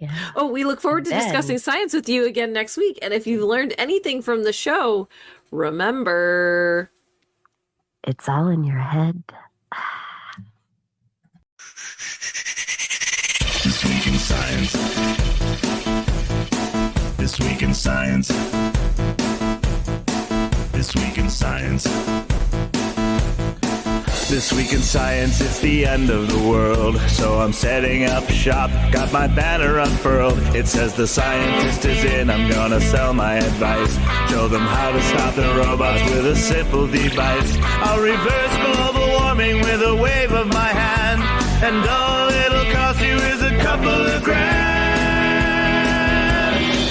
Yeah. Oh, we look forward to discussing science with you again next week. And if you've learned anything from the show, remember, it's all in your head. This week in science. This week in science. This week in science. This week in science, it's the end of the world. So I'm setting up shop, got my banner unfurled. It says the scientist is in, I'm gonna sell my advice. Show them how to stop the robots with a simple device. I'll reverse global warming with a wave of my hand. And all it'll cost you is a couple of grand.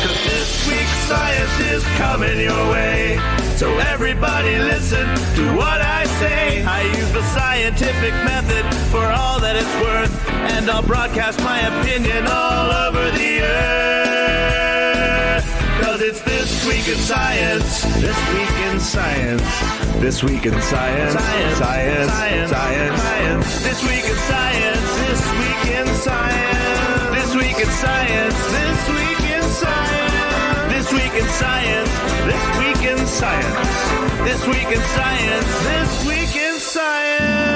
'Cause this week's science is coming your way. So everybody listen to what I say. I use the scientific method for all that it's worth. And I'll broadcast my opinion all over the earth. 'Cause it's This Week in Science. This Week in Science. This Week in Science. Science. Science. Science. Science. Science. This Week in Science. This Week in Science. This Week in Science. This Week in Science. This Week in Science. This Week in Science. This Week in Science. This Week in Science.